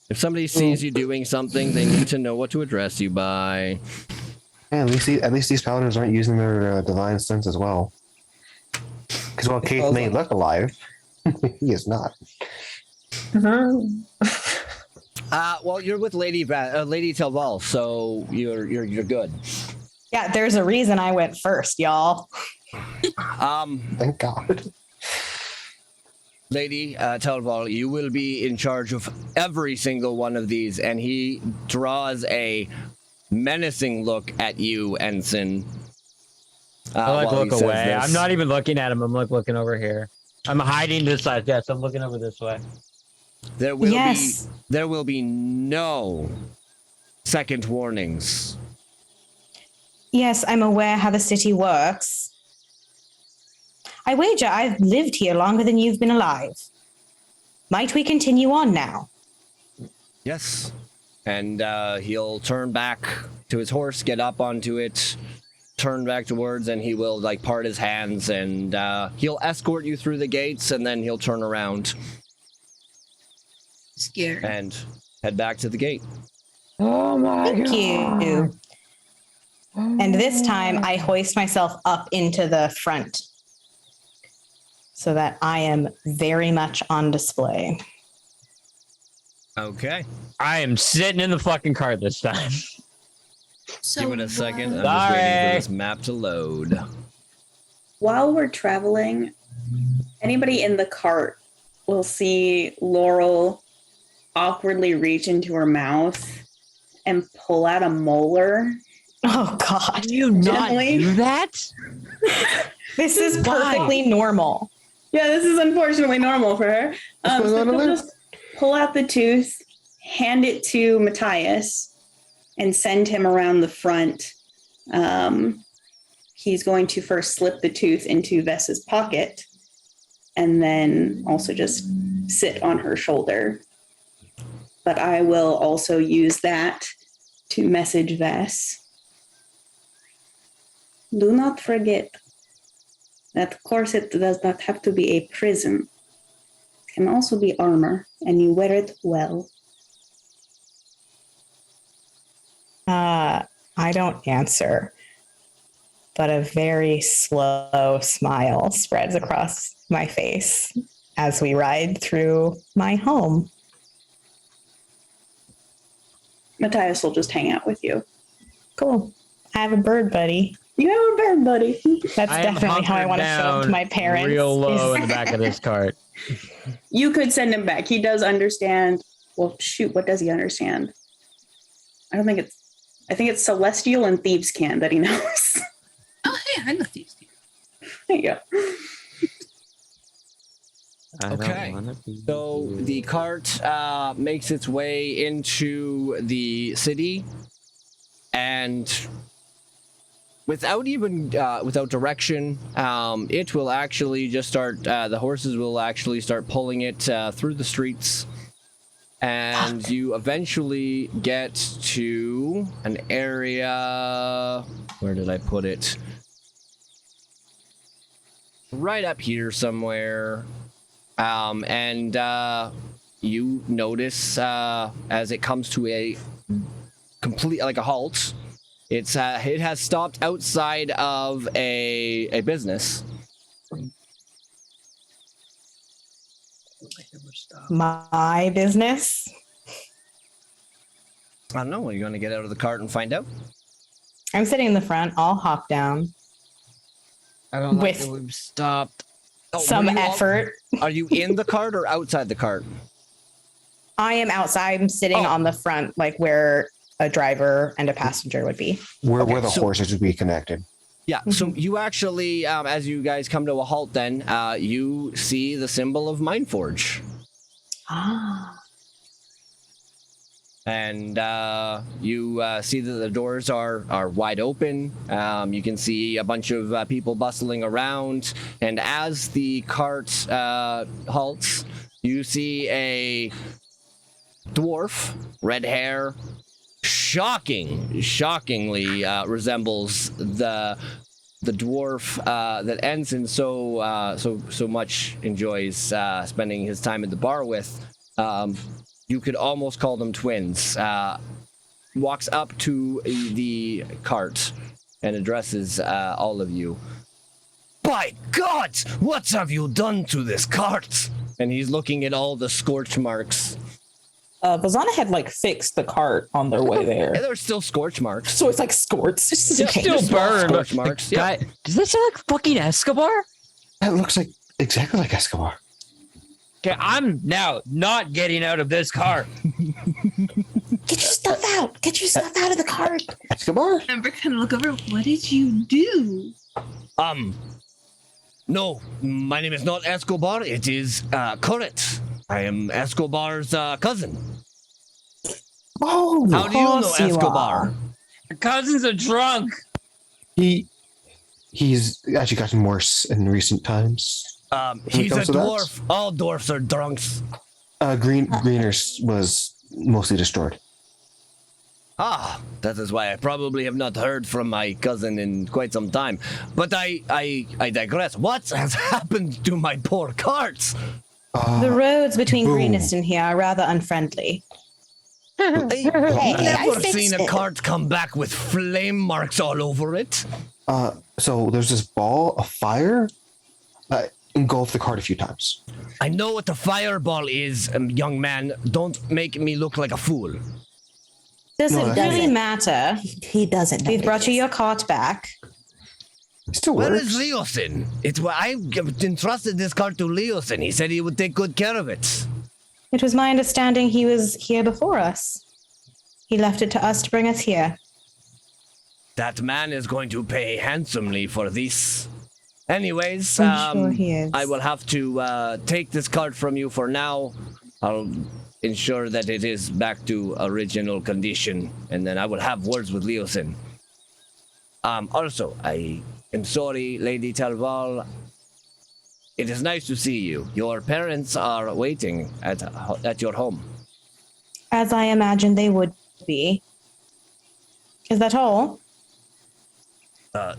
If somebody sees you doing something, they need to know what to address you by. Yeah, at least these paladins aren't using their divine sense as well. Because while Keith may look alive, he is not. Well, you're with Lady Telval, so you're good. Yeah, there's a reason I went first, y'all. Thank God. Lady Telval, you will be in charge of every single one of these, and he draws a menacing look at you, Ensign. I look he says away. this. I'm not even looking at him. I'm looking over here. I'm hiding this side. Yes, I'm looking over this way. There will be no second warnings. Yes, I'm aware how the city works. I wager I've lived here longer than you've been alive. Might we continue on now? Yes. And he'll turn back to his horse, get up onto it, turn back towards, and he will part his hands, and he'll escort you through the gates, and then he'll turn around Scared. and head back to the gate. Oh my Thank you. And this time I hoist myself up into the front so that I am very much on display. Okay. I am sitting in the fucking cart this time. So Give it a second. I'm just Sorry. waiting for this map to load. While we're traveling, anybody in the cart will see Laurel awkwardly reach into her mouth and pull out a molar. Oh, God. Can you not Gently. do that? This is perfectly normal. Yeah, this is unfortunately normal for her. What's going So on, she'll Liz? just pull out the tooth, hand it to Matthias, and send him around the front. He's going to first slip the tooth into Vess's pocket and then also just sit on her shoulder. But I will also use that to message Vess. Do not forget that corset does not have to be a prison. It can also be armor, and you wear it well. I don't answer, but a very slow smile spreads across my face as we ride through my home. Matthias will just hang out with you. Cool. I have a bird buddy. You have a bird buddy. That's I am definitely how I hunkered want to show up to down my parents. real low is- in the back of this cart. You could send him back. He does understand. Well, shoot, what does he understand? I think it's Celestial and Thieves' Can that he knows. Oh, hey, I know these. There you go. Okay. So the cart makes its way into the city, and without direction, it will actually just start. The horses will actually start pulling it through the streets, and you eventually get to an area. Where did I put it? Right up here somewhere. And you notice as it comes to a complete a halt, it has stopped outside of a business. My business. I don't know. Are you going to get out of the cart and find out? I'm sitting in the front. I'll hop down. I don't like that we've stopped. Some effort. Are you in the cart or outside the cart? I am outside. I'm sitting on the front, like where a driver and a passenger would be. Where the horses would be connected. Yeah, so you actually, as you guys come to a halt then, you see the symbol of Mindforge. Ah. And you see that the doors are wide open. You can see a bunch of people bustling around. And as the cart halts, you see a dwarf, red hair, shockingly resembles the dwarf that Ensign so much enjoys spending his time at the bar with. You could almost call them twins. Walks up to the cart and addresses all of you. By God, what have you done to this cart? And he's looking at all the scorch marks. Vazana had like fixed the cart on their way there. Yeah, there's still scorch marks. So it's like scorched. It's Still burned. Scorch marks. Yeah. Guy, does that sound like fucking Escobar? That looks like exactly like Escobar. Okay, I'm now not getting out of this car. Get your stuff out. Get your stuff out of the cart. Escobar? Amber kind of look over. What did you do? No, my name is not Escobar. It is Currit. I am Escobar's cousin. Oh, How do you know course you Escobar? Your cousins are drunk. he's actually gotten worse in recent times. He's a comes to that? dwarf. All dwarfs are drunks. Greeners was mostly destroyed. Ah, that is why I probably have not heard from my cousin in quite some time. But I digress. What has happened to my poor carts? The roads between boom. Greenest and here are rather unfriendly. I've I never fixed seen a it. cart come back with flame marks all over it. So there's this ball of fire engulfed the cart a few times. I know what a fireball is, young man. Don't make me look like a fool. Does No, it that really doesn't. matter? He doesn't know. We've brought you your cart back. It still Where works. is Leosin? I entrusted this cart to Leosin. He said he would take good care of it. It was my understanding he was here before us. He left it to us to bring us here. That man is going to pay handsomely for this. Anyways, I'm sure he is. I will have to take this cart from you for now. I'll ensure that it is back to original condition, and then I will have words with Leosin. Also, I am sorry, Lady Talval. It is nice to see you. Your parents are waiting at your home. As I imagined they would be. Is that all?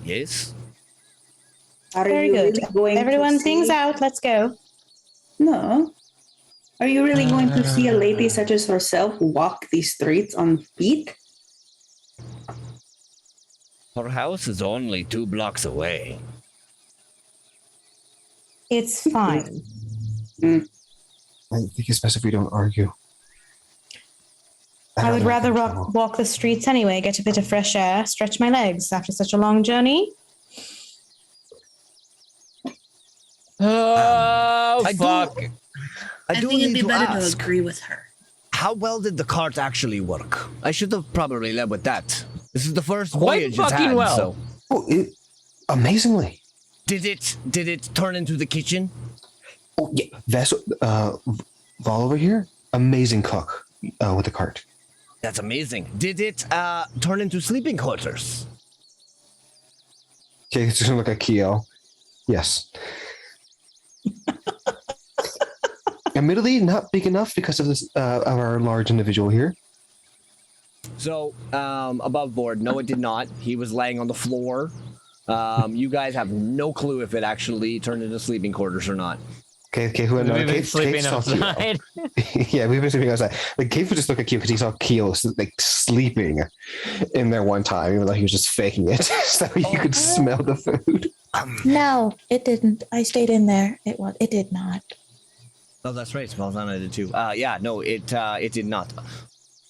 Yes. Are Very you good. really going Everyone, to things see... out. Let's go. No. Are you really going to see a lady such as herself walk these streets on feet? Her house is only 2 blocks away. It's fine. I think it's best if we don't argue. I would don't rather think so. walk the streets anyway, get a bit of fresh air, stretch my legs after such a long journey. Oh, I do- fuck. I I do think it'd need be to better to ask, agree with her. how well did the cart actually work? I should have probably led with that. This is the first Quite voyage it's fucking had, well. so... Oh, amazingly. Did it turn into the kitchen? Oh, yeah. Vessel, Val over here, amazing cook with the cart. That's amazing. Did it turn into sleeping quarters? Okay, it's just gonna look at Keo. Yes. Admittedly, not big enough because of this of our large individual here. So, above board, no, it did not. He was laying on the floor. You guys have no clue if it actually turned into sleeping quarters or not. Okay, who no, We've been Kate sleeping saw Keo. outside. Yeah, we've been sleeping outside. Like Kate would just look at Keo because he saw Keo like sleeping in there one time, even though he was just faking it, so you could smell the food. No, it didn't. I stayed in there. It did not. Oh, that's right. Valzana did too. Yeah, no, it did not.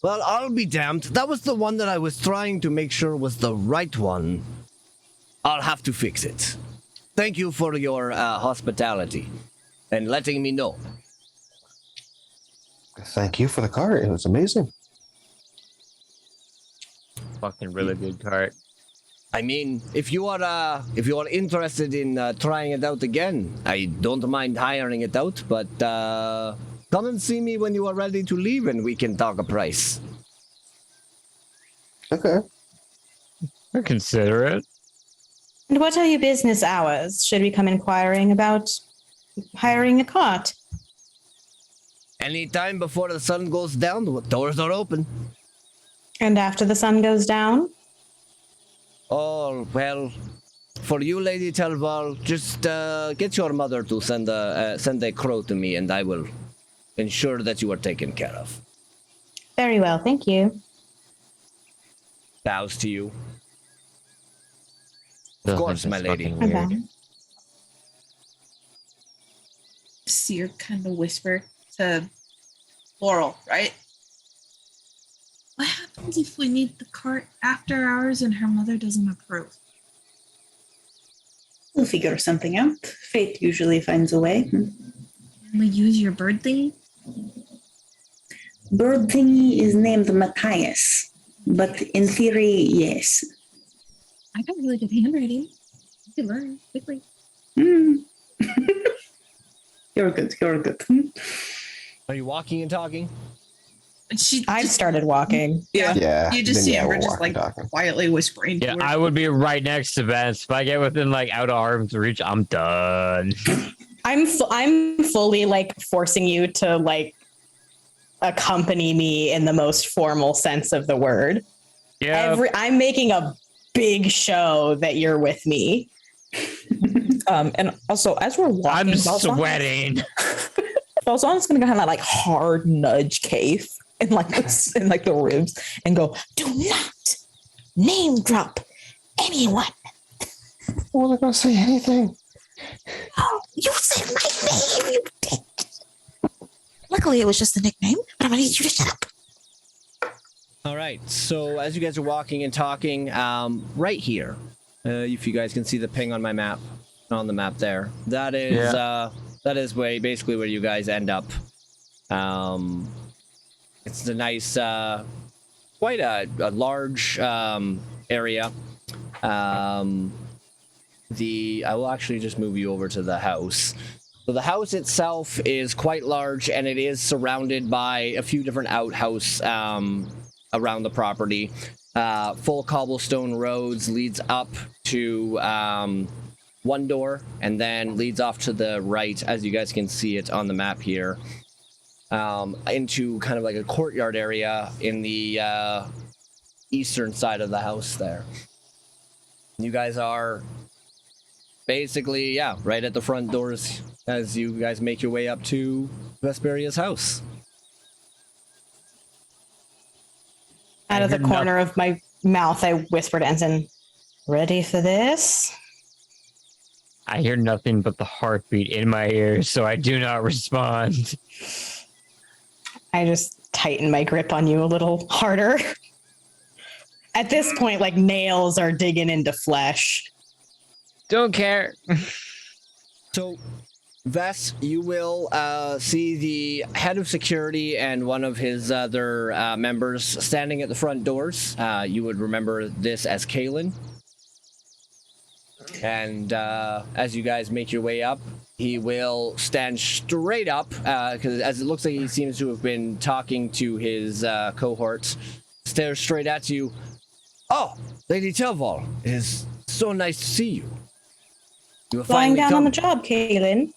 Well, I'll be damned. That was the one that I was trying to make sure was the right one. I'll have to fix it. Thank you for your hospitality and letting me know. Thank you for the cart. It was amazing. Fucking really good cart. I mean, if you are interested in trying it out again, I don't mind hiring it out, but come and see me when you are ready to leave and we can talk a price. Okay. I consider it. And what are your business hours? Should we come inquiring about hiring a cart? Anytime before the sun goes down, the doors are open. And after the sun goes down? Oh, well, for you, Lady Telval, just get your mother to send a crow to me, and I will ensure that you are taken care of. Very well, thank you. Bows to you. Still Of think course, my that's lady. fucking weird. Okay. Seer kind of whisper to Laurel, right? What happens if we need the cart after hours and her mother doesn't approve? We'll figure something out. Fate usually finds a way. Can we use your bird thingy? Bird thingy is named Matthias, but in theory, yes. I got really good handwriting. You can learn quickly. Mm. You're good. You're good. Are you walking and talking? She I've just, started walking. yeah. Yeah. You just then see yeah, Amber we're just walking, like talking. quietly whispering. Yeah, to her. I would be right next to Vance. If I get within like out of arm's reach, I'm done. I'm fully like forcing you to like accompany me in the most formal sense of the word. Yeah. I'm making a big show that you're with me. And also, as we're walking, I'm Balzan- sweating. Balzan's gonna kind of like hard nudge Keith in like the ribs and go, "Do not name drop anyone." Well, I'm not gonna say anything. Oh, you said my name, you dick. Luckily, it was just a nickname, but I'm gonna need you to shut up. All right. So as you guys are walking and talking, right here, if you guys can see the ping on my map, on the map there, that is basically where you guys end up. It's a nice, quite a large area. I will actually just move you over to the house. So the house itself is quite large, and it is surrounded by a few different outhouse around the property. Full cobblestone roads leads up to one door, and then leads off to the right, as you guys can see it on the map here, into kind of like a courtyard area in the eastern side of the house there. You guys are basically, yeah, right at the front doors as you guys make your way up to Vesperia's house. Out of the corner of my mouth, I whispered to Ensign, "Ready for this?" I hear nothing but the heartbeat in my ears, so I do not respond. I just tighten my grip on you a little harder. At this point, like nails are digging into flesh. Don't care. So, Ves, you will see the head of security and one of his other members standing at the front doors. You would remember this as Kalen. And as you guys make your way up, he will stand straight up, because as it looks like he seems to have been talking to his cohorts, stare straight at you. "Oh, Lady Telval, it is so nice to see you. You have Flying finally down come." on the job, Kaylin.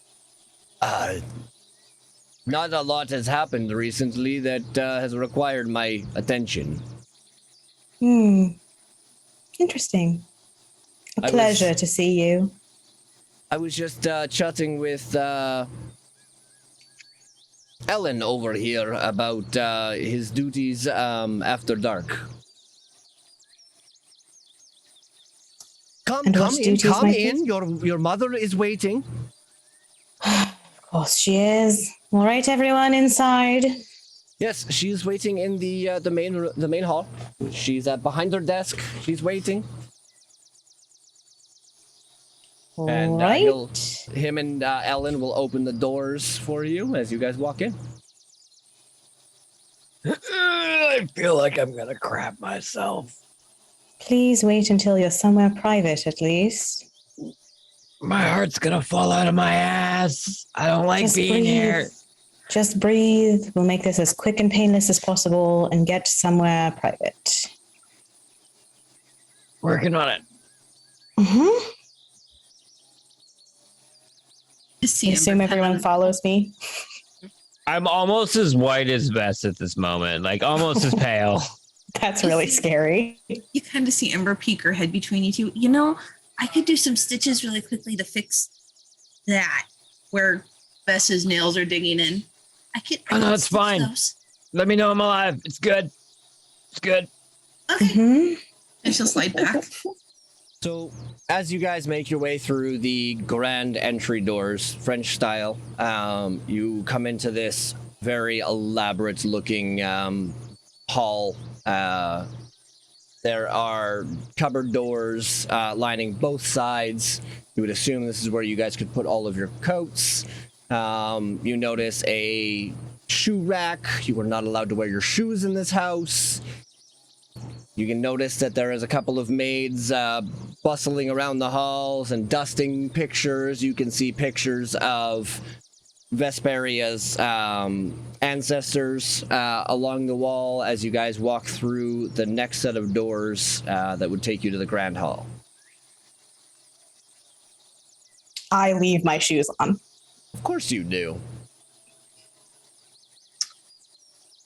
Not a lot has happened recently that has required my attention. Interesting. A I was- pleasure to see you. I was just chatting with Ellen over here about his duties after dark. Come And what duties come might in. Your mother is waiting. Of course she is. All right, everyone inside. Yes, she's waiting in the main hall. She's behind her desk. She's waiting. And Right. him and Ellen will open the doors for you as you guys walk in. I feel like I'm gonna crap myself. Please wait until you're somewhere private, at least. My heart's gonna fall out of my ass. I don't like Just being breathe. here. Just breathe. We'll make this as quick and painless as possible and get somewhere private. Working on it. Mm-hmm. Just see I him assume kind everyone of- follows me. I'm almost as white as Vess at this moment, like almost as pale. That's really scary. You kind of see Ember peek her head between you two. You know, I could do some stitches really quickly to fix that where Bess's nails are digging in. I could. Oh, no, could it's stitch fine. those. Let me know I'm alive. It's good. It's good. Okay. Mm-hmm. And she'll slide back. So, as you guys make your way through the grand entry doors, French style, you come into this very elaborate looking hall. There are cupboard doors lining both sides. You would assume this is where you guys could put all of your coats. You notice a shoe rack. You are not allowed to wear your shoes in this house. You can notice that there is a couple of maids bustling around the halls and dusting pictures. You can see pictures of Vesperia's ancestors along the wall as you guys walk through the next set of doors that would take you to the Grand Hall. I leave my shoes on. Of course you do.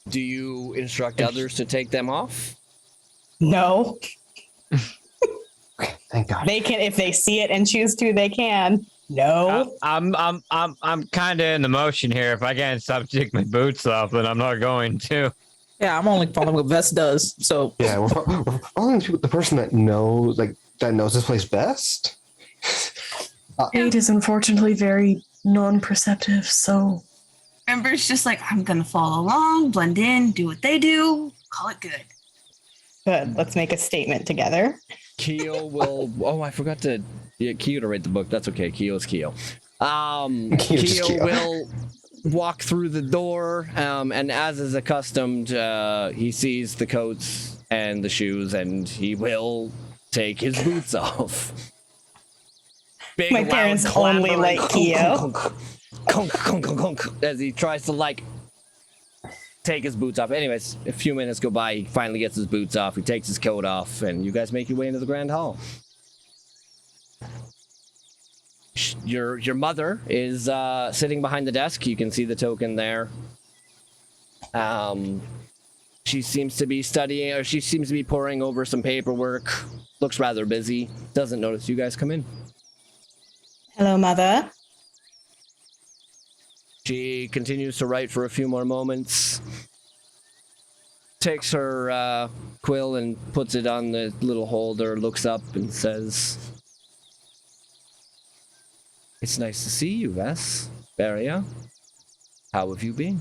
Do you instruct others to take them off? No, Thank God. they can if they see it and choose to. They can. No. I'm kind of in the motion here. If I can't stop to take my boots off, then I'm not going to. Yeah, I'm only following what Vest does. So Yeah, we're following the person that knows, this place best. Kate is unfortunately very non-perceptive, so Ember's just like, I'm gonna follow along, blend in, do what they do, call it good. Good. Let's make a statement together. Keo will. Oh, I forgot to get Keo to rate the book. That's okay. Keo's Keo. Keo's Keo Keo. will walk through the door, and as is accustomed, he sees the coats and the shoes, and he will take his boots off. Big, My loud parents clamoring only like Keo. Conk, conk, conk, conk, as he tries to take his boots off. Anyways, a few minutes go by, he finally gets his boots off, he takes his coat off, and you guys make your way into the Grand Hall. Your mother is sitting behind the desk. You can see the token there. She seems to be studying, or she seems to be poring over some paperwork. Looks rather busy. Doesn't notice you guys come in. Hello, Mother. She continues to write for a few more moments. Takes her quill and puts it on the little holder, looks up and says, "It's nice to see you, Vesperia. How have you been?"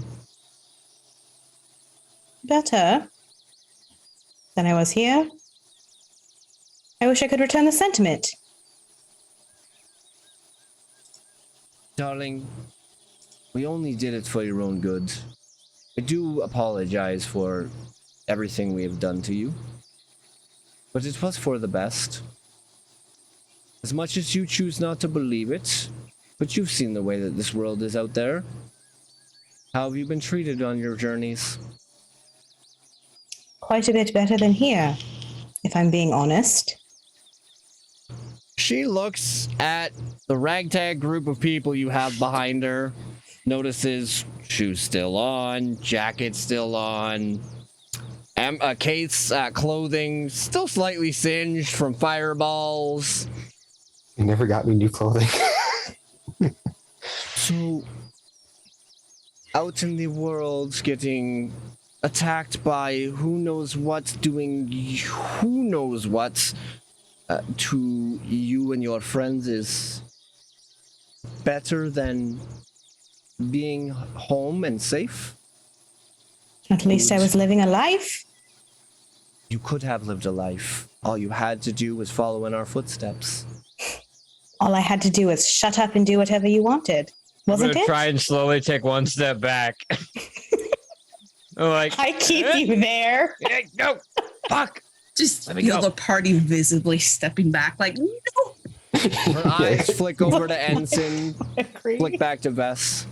Better than I was here. I wish I could return the sentiment. Darling, we only did it for your own good. I do apologize for everything we have done to you, but it was for the best. As much as you choose not to believe it, but you've seen the way that this world is out there. How have you been treated on your journeys? Quite a bit better than here, if I'm being honest. She looks at the ragtag group of people you have behind her, notices shoes still on, jacket still on, Kate's clothing still slightly singed from fireballs. You never got me new clothing. So, out in the world, getting attacked by who knows what, doing who knows what to you and your friends is better than being home and safe? At least I was living a life. You could have lived a life. All you had to do was follow in our footsteps. All I had to do was shut up and do whatever you wanted. Wasn't I'm gonna it? try and slowly take one step back. I'm like, I keep you there. hey, no, fuck. Just Let me feel go. the party visibly stepping back, like, no. Her eyes flick over to Ensign, flick back to Vess.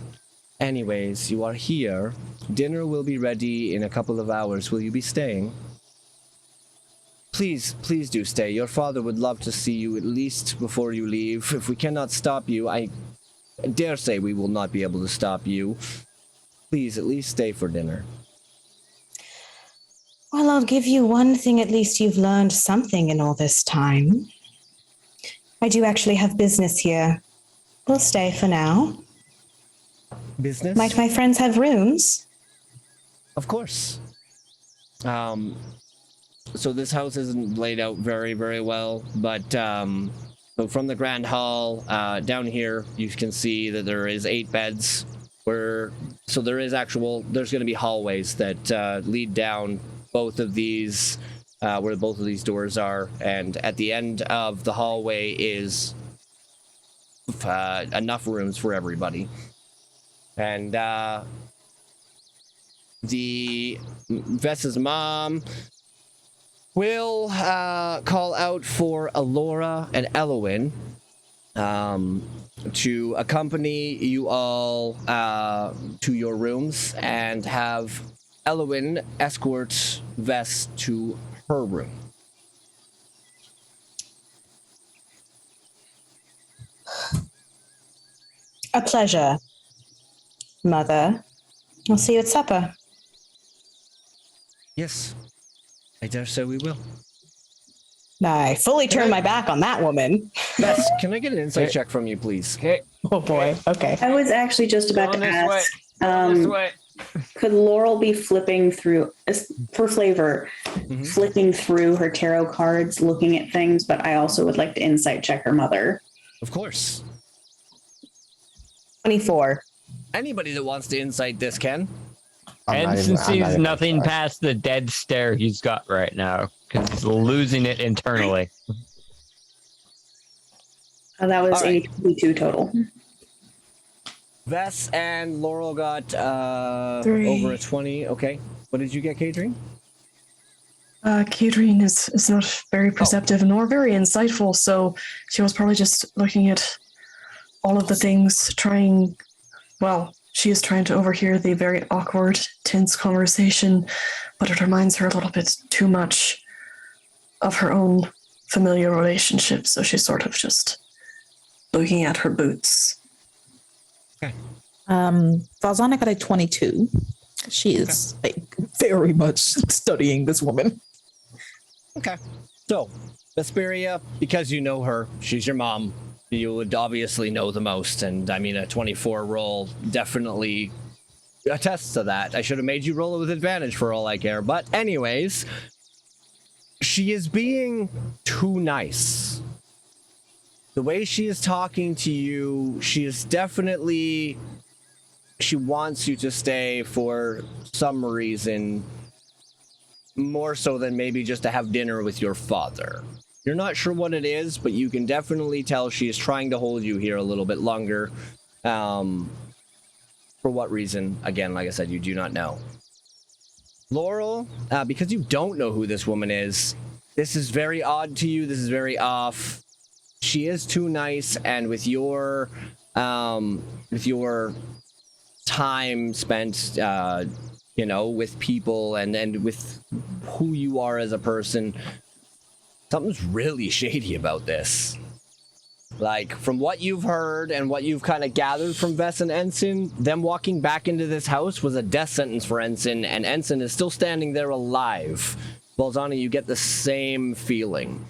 Anyways, you are here. Dinner will be ready in a couple of hours. Will you be staying? Please do stay. Your father would love to see you at least before you leave. If we cannot stop you, I dare say we will not be able to stop you. Please, at least stay for dinner. Well, I'll give you one thing. At least you've learned something in all this time. I do actually have business here. We'll stay for now. Business? Might my friends have rooms? Of course. So this house isn't laid out very, very well, but so from the grand hall down here, you can see that there is 8 beds. So there's going to be hallways that lead down both of these, where both of these doors are, and at the end of the hallway is enough rooms for everybody. And the Vess's mom will call out for Alora and Elowin to accompany you all to your rooms and have Elowin escort Vess to her room. A pleasure, Mother. I'll see you at supper. Yes, I dare say we will. I fully turned my back on that woman. Vess, can I get an insight check from you, please? Okay, Oh boy. Okay. I was actually just about going to this way. ask, This way. could Laurel be flipping through, for flavor, Mhm. flipping through her tarot cards, looking at things, but I also would like to insight check her mother. Of course. 24. Anybody that wants to insight this can. Ensign sees nothing past the dead stare he's got right now because he's losing it internally. That was All right. a 22 total. Vess and Laurel got 3. over a 20. Okay. What did you get, Kadrien? Catherine is not very perceptive nor very insightful, so she was probably just looking at all of the things, she is trying to overhear the very awkward, tense conversation, but it reminds her a little bit too much of her own familiar relationship, so she's sort of just looking at her boots. Valzana got a 22. She is like very much studying this woman. Okay. So, Vesperia, because you know her, she's your mom, you would obviously know the most, and I mean, a 24 roll definitely attests to that. I should have made you roll it with advantage for all I care. But anyways, she is being too nice. The way she is talking to you, she wants you to stay for some reason, more so than maybe just to have dinner with your father. You're not sure what it is, but you can definitely tell she is trying to hold you here a little bit longer. For what reason? Again, like I said, you do not know. Laurel, because you don't know who this woman is, this is very odd to you. This is very off. She is too nice, and with your time spent, with people and with who you are as a person, something's really shady about this. Like, from what you've heard and what you've kind of gathered from Vess and Ensign, them walking back into this house was a death sentence for Ensign, and Ensign is still standing there alive. Balzani, you get the same feeling.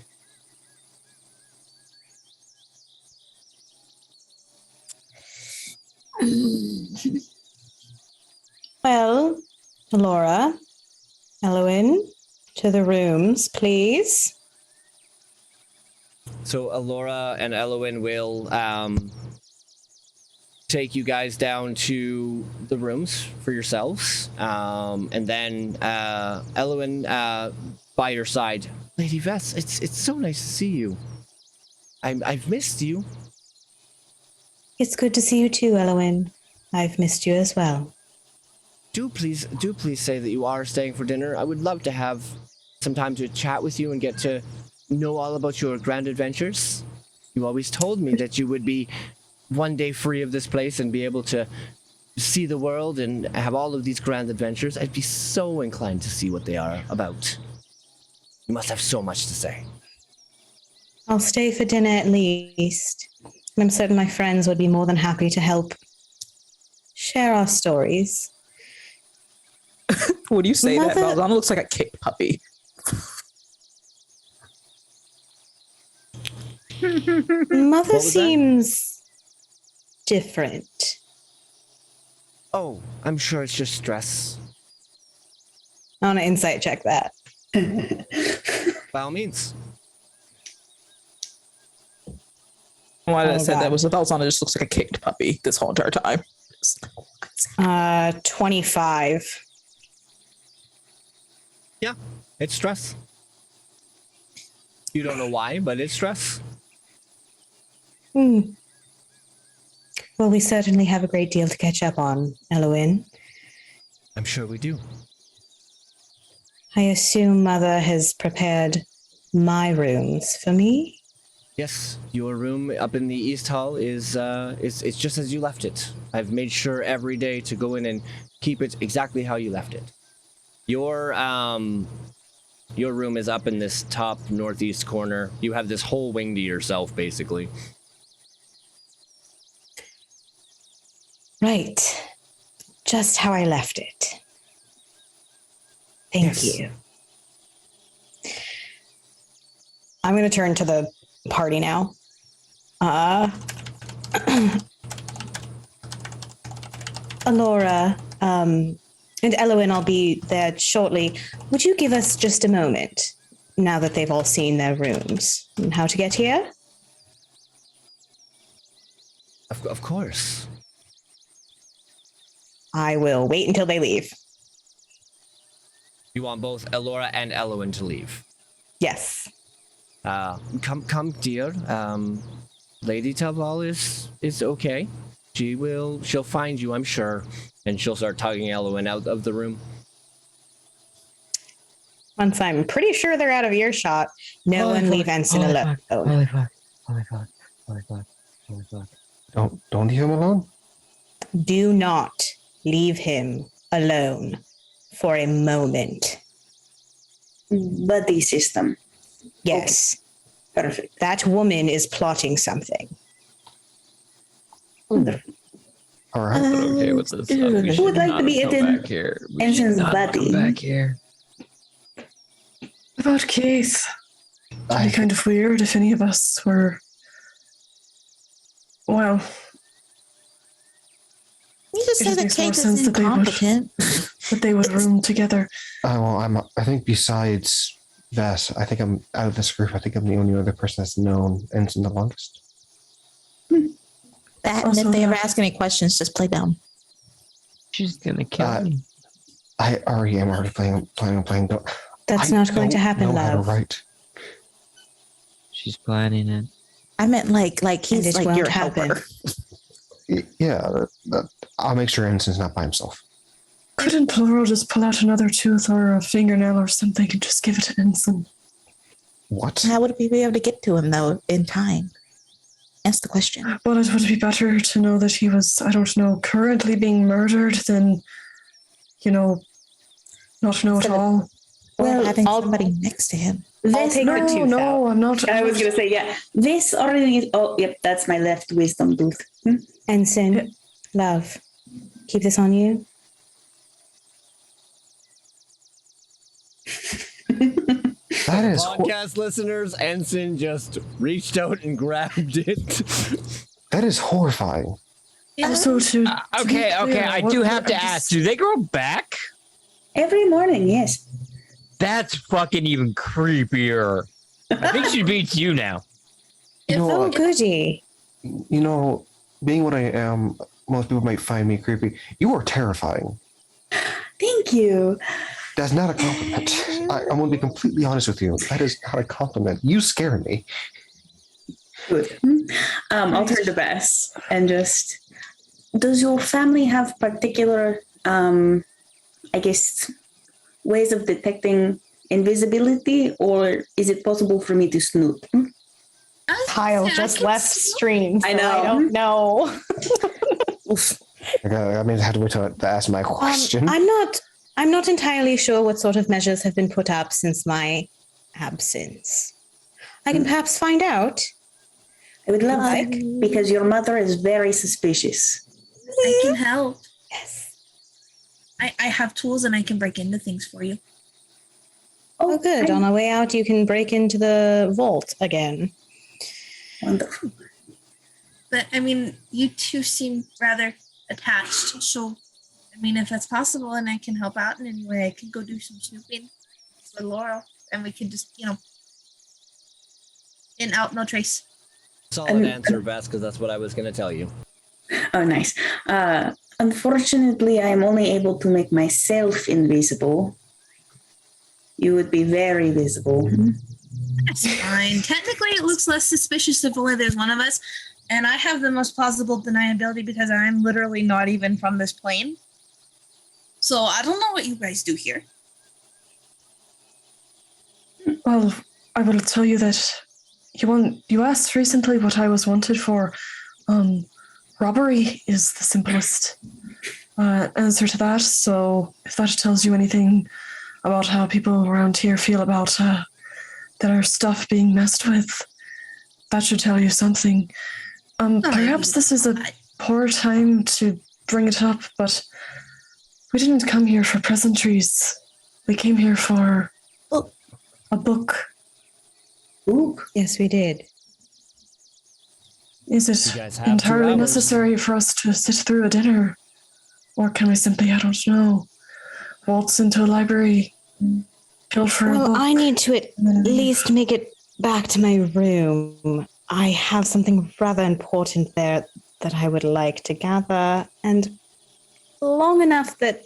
Well, Laura, Elowin, to the rooms, please. So Alora and Elowin will take you guys down to the rooms for yourselves. And then Elwyn by your side. Lady Vess, it's so nice to see you. I've missed you. It's good to see you too, Elwyn. I've missed you as well. Do please say that you are staying for dinner. I would love to have some time to chat with you and get to know all about your grand adventures. You always told me that you would be one day free of this place and be able to see the world and have all of these grand adventures. I'd be so inclined to see what they are about. You must have so much to say. I'll stay for dinner at least. I'm certain my friends would be more than happy to help share our stories. Would you say that? Mother- Valzana looks like a kicked puppy. Mother was that? seems different. Oh, I'm sure it's just stress. I want to insight check that. By all means. Why did I Oh, say God. that? Was Valzana just looks like a kicked puppy this whole entire time. 25. Yeah, it's stress. You don't know why, but it's stress. Well, we certainly have a great deal to catch up on, Elwyn. I'm sure we do. I assume Mother has prepared my rooms for me. Yes, your room up in the East Hall is it's just as you left it. I've made sure every day to go in and keep it exactly how you left it. Your room is up in this top northeast corner. You have this whole wing to yourself, basically. Right. Just how I left it. Thank Yes. you. I'm going to turn to the party now. Alora, and Elwyn, I'll be there shortly. Would you give us just a moment now that they've all seen their rooms and how to get here? Of course. I will wait until they leave. You want both Elora and Elwyn to leave. Yes. Come, dear. Lady Tabal is okay. She'll find you, I'm sure, and she'll start tugging Elwyn out of the room. Once I'm pretty sure they're out of earshot, no one leave Ensign alone. Holy fuck. Holy fuck. Holy fuck. Holy fuck. Don't leave him alone. Do not leave him alone for a moment. Buddy system. Yes, Perfect. that woman is plotting something. All right. Okay with this. Who would like to be eaten? Back here. Ensign's Come buddy. back here. About Keith. It'd be kind of weird if any of us were. Well, You just It said that makes more Kate is sense that they would- incompetent. that they would room together. I think besides Vess, I think I'm out of this group. I think I'm the only other person that's known Ensign the longest. That, and Also if they ever not- ask any questions, just play dumb. She's gonna kill me. I already am playing. That's I not going to don't happen, know how to love. write. She's planning it. I meant like And he's it like won't your happen. helper. Yeah, I'll make sure Ensign's not by himself. Couldn't Plural just pull out another tooth or a fingernail or something and just give it to Ensign? What? How would we be able to get to him though in time? That's the question. Well, it would be better to know that he was, I don't know, currently being murdered than, not know at all. Well, having I'll- somebody next to him. I'll take her tooth out. No, I'm not. I was gonna say, yeah. This already. Oh, yep. That's my left wisdom tooth. Ensign, love, keep this on you. That is Podcast listeners, Ensign just reached out and grabbed it. that is horrifying. Also, to Okay, be okay. clear, I what- do have to I'm just- ask. Do they grow back? Every morning, yes. That's fucking even creepier. I think she beats you now. You know, Oh, like, goody. being what I am, most people might find me creepy, you are terrifying. Thank you. That's not a compliment. I'm going to be completely honest with you. That is not a compliment. You scare me. Good. I'll turn to Bess and just. Does your family have particular, I guess, ways of detecting invisibility, or is it possible for me to snoop? Kyle just left stream. So I know. I don't know. Okay, I mean, I had to wait to ask my question. I'm not entirely sure what sort of measures have been put up since my absence. I can perhaps find out. I would love that because your mother is very suspicious. I can help. Yes. I have tools and I can break into things for you. Oh, good. On our way out, you can break into the vault again. Wonderful. But I mean, you two seem rather attached. So, I mean, if that's possible and I can help out in any way, I could go do some snooping with Laurel and we can just, in, out, no trace. Solid answer, Bess, because that's what I was going to tell you. Oh, nice. Unfortunately, I'm only able to make myself invisible. You would be very visible. That's fine. Technically, it looks less suspicious if only there's one of us. And I have the most plausible deniability because I'm literally not even from this plane. So I don't know what you guys do here. Well, I will tell you that you asked recently what I was wanted for. Robbery is the simplest answer to that. So if that tells you anything about how people around here feel about their stuff being messed with, that should tell you something. Perhaps this is a poor time to bring it up, but we didn't come here for pleasantries. We came here for a book. Book? Yes, we did. Is it entirely necessary for us to sit through a dinner? Or can we simply, I don't know, waltz into a library, pilfer a book? I need to at least make it back to my room. I have something rather important there that I would like to gather, and long enough that,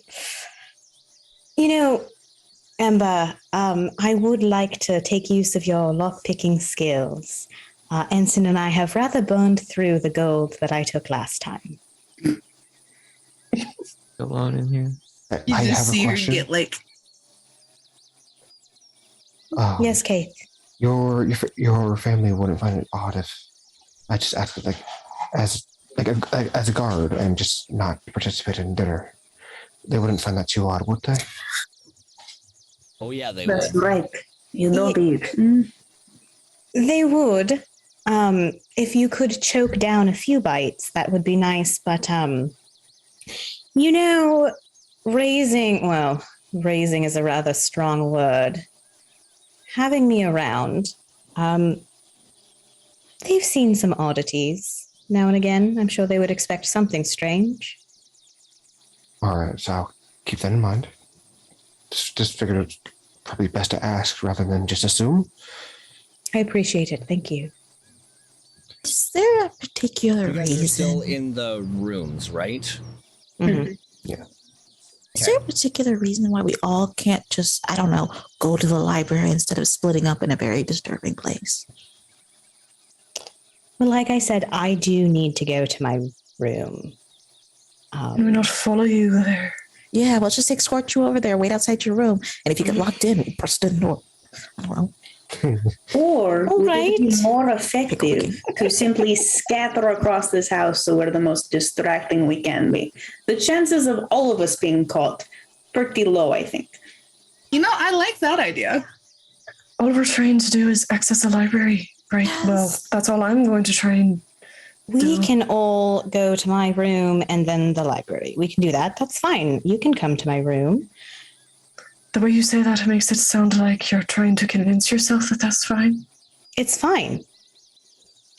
Ember, I would like to take use of your lock-picking skills. Ensign and I have rather burned through the gold that I took last time. Go on in here. You I just have see a her question. get like, Yes, Kate. Your family wouldn't find it odd if I just acted as a guard and just not participate in dinner. They wouldn't find that too odd, would they? Oh, yeah, they That's would. right. You know, babe. They would. If you could choke down a few bites, that would be nice. But, raising is a rather strong word. Having me around, they've seen some oddities now and again. I'm sure they would expect something strange. All right, so I'll keep that in mind. Just figured it's probably best to ask rather than just assume. I appreciate it. Thank you. Is there a particular You guys are reason? still in the rooms, right? Mm-hmm. Yeah. Is there a particular reason why we all can't just, I don't know, go to the library instead of splitting up in a very disturbing place? Well, like I said, I do need to go to my room. Can we not follow you there? Yeah, we'll just escort you over there, wait outside your room, and if you get locked in, we'll press the door. I don't know. Or All would right. it be more effective to simply scatter across this house so we're the most distracting we can be? The chances of all of us being caught pretty low, I think. I like that idea. All we're trying to do is access a library, right? Yes. Well, that's all I'm going to try and We do. can all go to my room and then the library. We can do that. That's fine. You can come to my room. The way you say that makes it sound like you're trying to convince yourself that that's fine. It's fine.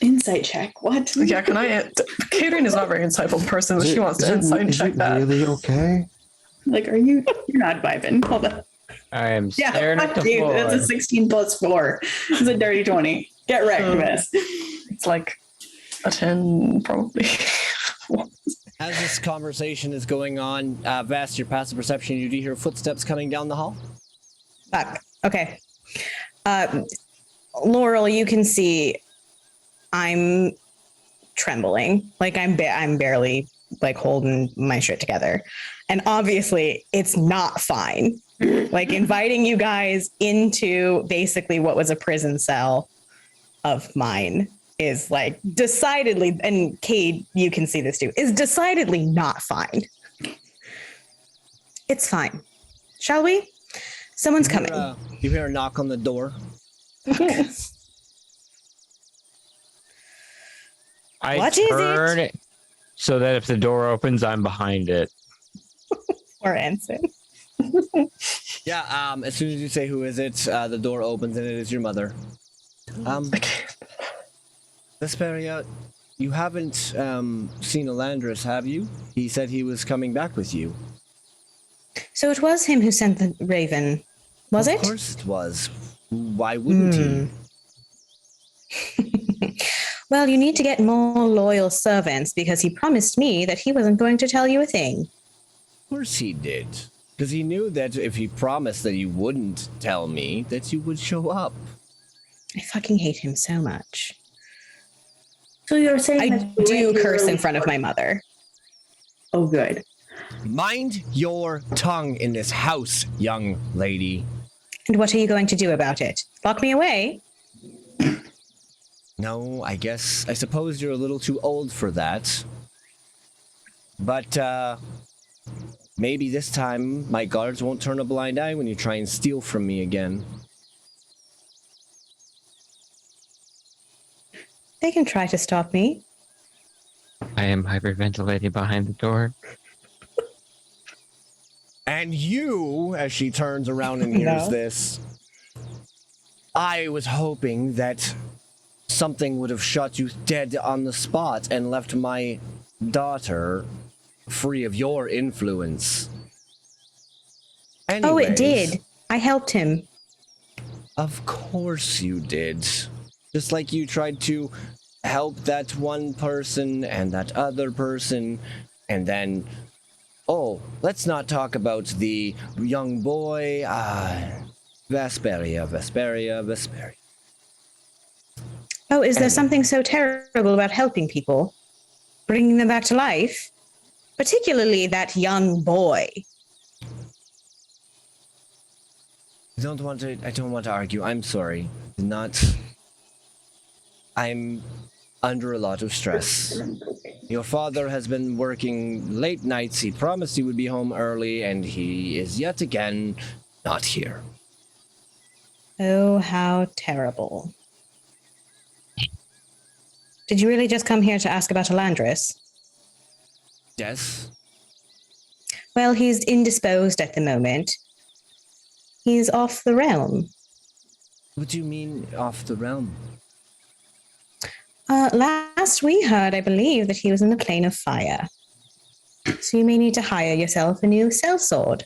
Insight check. What? Yeah, can I? Catherine is not a very insightful person, but she wants to insight check that. Really okay? Like, you're not vibing. Hold on. I am Yeah, staring at fuck, the dude, floor. that's a 16 plus 4. It's a dirty 20. Get wrecked, Oh. miss. It's like a 10, probably. As this conversation is going on, Vast, your passive perception, you do hear footsteps coming down the hall. Fuck. Okay. Laurel, you can see I'm trembling. Like I'm barely like holding my shit together. And obviously it's not fine. Like inviting you guys into basically what was a prison cell of mine is like decidedly, and Cade, you can see this too, is decidedly not fine. It's fine. Shall we? Someone's coming. You hear a knock on the door. I What is turn it so that if the door opens, I'm behind it. Or Ensign. Yeah, as soon as you say who is it, the door opens and it is your mother. Vesperia, you haven't seen Alandris, have you? He said he was coming back with you. So it was him who sent the raven, was it? Of course it was. Why wouldn't he? Well, you need to get more loyal servants because he promised me that he wasn't going to tell you a thing. Of course he did. Because he knew that if he promised that he wouldn't tell me, that you would show up. I fucking hate him so much. So you're saying I that do curse in front of my mother. Oh, good. Mind your tongue in this house, young lady. And what are you going to do about it? Lock me away? No, I suppose you're a little too old for that. But, maybe this time my guards won't turn a blind eye when you try and steal from me again. They can try to stop me. I am hyperventilating behind the door. And you, as she turns around and hears this, I was hoping that something would have shot you dead on the spot and left my daughter free of your influence. Anyways, Oh, it did. I helped him. Of course you did. Just like you tried to help that one person and that other person, and then, oh, let's not talk about the young boy, Vesperia. Oh, is there something so terrible about helping people? Bringing them back to life? Particularly that young boy. I don't want to argue. I'm sorry. I'm under a lot of stress. Your father has been working late nights. He promised he would be home early, and he is yet again not here. Oh, how terrible. Did you really just come here to ask about Alandris? Yes? Well, he's indisposed at the moment. He's off the realm. What do you mean, off the realm? Last we heard, I believe that he was in the plane of fire. So you may need to hire yourself a new sellsword.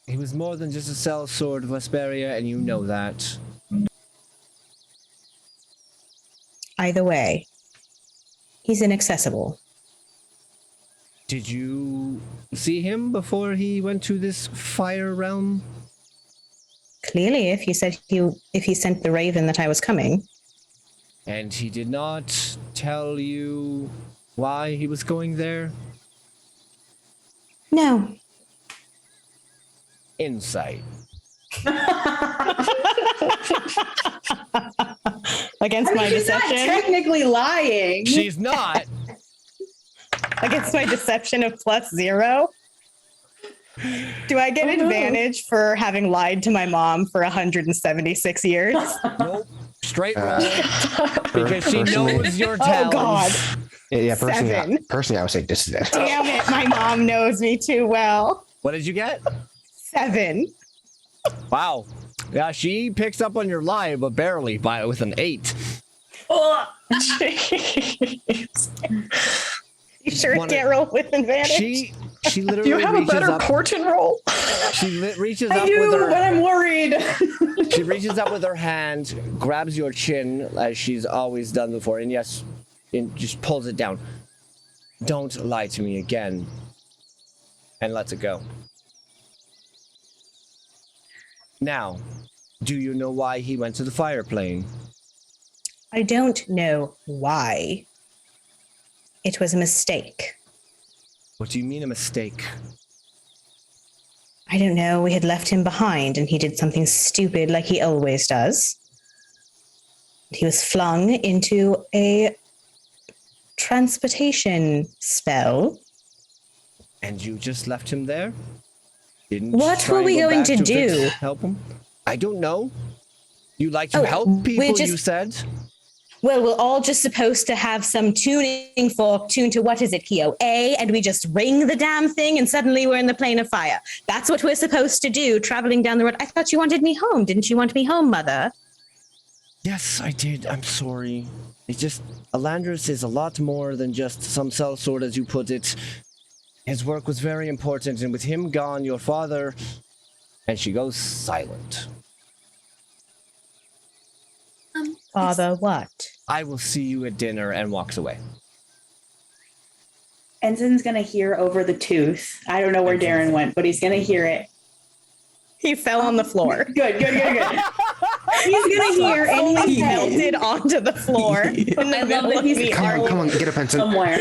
He was more than just a sellsword, Vesperia, and you know that. Either way, he's inaccessible. Did you see him before he went to this fire realm? Clearly, if he sent the raven that I was coming. And he did not tell you why he was going there? No. Insight. Against my she's not deception? technically lying. She's not. Against my deception of +0? Do I get advantage for having lied to my mom for 176 years? Nope. Straight roll. Because she personally- knows your talents. Oh, God. Yeah, Seven. personally, I would say disadvantage. Damn it, my mom knows me too well. What did you get? 7. Wow. Yeah, she picks up on your lie, but barely with an 8. You sure it can't roll with advantage? She literally Do you have a reaches better up. portent roll? She reaches I up do, with her. but I'm worried. She reaches up with her hand, grabs your chin as she's always done before, and yes, and just pulls it down. Don't lie to me again. And let it go. Now, do you know why he went to the fire plane? I don't know why. It was a mistake. What do you mean a mistake? I don't know. We had left him behind and he did something stupid like he always does. He was flung into a transportation spell. And you just left him there? Didn't What try were and we go going back to fix- do? Help him? I don't know. You like to Oh, help we're people, just- you said? Well, we're all just supposed to have some tuning fork tuned to what is it, Keo? A, and we just ring the damn thing and suddenly we're in the plane of fire. That's what we're supposed to do, traveling down the road. I thought you wanted me home. Didn't you want me home, Mother? Yes, I did. I'm sorry. It's just, Alandris is a lot more than just some sellsword, as you put it. His work was very important, and with him gone, your father... And she goes silent. Father, what? I will see you at dinner, and walks away. Ensign's gonna hear over the tooth. I don't know where Darren went, but he's gonna hear it. He fell on the floor. Good. He's gonna hear and He he melted onto the floor. I love that he's Come on, get up, Ensign. somewhere.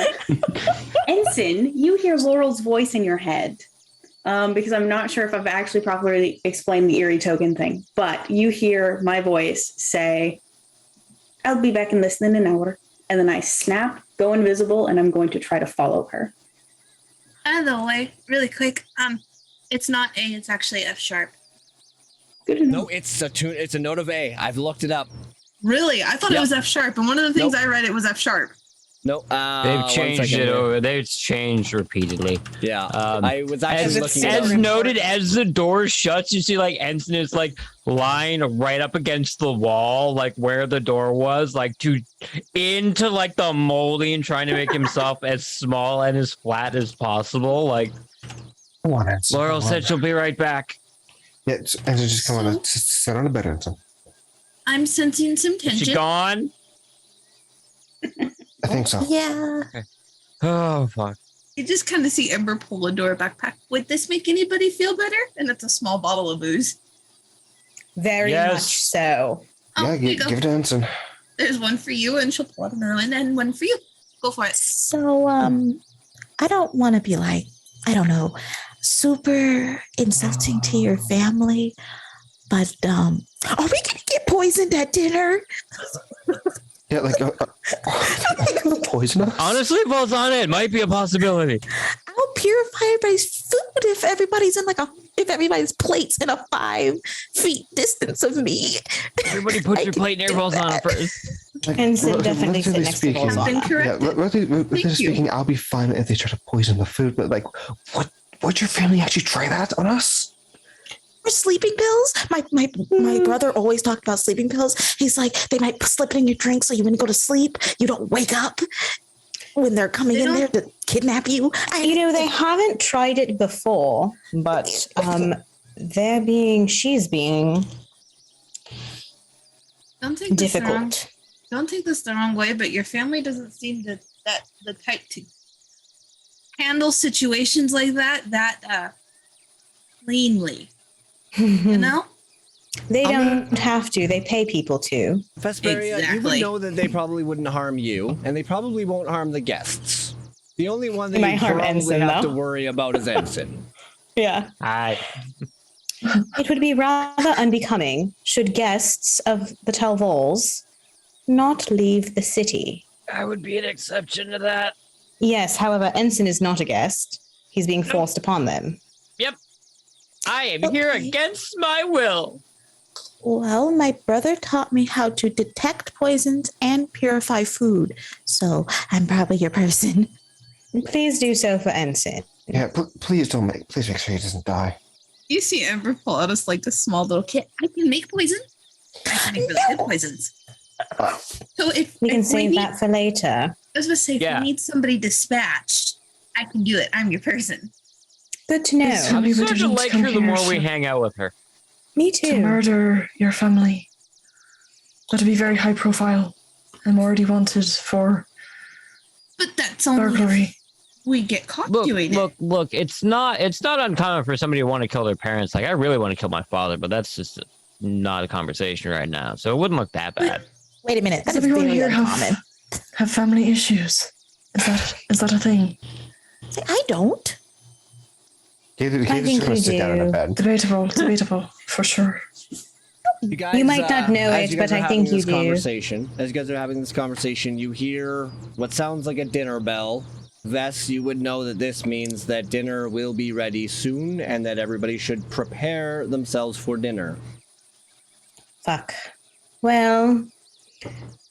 Ensign, you hear Laurel's voice in your head. Because I'm not sure if I've actually properly explained the eerie token thing, but you hear my voice say, I'll be back in less than an hour. And then I snap, go invisible, and I'm going to try to follow her. By the way, really quick, it's not A, it's actually F sharp. Good to know. No, it's a note of A. I've looked it up. Really? I thought Yep. it was F sharp, and one of the things Nope. I read it was F sharp. No, They've one changed second it here. over. They've changed repeatedly. Yeah, Um, I was actually As, looking it as up. noted, as the door shuts, you see like Ensign is like lying right up against the wall, like where the door was, like into like the molding, trying to make himself as small and as flat as possible. Like Come on, Ensign. Laurel come said, on. she'll be right back. Yeah, Ensign, just come on. Just sit on the bed, Ensign. I'm sensing some Is she tension. gone? I think so. Yeah. Oh fuck! You just kind of see Ember pull a door backpack. Would this make anybody feel better? And it's a small bottle of booze. Very Yes. much so. Oh, Yeah, here you go. give it to Ensign. There's one for you, and she'll pull out another one, and one for you. Go for it. So, I don't want to be like, I don't know, super insulting to your family, but are we gonna get poisoned at dinner? Yeah, like poison us. Honestly, falls on it. Might be a possibility. I'll purify everybody's food if everybody's if everybody's plates in a 5 feet distance of me. Everybody, put I your can plate and do airballs on that. it first. Like, Ensign definitely sit relatively next to Volzana. Been Yeah, corrected. relatively Thank you. speaking, I'll be fine if they try to poison the food. But like, would your family actually try that on us? Or sleeping pills. My brother always talked about sleeping pills. He's like, they might slip it in your drink so you when you go to sleep, you don't wake up when they're coming They in there don't- to kidnap you. You know, they haven't tried it before, but she's being Don't take this the wrong, difficult. don't take this the wrong way, but your family doesn't seem the type to handle situations like that cleanly. You know? They don't have to. They pay people to. Vesperia, you would Exactly. know that they probably wouldn't harm you, and they probably won't harm the guests. The only one that They might you harm probably Ensign, have though. to worry about is Ensign. Yeah. Hi. It would be rather unbecoming should guests of the Talvols not leave the city. I would be an exception to that. Yes, however, Ensign is not a guest. He's being forced upon them. I am here Okay. against my will. Well, my brother taught me how to detect poisons and purify food. So I'm probably your person. Please do so for Ensign. Yeah, please make sure he doesn't die. You see Ember pull out a small little kit. I can make poison. I can make really good poisons. So if We can if save need, that for later. I was gonna say, if Yeah. we need somebody dispatched, I can do it. I'm your person. Good to know. Yes. I'm we starting to didn't like come her the here, more we so- hang out with her. Me To too. murder your family. That'd be very high profile. I'm already wanted for But that's only burglary. we get caught Look, doing it. look. It's not uncommon for somebody to want to kill their parents. Like I really want to kill my father, but that's just not a conversation right now. So it wouldn't look that bad. Wait a minute. That Does is everyone very here uncommon. have family issues? Is that a thing? See, I don't. Caleb's think just gonna we sit down in a do. bed. Debatable, for sure. You guys, You might not know as it, you guys but are I having think you this do. conversation, as you guys are having this conversation, you hear what sounds like a dinner bell. Vess, you would know that this means that dinner will be ready soon and that everybody should prepare themselves for dinner. Fuck. Well,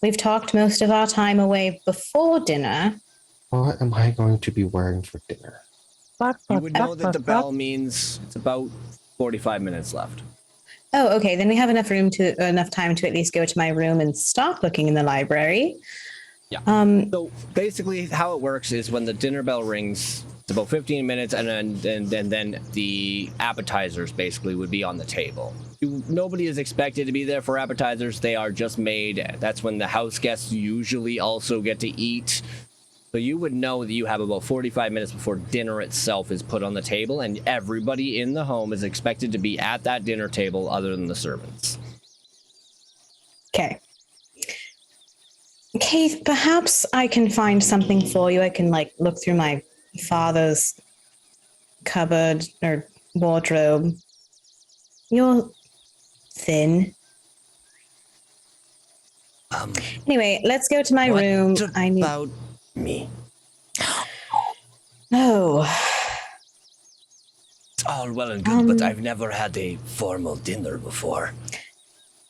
we've talked most of our time away before dinner. What am I going to be wearing for dinner? You would know that the bell means it's about 45 minutes left. Oh, okay. Then we have enough time to at least go to my room and stop looking in the library. Yeah. So basically, how it works is when the dinner bell rings, it's about 15 minutes, and then the appetizers basically would be on the table. Nobody is expected to be there for appetizers; they are just made. That's when the house guests usually also get to eat. So you would know that you have about 45 minutes before dinner itself is put on the table, and everybody in the home is expected to be at that dinner table, other than the servants. Okay. Keith, perhaps I can find something for you. I can look through my father's cupboard or wardrobe. You're thin. Anyway, let's go to my room. I need about me. No. It's all well and good, but I've never had a formal dinner before.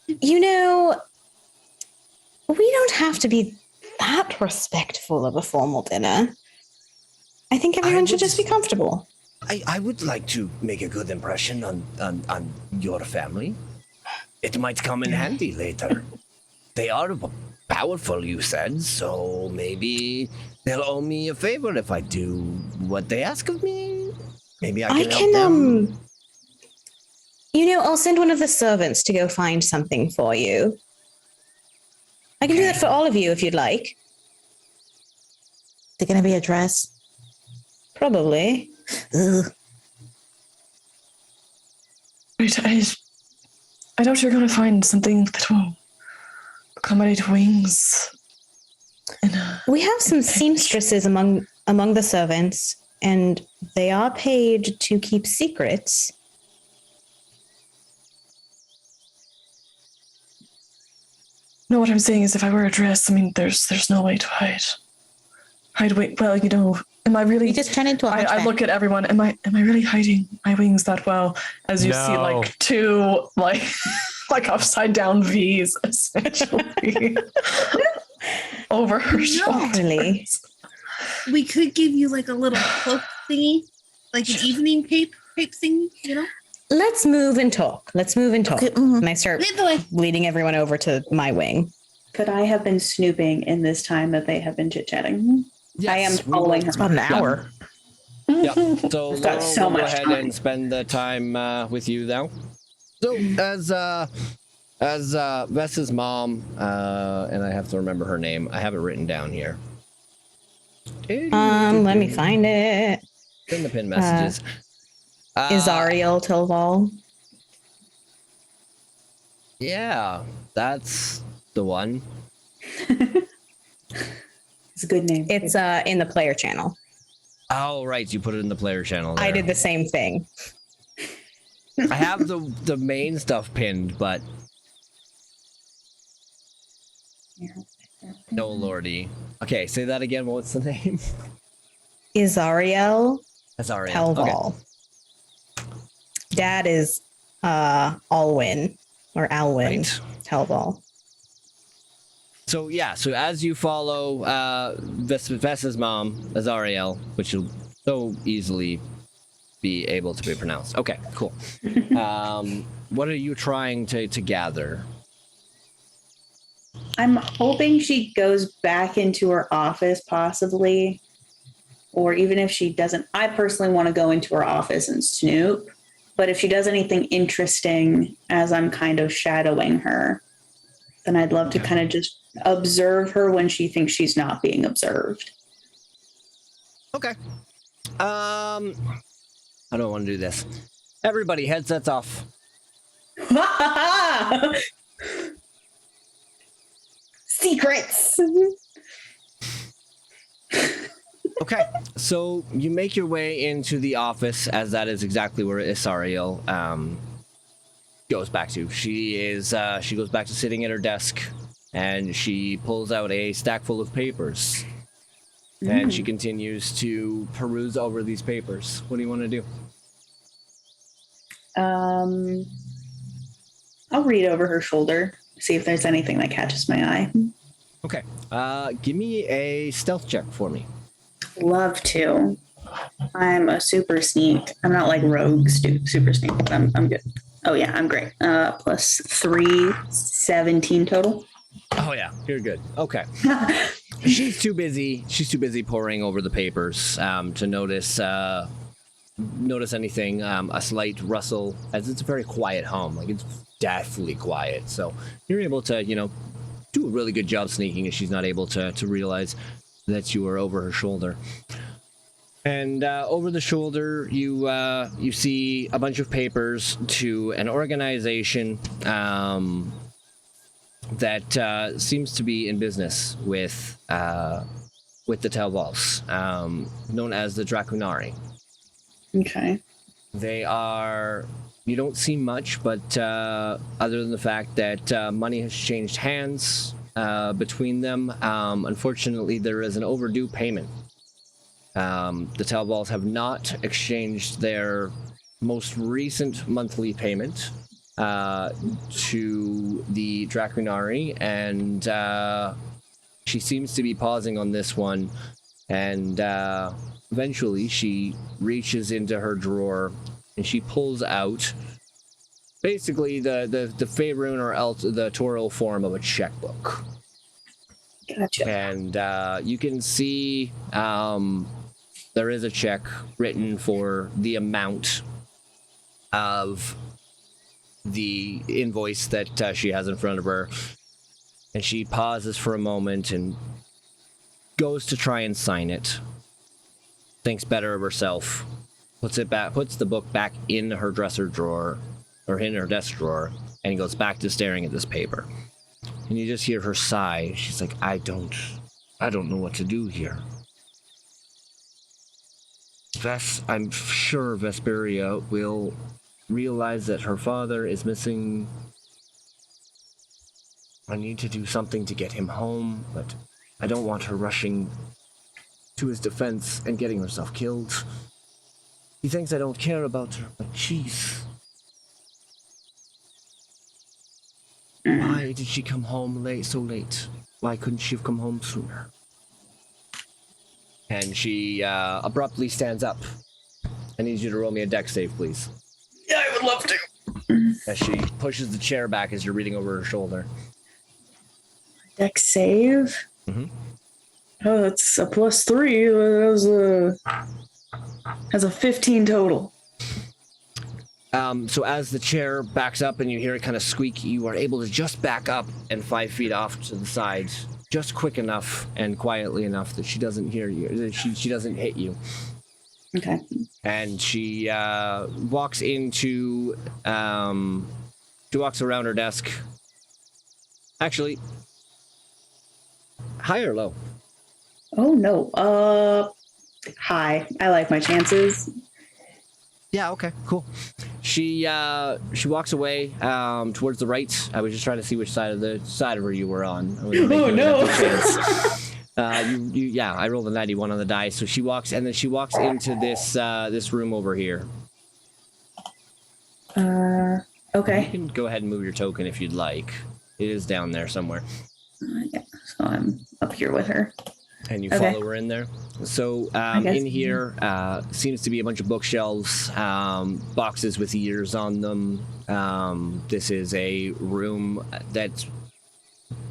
You know, we don't have to be that respectful of a formal dinner. I think everyone should just be comfortable. I would like to make a good impression on your family. It might come in handy later. They are powerful, you said, so maybe they'll owe me a favor if I do what they ask of me. Maybe I can help them. I'll send one of the servants to go find something for you. I can do that for all of you if you'd like. Is it going to be a dress? Probably. Ugh. Wait, I doubt you're going to find something that will accommodate wings. We have some seamstresses among the servants, and they are paid to keep secrets. No, what I'm saying is if I wear a dress, I mean, there's no way to hide. Well, am I really? You just turn into a I hunchback. look at everyone. Am I really hiding my wings that well? As you see, No. two like upside down V's essentially over her shoulder. Really? We could give you like a little cloak thingy, like an evening cape thingy, Let's move and talk. Okay, mhm. And I start Lead the way. leading everyone over to my wing. Could I have been snooping in this time that they have been chit-chatting? I am Yes, we following will- her. About an hour. Yeah. So I've got Laurel so will go much ahead time. and spend the time with you now. So as Vess's mom, and I have to remember her name. I have it written down here. Let me find it. In the pin messages. Izariel Tilval. Yeah, that's the one. It's a good name. It's in the player channel. Oh, right. You put it in the player channel. I there. did the same thing. I have the main stuff pinned, but no lordy. Okay, say that again. What's the name? Izariel That's Ariel. Okay. Telval. Dad is Alwyn or Alwyn Right. Telval. So yeah, so as you follow Vess's mom, Azariel, which will so easily be able to be pronounced. Okay, cool. What are you trying to gather? I'm hoping she goes back into her office, possibly. Or even if she doesn't, I personally want to go into her office and snoop. But if she does anything interesting as I'm kind of shadowing her, then I'd love to kind of just observe her when she thinks she's not being observed. Okay. How do I want to do this? Everybody, headsets off. Secrets. Okay, so you make your way into the office, as that is exactly where Isariel goes back to. She goes back to sitting at her desk, and she pulls out a stack full of papers, and she continues to peruse over these papers. What do you want to do? I'll read over her shoulder, see if there's anything that catches my eye. Okay, give me a stealth check for me. Love to. I'm a super sneak. I'm not like rogue super sneak, but I'm good. Oh yeah, I'm great. Plus 3, 17 total. Oh yeah, you're good. Okay. She's too busy poring over the papers to notice anything. A slight rustle, as it's a very quiet home. Like, it's deathly quiet. So you're able to, do a really good job sneaking, and she's not able to realize that you are over her shoulder. And over the shoulder, you see a bunch of papers to an organization that seems to be in business with the Telvals, known as the Dracunari. Okay. They are... You don't see much, but other than the fact that money has changed hands between them, unfortunately, there is an overdue payment. The Telvals have not exchanged their most recent monthly payment to the Dracunari, and she seems to be pausing on this one, and eventually she reaches into her drawer and she pulls out basically the Faerun or the Taural form of a checkbook. Gotcha. And you can see there is a check written for the amount of the invoice that she has in front of her. And she pauses for a moment and goes to try and sign it. Thinks better of herself. Puts the book back in her dresser drawer, or in her desk drawer, and goes back to staring at this paper. And you just hear her sigh. She's like, I don't know what to do here. I'm sure Vesperia will realize that her father is missing. I need to do something to get him home, but I don't want her rushing to his defense and getting herself killed. He thinks I don't care about her, but jeez. Why did she come home so late? Why couldn't she have come home sooner? And she abruptly stands up. I need you to roll me a dex save, please. Yeah, I would love to. As she pushes the chair back as you're reading over her shoulder. Dex save? Mm-hmm. Oh, that's a +3. Has a 15 total. So as the chair backs up and you hear it kind of squeak, you are able to just back up and 5 feet off to the side, just quick enough and quietly enough that she doesn't hear you, that she doesn't hit you. Okay. And she walks into, she walks around her desk. Actually, high or low? Oh, no. High. I like my chances. Yeah, okay, cool. She walks away towards the right. I was just trying to see which side of her you were on. Oh no! I rolled a 91 on the die. So she walks into this room over here. Okay. You can go ahead and move your token if you'd like. It is down there somewhere. Yeah, so I'm up here with her. And you follow her in there. So in here seems to be a bunch of bookshelves, boxes with years on them. This is a room that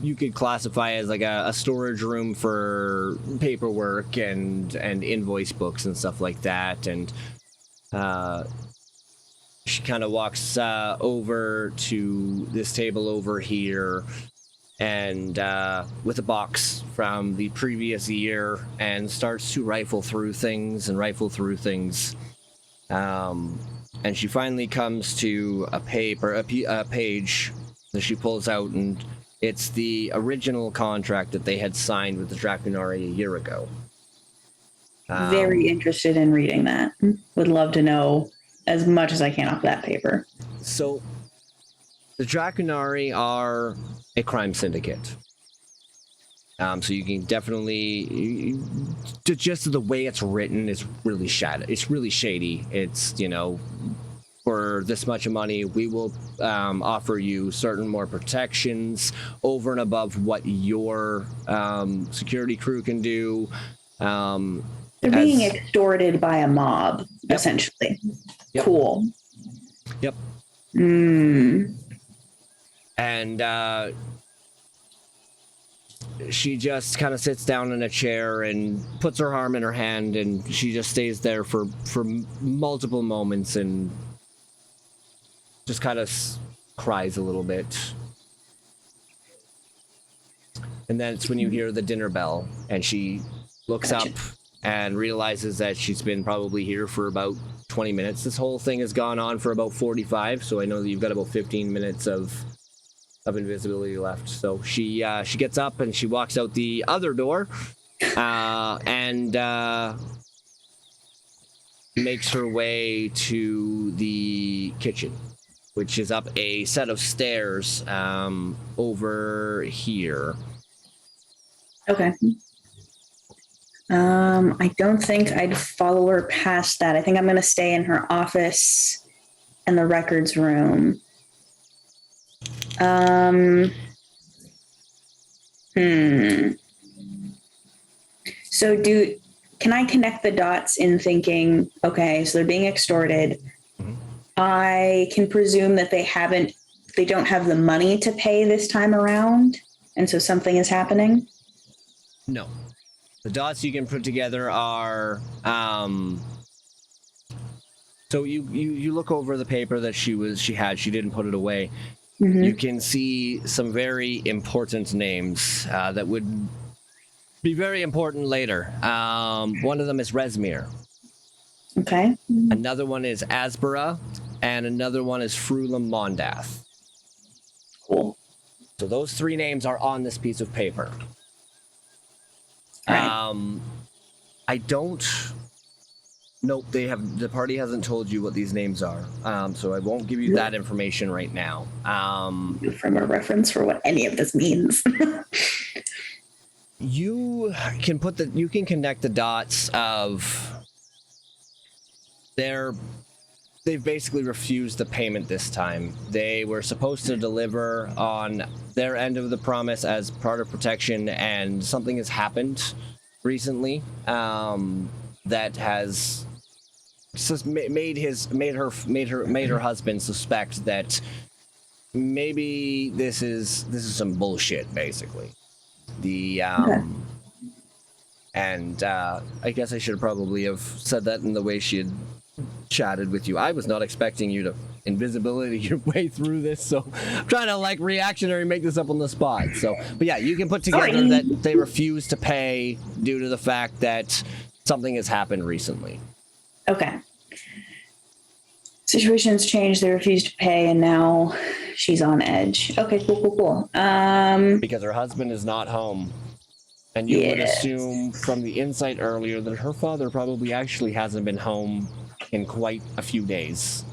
you could classify as like a storage room for paperwork and invoice books and stuff like that. And she kind of walks over to this table over here and with a box from the previous year, and starts to rifle through things. And she finally comes to a page that she pulls out, and it's the original contract that they had signed with the Draconari a year ago. Very interested in reading that. Would love to know as much as I can off that paper. So, the Draconari are a crime syndicate. So you can definitely, just the way it's written is really shady. It's really shady. It's, for this much money, we will offer you certain more protections over and above what your security crew can do. They're being extorted by a mob, essentially. Yep. Cool. Yep. And she just kind of sits down in a chair and puts her arm in her hand, and she just stays there for multiple moments and just kind of cries a little bit. And then it's when you hear the dinner bell, and she looks up and realizes that she's been probably here for about 20 minutes. This whole thing has gone on for about 45, so I know that you've got about 15 minutes of invisibility left. So she gets up and she walks out the other door and makes her way to the kitchen, which is up a set of stairs over here. Okay. I don't think I'd follow her past that. I think I'm going to stay in her office and the records room. So can I connect the dots in thinking, okay, so they're being extorted. I can presume that they don't have the money to pay this time around. And so something is happening. No. The dots you can put together are, so you look over the paper that she didn't put it away. Mm-hmm. You can see some very important names that would be very important later. One of them is Resmir. Okay. Another one is Asbara, and another one is Frulam Mondath. Cool. So those three names are on this piece of paper. Right. I don't. Nope, the party hasn't told you what these names are, so I won't give you that information right now. From a reference for what any of this means. You can connect the dots of they've basically refused the payment this time. They were supposed to deliver on their end of the promise as part of protection, and something has happened recently that has made her husband suspect that maybe this is some bullshit, basically. And I guess I should probably have said that in the way she had chatted with you. I was not expecting you to invisibility your way through this, so I'm trying to reactionary make this up on the spot. So, but yeah, you can put together that they refuse to pay due to the fact that something has happened recently. Okay. Situation's changed. They refused to pay, and now she's on edge. Okay, cool. Because her husband is not home. And you would assume from the insight earlier that her father probably actually hasn't been home in quite a few days.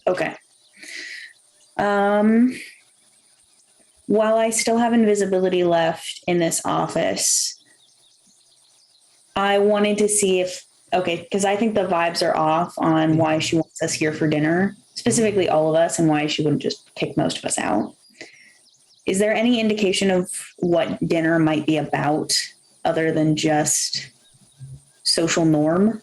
Okay. While I still have invisibility left in this office, I wanted to see because I think the vibes are off on why she wants us here for dinner, specifically all of us, and why she wouldn't just kick most of us out. Is there any indication of what dinner might be about other than just social norm?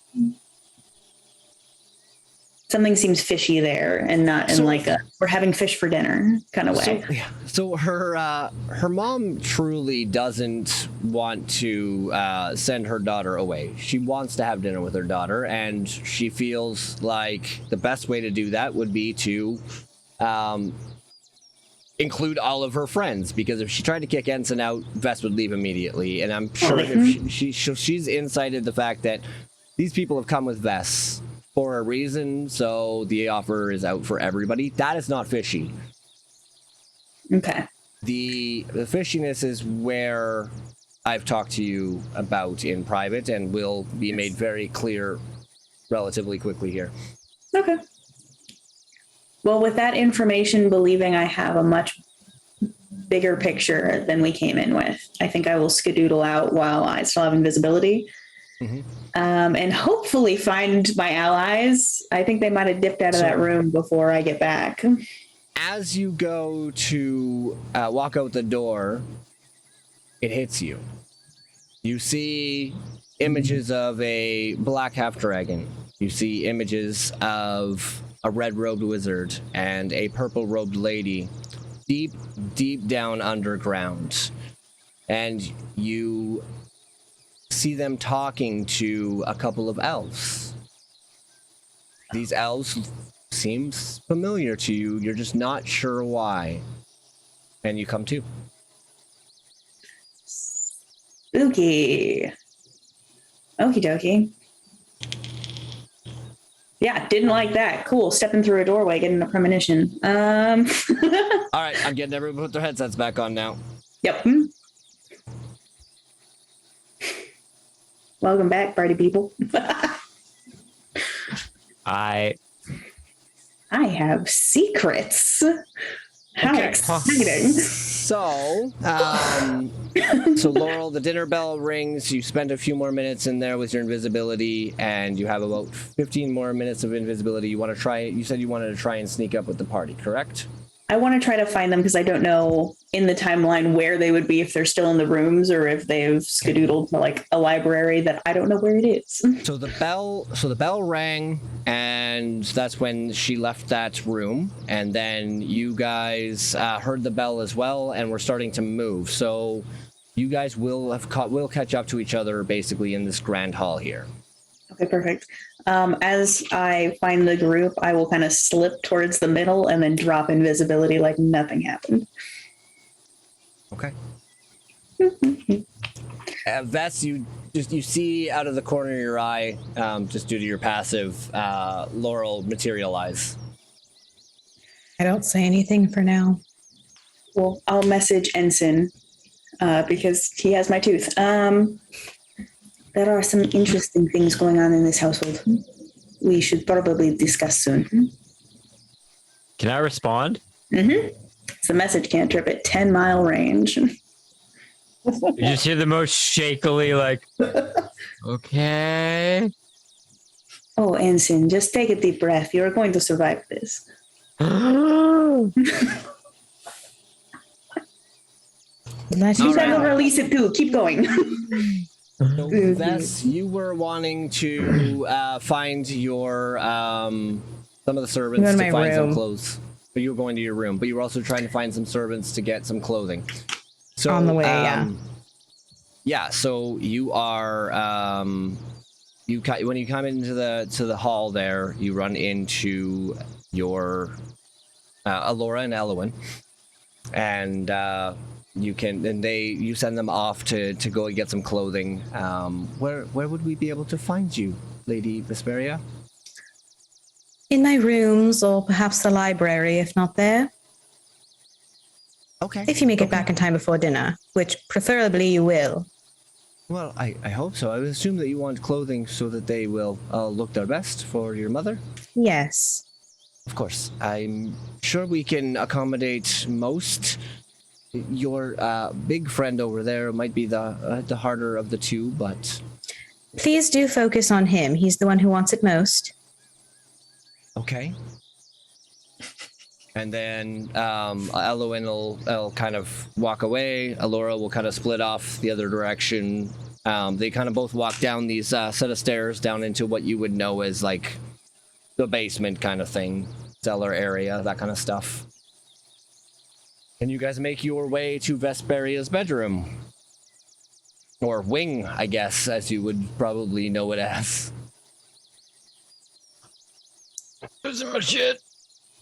Something seems fishy there, and not in we're having fish for dinner kind of way. So her mom truly doesn't want to send her daughter away. She wants to have dinner with her daughter, and she feels like the best way to do that would be to include all of her friends, because if she tried to kick Ensign out, Vess would leave immediately. And I'm sure if she's incited the fact that these people have come with Vess for a reason, so the offer is out for everybody. That is not fishy. Okay. The fishiness is where I've talked to you about in private and will be made very clear relatively quickly here. Okay. Well, with that information, believing I have a much bigger picture than we came in with, I think I will skedoodle out while I still have invisibility. Mm-hmm. And hopefully find my allies. I think they might have dipped out of that room before I get back. As you go to walk out the door, it hits you. You see images of a black half-dragon. You see images of a red-robed wizard and a purple-robed lady deep, deep down underground. And you see them talking to a couple of elves. These elves seems familiar to you. You're just not sure why. And you come to. Spooky. Okie dokie. Yeah, didn't like that. Cool. Stepping through a doorway, getting a premonition. All right, I'm getting everyone put their headsets back on now. Yep. Welcome back, party people. I have secrets. How exciting. So, so Laurel, the dinner bell rings. You spend a few more minutes in there with your invisibility, and you have about 15 more minutes of invisibility. You want to try it? You said you wanted to try and sneak up with the party, correct? I want to try to find them because I don't know in the timeline where they would be, if they're still in the rooms or if they've skedoodled to like a library that I don't know where it is. So the bell rang, and that's when she left that room. And then you guys heard the bell as well, and we're starting to move. So you guys will catch up to each other basically in this grand hall here. Okay, perfect. As I find the group, I will kind of slip towards the middle and then drop invisibility like nothing happened. Okay. Vess, you see out of the corner of your eye, just due to your passive, Laurel materialize. I don't say anything for now. Well, I'll message Ensign because he has my tooth. There are some interesting things going on in this household. We should probably discuss soon. Can I respond? Mm-hmm. It's a message cantrip at 10-mile range. You just hear the most shakily, like, okay. Oh, Ensign, just take a deep breath. You're going to survive this. You better release it too. Keep going. So, Vess, you were wanting to find your some of the servants to find some clothes. But you were going to your room, but you were also trying to find some servants to get some clothing. So on the way, yeah. Yeah. So you are when you come into the hall there, you run into your Alora and Elwyn, and you send them off to go and get some clothing. Where would we be able to find you, Lady Vesperia? In my rooms, or perhaps the library, if not there. Okay. If you make it back in time before dinner, which preferably you will. Well, I hope so. I would assume that you want clothing so that they will look their best for your mother. Yes. Of course. I'm sure we can accommodate most. Your big friend over there might be the harder of the two, but... Please do focus on him. He's the one who wants it most. Okay. And then Elwyn will kind of walk away. Alora will kind of split off the other direction. They kind of both walk down these set of stairs down into what you would know as like the basement kind of thing, cellar area, that kind of stuff. And you guys make your way to Vesperia's bedroom. Or wing, I guess, as you would probably know it as. Losing my shit.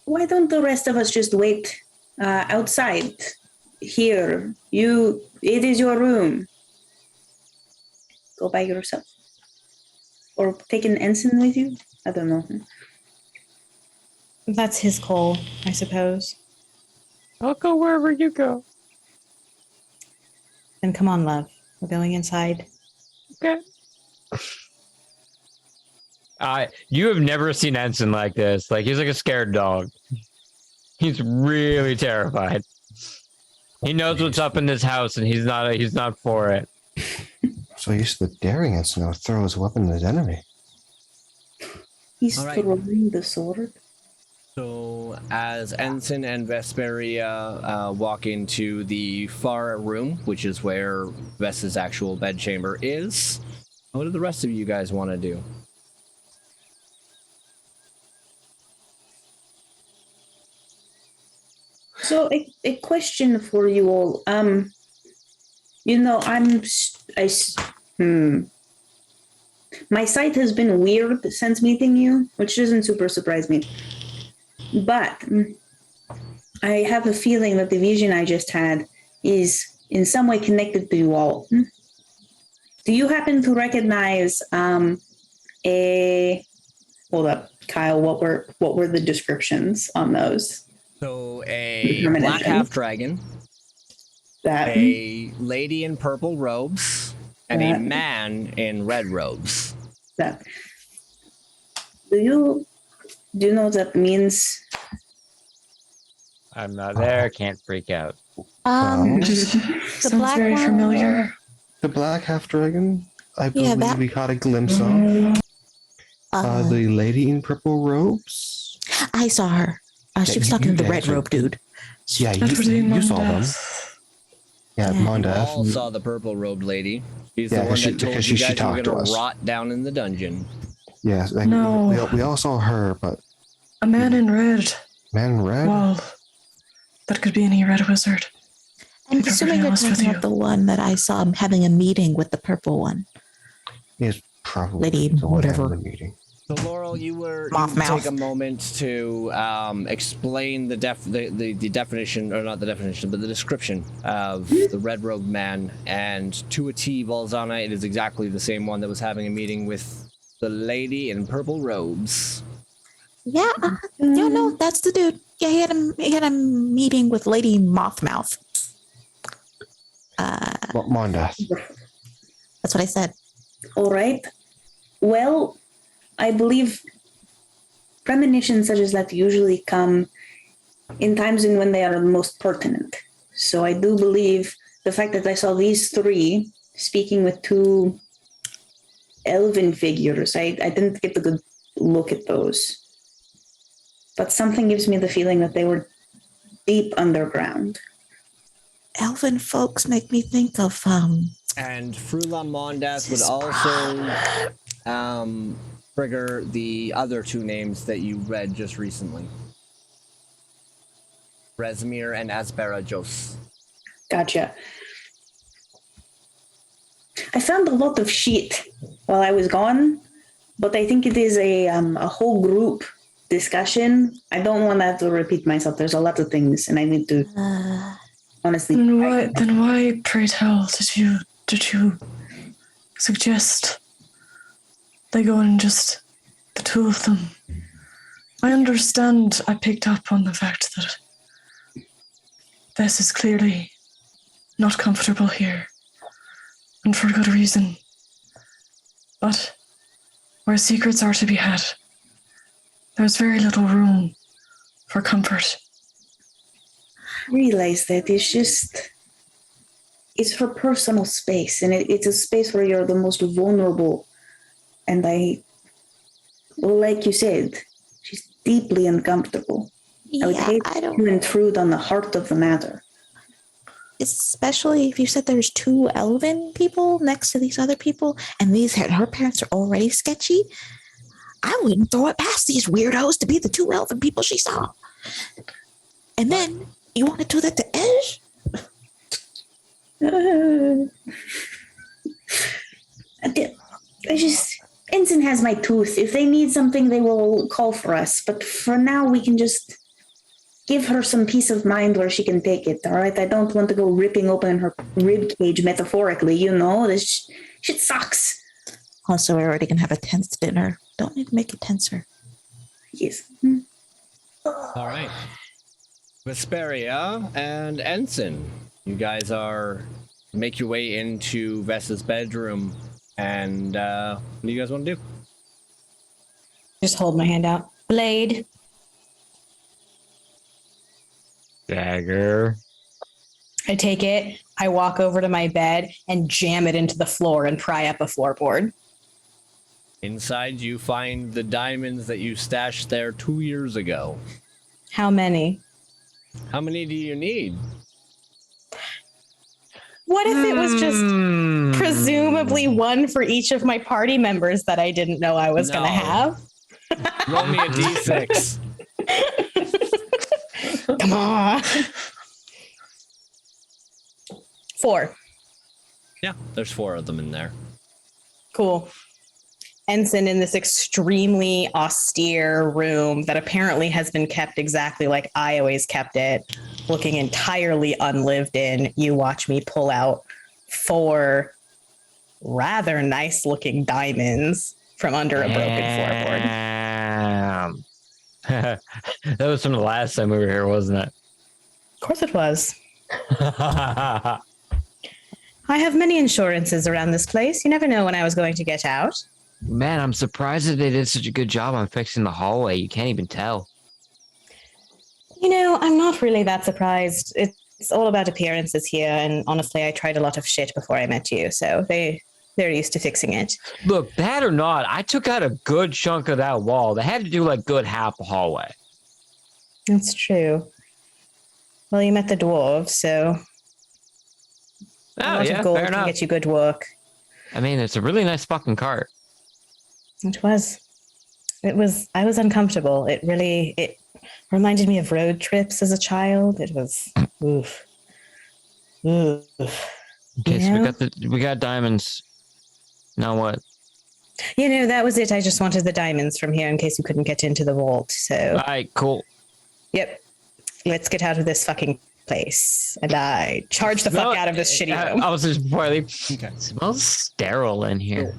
Why don't the rest of us just wait Outside. Here. It is your room. Go by yourself. Or take an ensign with you? I don't know. That's his call, I suppose. I'll go wherever you go. Then come on, love. We're going inside. Okay. You have never seen Ensign like this. Like, he's like a scared dog. He's really terrified. He knows what's up in this house, and he's not for it. So used to the daring ensign would throw his weapon at his enemy. He's All right. throwing the sword. So, as Ensign and Vesperia walk into the far room, which is where Vess's actual bedchamber is, what do the rest of you guys want to do? So a question for you all. My sight has been weird since meeting you, which doesn't super surprise me. But I have a feeling that the vision I just had is in some way connected to you all. Do you happen to recognize hold up, Kyle, what were the descriptions on those? So, a black half dragon, a lady in purple robes, and a man in red robes. That. Do you know what that means? I'm not there. Can't freak out. The Sounds black very one? familiar. The black half dragon, I Yeah, believe that- we caught a glimpse of. Uh, The lady in purple robes. I saw her. She was you- talking to the you red guys are- robe dude. Yeah, That would be you saw them. Mondas. Yeah, Yeah. Monda. All saw the purple robed lady. She's Yeah, the one that told because you she guys you were talked to going to us. rot down in the dungeon. Yeah, like, No. we all saw her, but A man in red. man in red. Well, that could be any red wizard. I'm If I'm assuming being you're honest with talking you. about the one that I saw having a meeting with the purple one. Is probably Lady, the one whatever. having the meeting. So Laurel, you Moth mouth. take a moment to explain the definition, or not the definition, but the description of the red robed man, and to a T, Valzana, it is exactly the same one that was having a meeting with the lady in purple robes. Yeah, no, that's the dude. Yeah, he had a meeting with Lady Mothmouth. Monda. That's what I said. All right. Well, I believe premonitions such as that usually come in times when they are most pertinent. So I do believe the fact that I saw these three speaking with two elven figures, I didn't get a good look at those. But something gives me the feeling that they were deep underground. Elven folks make me think of And Frula Mondas would also trigger the other two names that you read just recently. Rezmir and Asperajos. Gotcha. I found a lot of shit while I was gone, but I think it is a whole group discussion. I don't want to have to repeat myself. There's a lot of things, and I need to honestly. Then why, pray tell, did you suggest they go in just the two of them? I understand. I picked up on the fact that this is clearly not comfortable here, and for good reason. But where secrets are to be had, there's very little room for comfort. Realize that it's her personal space, and it's a space where you're the most vulnerable. And like you said, she's deeply uncomfortable. I would hate to intrude on the heart of the matter. Especially if you said there's two elven people next to these other people, and her parents are already sketchy. I wouldn't throw it past these weirdos to be the two elven people she saw. And then you want to do that to Edge? Ensign has my tooth. If they need something, they will call for us. But for now, we can just give her some peace of mind where she can take it. All right. I don't want to go ripping open her rib cage metaphorically. You know, this shit sucks. Also, we're already gonna have a tense dinner. Don't need to make it tenser. Yes. All right. Vesperia and Ensign, you guys are make your way into Vesta's bedroom, and what do you guys want to do? Just hold my hand out. Blade. Dagger. I take it. I walk over to my bed and jam it into the floor and pry up a floorboard. Inside, you find the diamonds that you stashed there 2 years ago. How many? How many do you need? What if it was just presumably one for each of my party members that I didn't know I was going to No. have? Roll me a d6. Come on. 4. Yeah, there's 4 of them in there. Cool. Ensign in this extremely austere room that apparently has been kept exactly like I always kept it, looking entirely unlived in. You watch me pull out 4 rather nice looking diamonds from under a broken floorboard. That was from the last time we were here, wasn't it? Of course it was. I have many insurances around this place. You never know when I was going to get out. Man, I'm surprised that they did such a good job on fixing the hallway. You can't even tell. You know, I'm not really that surprised. It's all about appearances here, and honestly, I tried a lot of shit before I met you, so they're used to fixing it. Look, that or not, I took out a good chunk of that wall. They had to do like good half the hallway. That's true. Well, you met the dwarves, so a Oh lot yeah, of gold fair can enough. get you good work. I mean, it's a really nice fucking cart. It was. I was uncomfortable. It reminded me of road trips as a child. It was oof. Oof. Okay, You so we got diamonds. Now what? You know, that was it. I just wanted the diamonds from here in case you couldn't get into the vault. So All right, cool. yep. Let's get out of this fucking place. And I charge the fuck out of this shitty room. I was just before I leave. Okay. It smells sterile in here.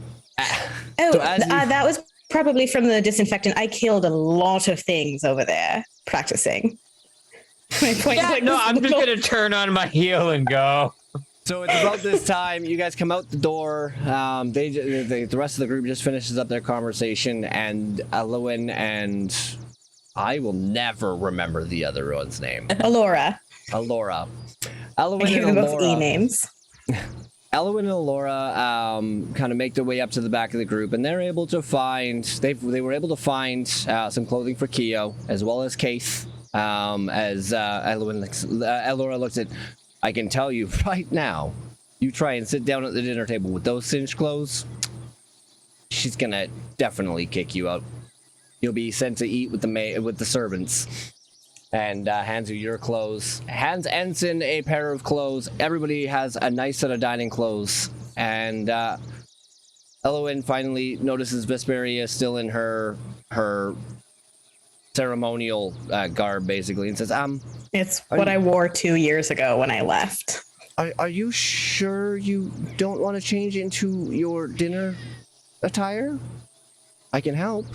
So as you- That was probably from the disinfectant. I killed a lot of things over there practicing. My point Yeah, like no, this I'm just little- gonna turn on my heel and go. So it's about this time you guys come out the door. The rest of the group just finishes up their conversation, and Elwin and I will never remember the other one's name. Alora. Alora. I Elwin gave and them both Alora. E-names. Elwin and Alora kind of make their way up to the back of the group, and they're able to find they were able to find some clothing for Keo as well as Keith. As Elora looks at, I can tell you right now, you try and sit down at the dinner table with those cinched clothes, she's gonna definitely kick you out. You'll be sent to eat with the servants. And hands you your clothes. Hands Ensign a pair of clothes. Everybody has a nice set of dining clothes. And Elwin finally notices Vesperia is still in her ceremonial garb, basically, and says, It's what I wore 2 years ago when I left. Are you sure you don't want to change into your dinner attire? I can help.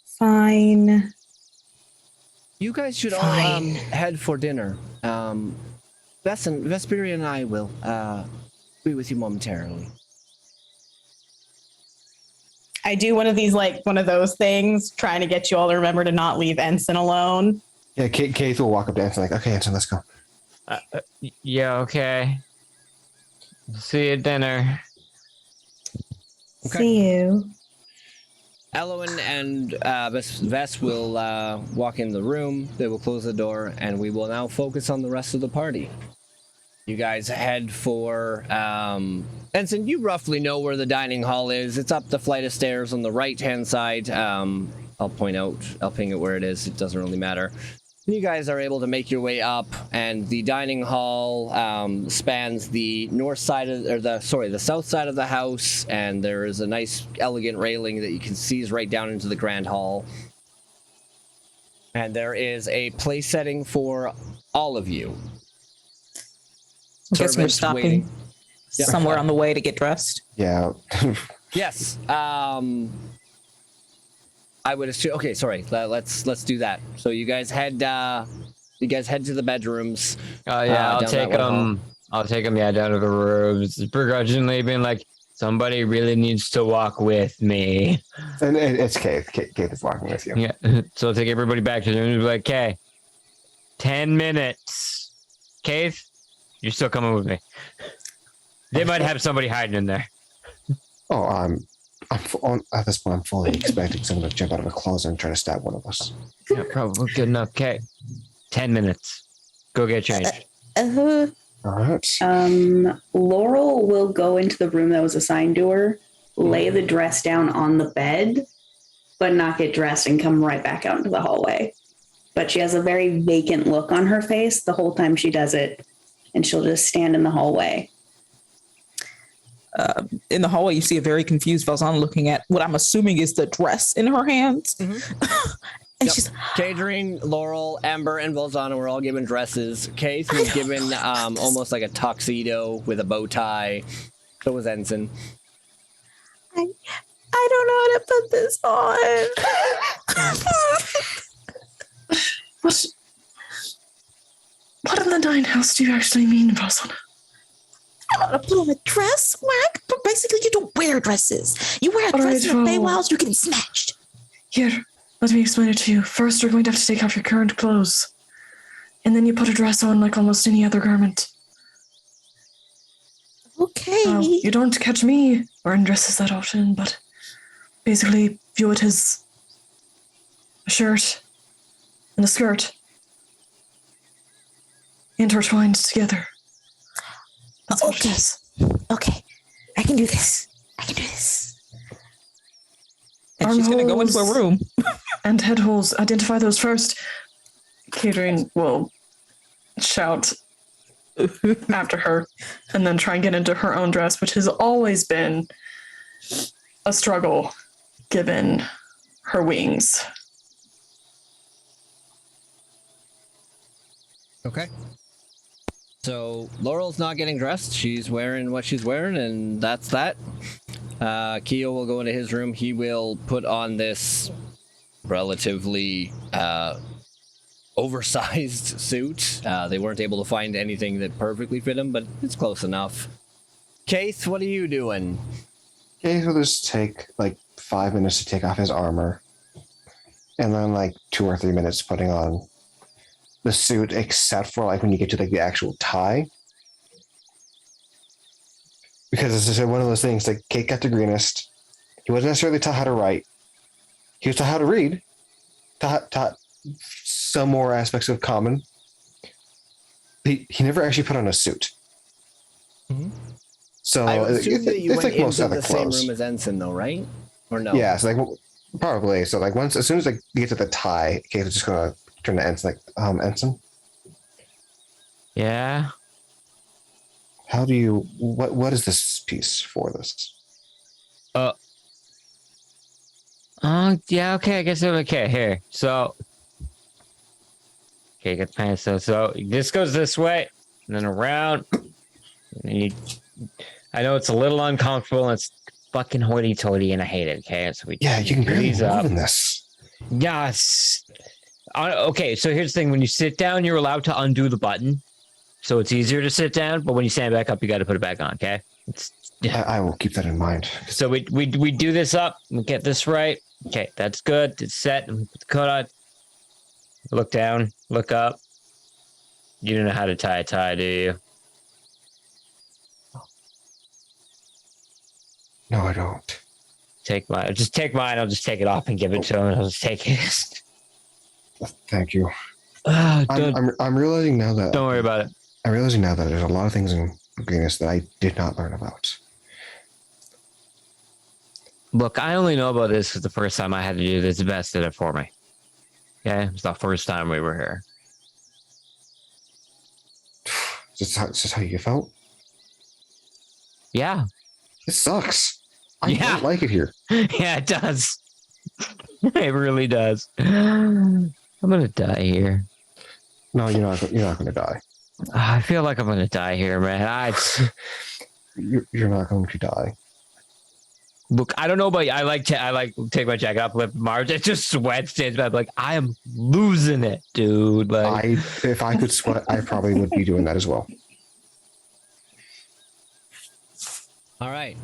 Fine. You guys should all Fine. head for dinner. Vesperia and I will be with you momentarily. I do one of those things, trying to get you all to remember to not leave Ensign alone. Yeah, Keith will walk up to Anson like, okay, Anson, let's go. Yeah, okay. See you at dinner. Okay. See you. Elwin and Ves will walk in the room. They will close the door, and we will now focus on the rest of the party. You guys head for Ensign. You roughly know where the dining hall is. It's up the flight of stairs on the right-hand side. I'll ping it where it is. It doesn't really matter. You guys are able to make your way up, and the dining hall spans the the south side of the house, and there is a nice, elegant railing that you can see is right down into the grand hall. And there is a place setting for all of you. I guess we're Servants stopping waiting. Yeah. somewhere on the way to get dressed. Yeah. Yes. I would assume. Okay, sorry. Let's do that. So you guys head. You guys head to the bedrooms. Yeah, I'll down take that one hall. them. I'll take them. Yeah, down to the rooms. Begrudgingly being like, somebody really needs to walk with me. And it's Kate. Kate is walking with you. Yeah. So I'll take everybody back to the room and be like, okay, 10 minutes. Keith, you're still coming with me. They might have somebody hiding in there. Oh, at this point, I'm fully expecting someone to jump out of a closet and try to stab one of us. Yeah, probably good enough. Okay. 10 minutes. Go get changed. All right. Laurel will go into the room that was assigned to her, lay the dress down on the bed, but not get dressed and come right back out into the hallway. But she has a very vacant look on her face the whole time she does it, and she'll just stand in the hallway. In the hallway, you see a very confused Valzan looking at what I'm assuming is the dress in her hands. And she's Kadrine, Laurel, Amber, and Volzana were all given dresses. Keith was given almost like a tuxedo with a bow tie. So was Ensign. I don't know how to put this on. What in the nine house do you actually mean, Valzana? I don't know how to put on a dress. But basically, you don't wear dresses. You wear a All dress right, in the well- Feywild, you're getting snatched. Here, let me explain it to you. First, you're going to have to take off your current clothes. And then you put a dress on like almost any other garment. Okay. Now, you don't catch me wearing dresses that often, but basically view it as a shirt and a skirt intertwined together. That's what it Okay. is. Okay. I can do this. And she's going to go into a Armholes. room. And head holes, identify those first. Catering will shout after her and then try and get into her own dress, which has always been a struggle given her wings. Okay. So Laurel's not getting dressed. She's wearing what she's wearing, and that's that. Keo will go into his room. He will put on this relatively oversized suit. They weren't able to find anything that perfectly fit him, but it's close enough. Keith, what are you doing? Kate will just take like 5 minutes to take off his armor, and then like 2 or 3 minutes putting on the suit, except for like when you get to like the actual tie. Because it's just one of those things, like Kate got the greenest. He wasn't necessarily taught how to write. He was taught how to read, taught some more aspects of common. He never actually put on a suit. Mhm. So I would assume that you it's went like most into other the same clothes. room as Ensign, though, right? Or no? Yeah, so like probably. So like as soon as like you get to the tie, Kate is just gonna turn to Ensign like, Ensign, Yeah. how do you what is this piece for this? Yeah, okay, I guess I'm okay. Here. So okay, get the pants. So this goes this way, and then around. And I know it's a little uncomfortable and it's fucking hoity toity and I hate it, okay? So we Yeah, you can barely these move up. in this. Yes. Okay, so here's the thing. When you sit down, you're allowed to undo the button. So it's easier to sit down, but when you stand back up, you got to put it back on, okay? I will keep that in mind. So we do this up. We get this right. Okay, that's good. It's set. And we put the coat on. Look down. Look up. You don't know how to tie a tie, do you? No, I don't. Take mine. Just take mine. I'll just take it off and give it to him. I'll just take it. Thank you. Don't I'm realizing now that worry about it. I'm realizing now that there's a lot of things in Greenest that I did not learn about. Look, I only know about this because the first time I had to do this, the best did it for me. Okay, it's the first time we were here. Is this how you felt? Yeah, It sucks. I Yeah. don't like it here. yeah, it does. It really does. I'm gonna die here. No, you're not. You're not going to die. I feel like I'm gonna die here, man. You're not going to die. Look, I don't know, but I like take my jacket off, lift Mars. It just sweats. I'm like, I am losing it, dude. Like, If I could sweat, I probably would be doing that as well. All right.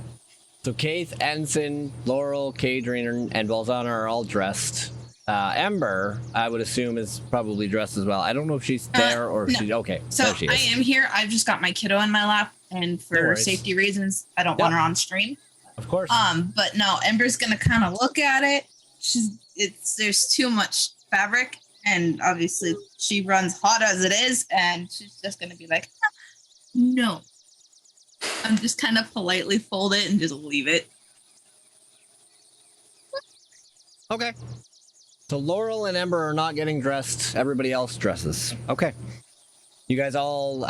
So Keith, Ensign, Laurel, Kadrian, and Balzana are all dressed. Ember, I would assume, is probably dressed as well. I don't know if she's there or if no. she's okay. So there she is. I am here. I've just got my kiddo in my lap, and No for worries. safety reasons, I don't Yeah. want her on stream. Of course. But no, Ember's gonna kind of look at it. There's too much fabric, and obviously she runs hot as it is, and she's just gonna be like, no. I'm just kind of politely fold it and just leave it. Okay. So Laurel and Ember are not getting dressed. Everybody else dresses. Okay. You guys all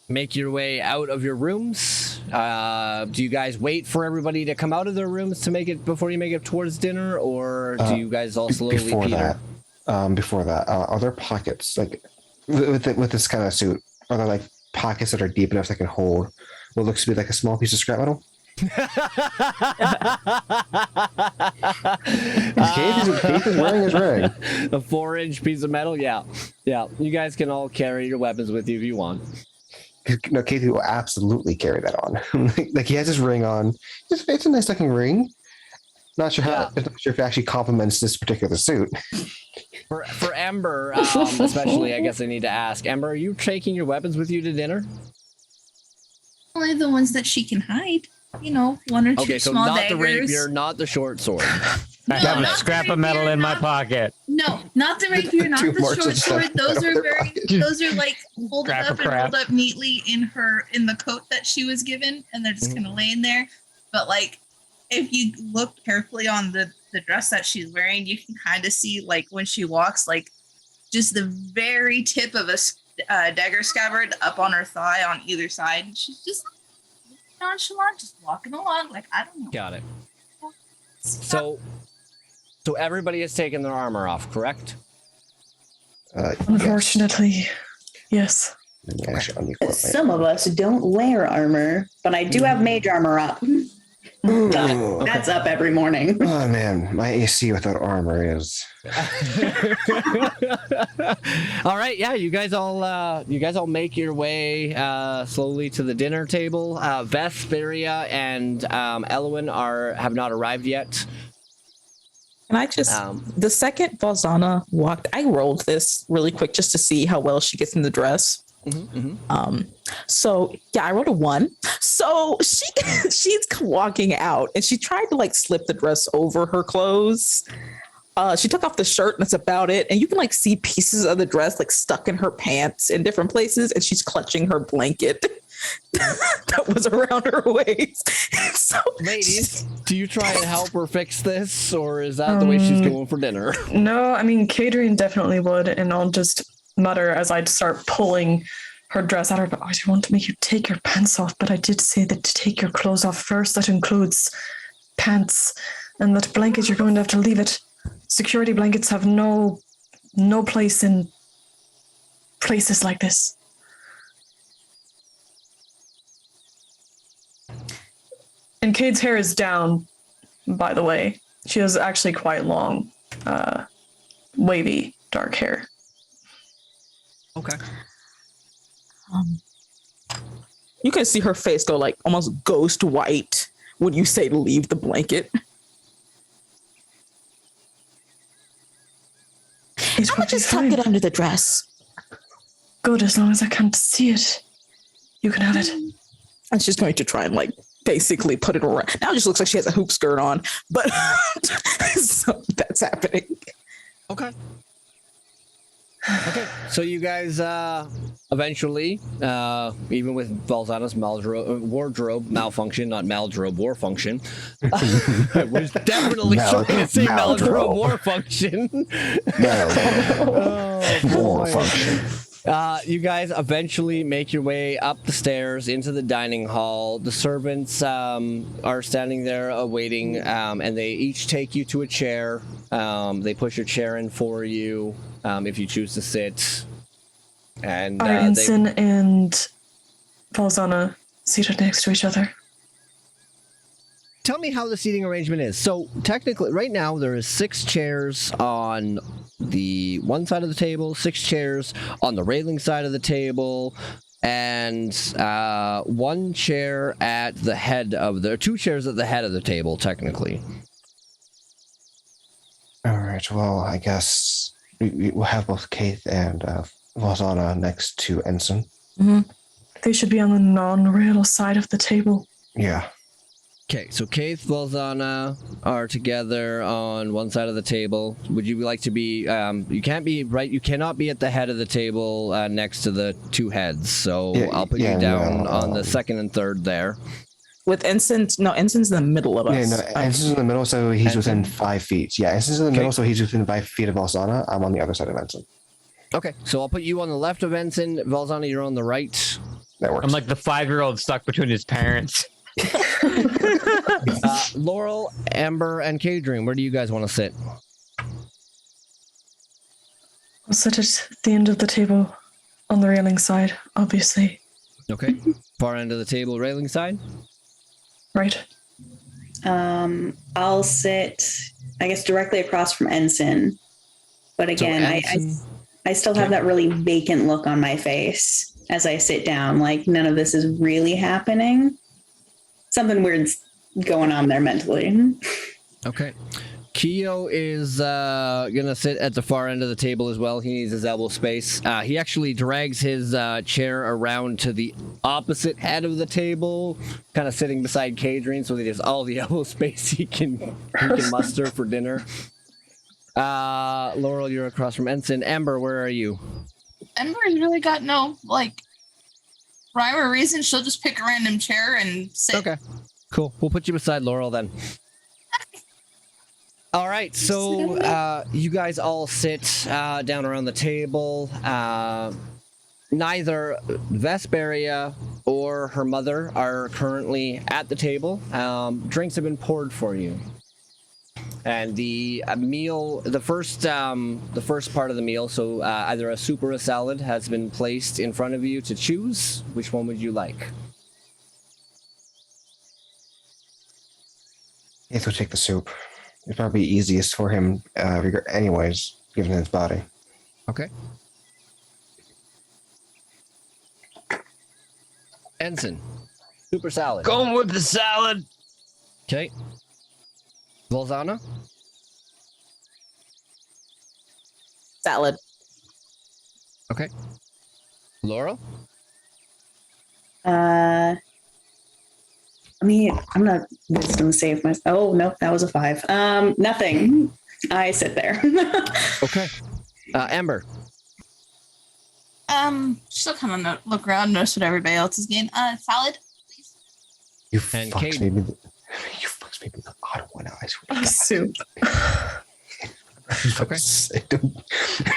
make your way out of your rooms. Do you guys wait for everybody to come out of their rooms to make it before you make it towards dinner, or do you guys all slowly Before peter? that, are there pockets like with this kind of suit? Are there like pockets that are deep enough that can hold what looks to be like a small piece of scrap metal? Keith is wearing his ring. A 4-inch piece of metal. Yeah. You guys can all carry your weapons with you if you want. No, Keith will absolutely carry that on. Like he has his ring on. It's a nice looking ring. Not sure how. Yeah. Not sure if it actually complements this particular suit. For Ember, especially, I guess I need to ask. Ember, are you taking your weapons with you to dinner? Only the ones that she can hide. You know, one or two Okay, so small not daggers. the rapier, not the short sword. I have a not scrap the of metal rapier, in my not- pocket. No, not the rapier, not Two the marks short of stuff sword. Those out are of their very, pocket. those are like folded Scrap up of and crap. rolled up neatly in the coat that she was given, and they're just kind of laying there. But like, if you look carefully on the dress that she's wearing, you can kind of see like when she walks, like just the very tip of a dagger scabbard up on her thigh on either side. And she's just nonchalant, just walking along. Like, I don't know. Got it. So everybody has taken their armor off, correct? Unfortunately, yes. Yes. Actually, on the equipment. Some of us don't wear armor, but I do have mage armor up. Ooh. That's up every morning. Oh man, my AC without armor is. All right, yeah, you guys all make your way slowly to the dinner table. Vesperia and Elwyn have not arrived yet. And I just, the second Balzana walked, I rolled this really quick just to see how well she gets in the dress. So yeah, I rolled a 1. So she's walking out and she tried to like slip the dress over her clothes. She took off the shirt and that's about it. And you can like see pieces of the dress like stuck in her pants in different places. And she's clutching her blanket that was around her waist. So Ladies, do you try and help her fix this, or is that the way she's going for dinner? No, I mean, Kadrian definitely would, and I'll just mutter as I'd start pulling her dress out of her. I don't want to make you take your pants off, but I did say that to take your clothes off first. That includes pants, and that blanket, you're going to have to leave it. Security blankets have no place in places like this. And Cade's hair is down, by the way. She has actually quite long, wavy, dark hair. Okay. you can see her face go like almost ghost white when you say to leave the blanket. It I'm will gonna be just tuck fine. it under the dress. Good, as long as I can't see it. You can have it. And she's going to try and like basically put it around. Now it just looks like she has a hoop skirt on, but so that's happening. Okay. Okay, so you guys eventually, even with Balzana's wardrobe malfunction, not Maldrobe war function, I was definitely trying to say Maldrobe war function. War function. You guys eventually make your way up the stairs into the dining hall. The servants are standing there awaiting, and they each take you to a chair. They push your chair in for you if you choose to sit. And Are Ensign and Valzana seated next to each other? Tell me how the seating arrangement is. So technically, right now there is 6 chairs on the one side of the table, 6 chairs on the railing side of the table, and 1 chair at the head of the 2 chairs at the head of the table. Technically. All right. Well, I guess we'll have both Keith and Valzana next to Ensign. Mm-hmm. They should be on the non-rail side of the table. Yeah. Okay, so Keith, Valzana are together on one side of the table. Would you like to be? You can't be right. You cannot be at the head of the table next to the 2 heads. So Yeah, I'll put you down on the second and third there. With Ensign, no, Ensign's in the middle of us. Yeah, no, Ensign's in the middle, so he's within 5 feet. Yeah, Ensign's in the middle, so he's within 5 feet of Valzana. I'm on the other side of Ensign. Okay, so I'll put you on the left of Ensign. Valzana, you're on the right. That works. I'm like the 5-year-old stuck between his parents. Laurel, Amber, and K-Dream, where do you guys want to sit? I'll sit at the end of the table on the railing side, obviously. Okay, far end of the table, railing side. Right. I'll sit, I guess, directly across from Ensign. But again, I still have that really vacant look on my face as I sit down. Like none of this is really happening. Something weird's going on there mentally. Okay. Keo is gonna sit at the far end of the table as well. He needs his elbow space. He actually drags his chair around to the opposite head of the table, kind of sitting beside Kadrian, so that he has all the elbow space he can muster for dinner. Laurel, you're across from Ensign. Amber, where are you? Ember's really got no rhyme or reason. She'll just pick a random chair and sit. Okay, cool. We'll put you beside Laurel then. All right, so you guys all sit down around the table. Neither Vesperia or her mother are currently at the table. Drinks have been poured for you, and the meal, the first part of the meal, so either a soup or a salad, has been placed in front of you to choose. Which one would you like? Keith will take the soup. It's probably easiest for him, anyways, given his body. Okay. Ensign, soup or salad? Going with the salad. Okay. Valzana? Salad. Okay. Laurel? I'm not wisdom save myself. Oh no, that was a 5. Nothing. I sit there. Okay. Amber? She'll kind of look around, notice what everybody else is getting. Salad, please. You And fucks Kate- made me. You fucks made me the odd one out. I swear to God. Soup. Okay.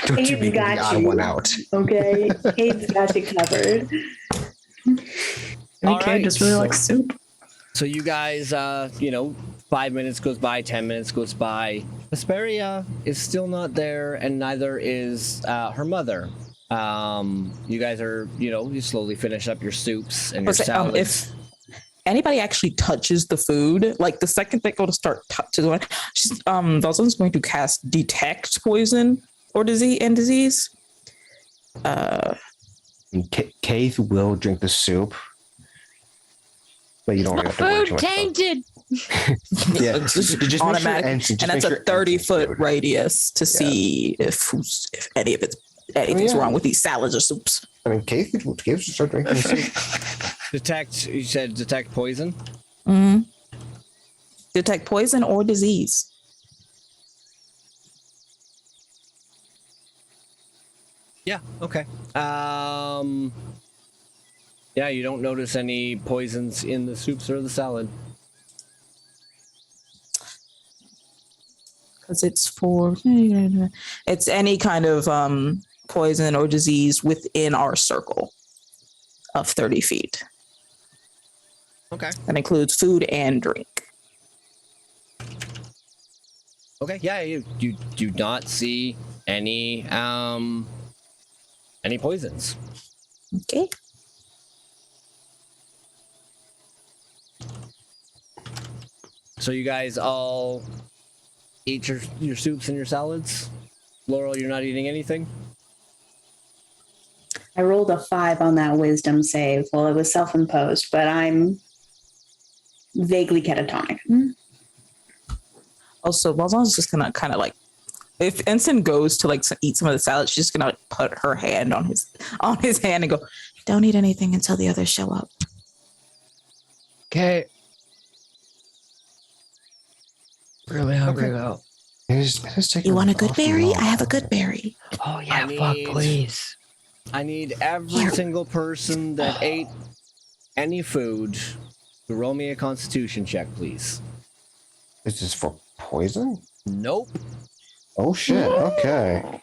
Don't you Kate's make me the got odd you. one out. Okay, Kate's got you covered. All Okay, right, just really so- like soup. So you guys, 5 minutes goes by, 10 minutes goes by. Vesperia is still not there, and neither is her mother. You guys are, you slowly finish up your soups and your salads. If anybody actually touches the food, like the second they go to start touching one, Valzana's going to cast detect poison or disease. Keith will drink the soup, but you don't really have to worry too Food much. tainted. Yeah, just make sure Automatic, Ensign- just and that's make a sure 30-foot Ensign- radius to see if anything's yeah. wrong with these salads or soups. I mean, Keith should start drinking the soup. Detect, you said detect poison? Mm-hmm. Detect poison or disease. Yeah, okay. Yeah, you don't notice any poisons in the soups or the salad. Because it's any kind of poison or disease within our circle of 30 feet. Okay. That includes food and drink. Okay. Yeah, you do not see any poisons. Okay. So you guys all eat your soups and your salads? Laurel, you're not eating anything? I rolled a 5 on that wisdom save. Well, it was self-imposed, but I'm vaguely catatonic. Also, Balzan's just gonna kind of like, if Ensign goes to like eat some of the salad, she's just gonna put her hand on his hand and go, "Don't eat anything until the others show up." Okay. Really hungry though. You want a good berry? I have a good berry. Oh yeah, fuck, please. I need every single person that ate any food to roll me a constitution check, please. Is this for poison? Nope. Oh shit. Okay.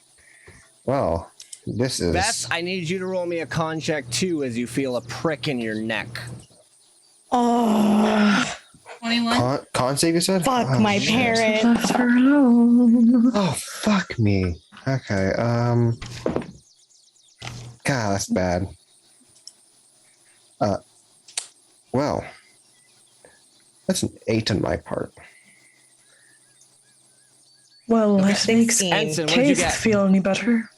Well, this is. Beth, I need you to roll me a con check too as you feel a prick in your neck. Oh, 21. Con save, you said? fuck Oh, my shit. parents. Left her alone. Oh fuck me. Okay. God, that's bad. Well, that's an 8 on my part. Well, Okay. if it makes 16. Ensign, what'd you Case get? feel any better.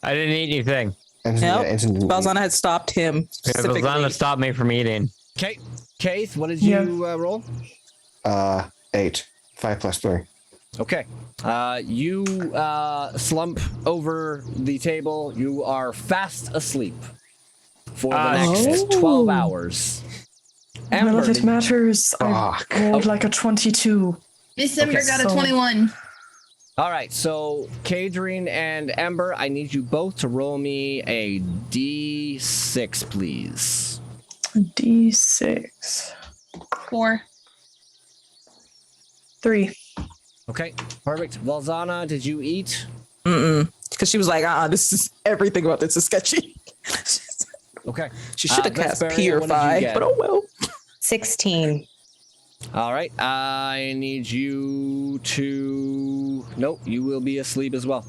I didn't eat anything. And Nope. Ensign didn't eat. Balzana had stopped him specifically. Balzana stopped me from eating. Okay. Keith, what did Yeah. you roll? 8. 5 plus 3. Okay. You slump over the table. You are fast asleep for the next 12 hours. Well, if it did- matters, I Fuck. rolled like a 22. Miss Ember Okay, got a so- 21. All right, so Kadrine and Ember, I need you both to roll me a D6, please. D6. 4. 3. Okay, perfect. Valzana, did you eat? Because she was like, this is everything about this is sketchy. Okay. She should have cast Vesperia, what did you Purify, get? but oh well. 16. All right, I need you to... Nope, you will be asleep as well.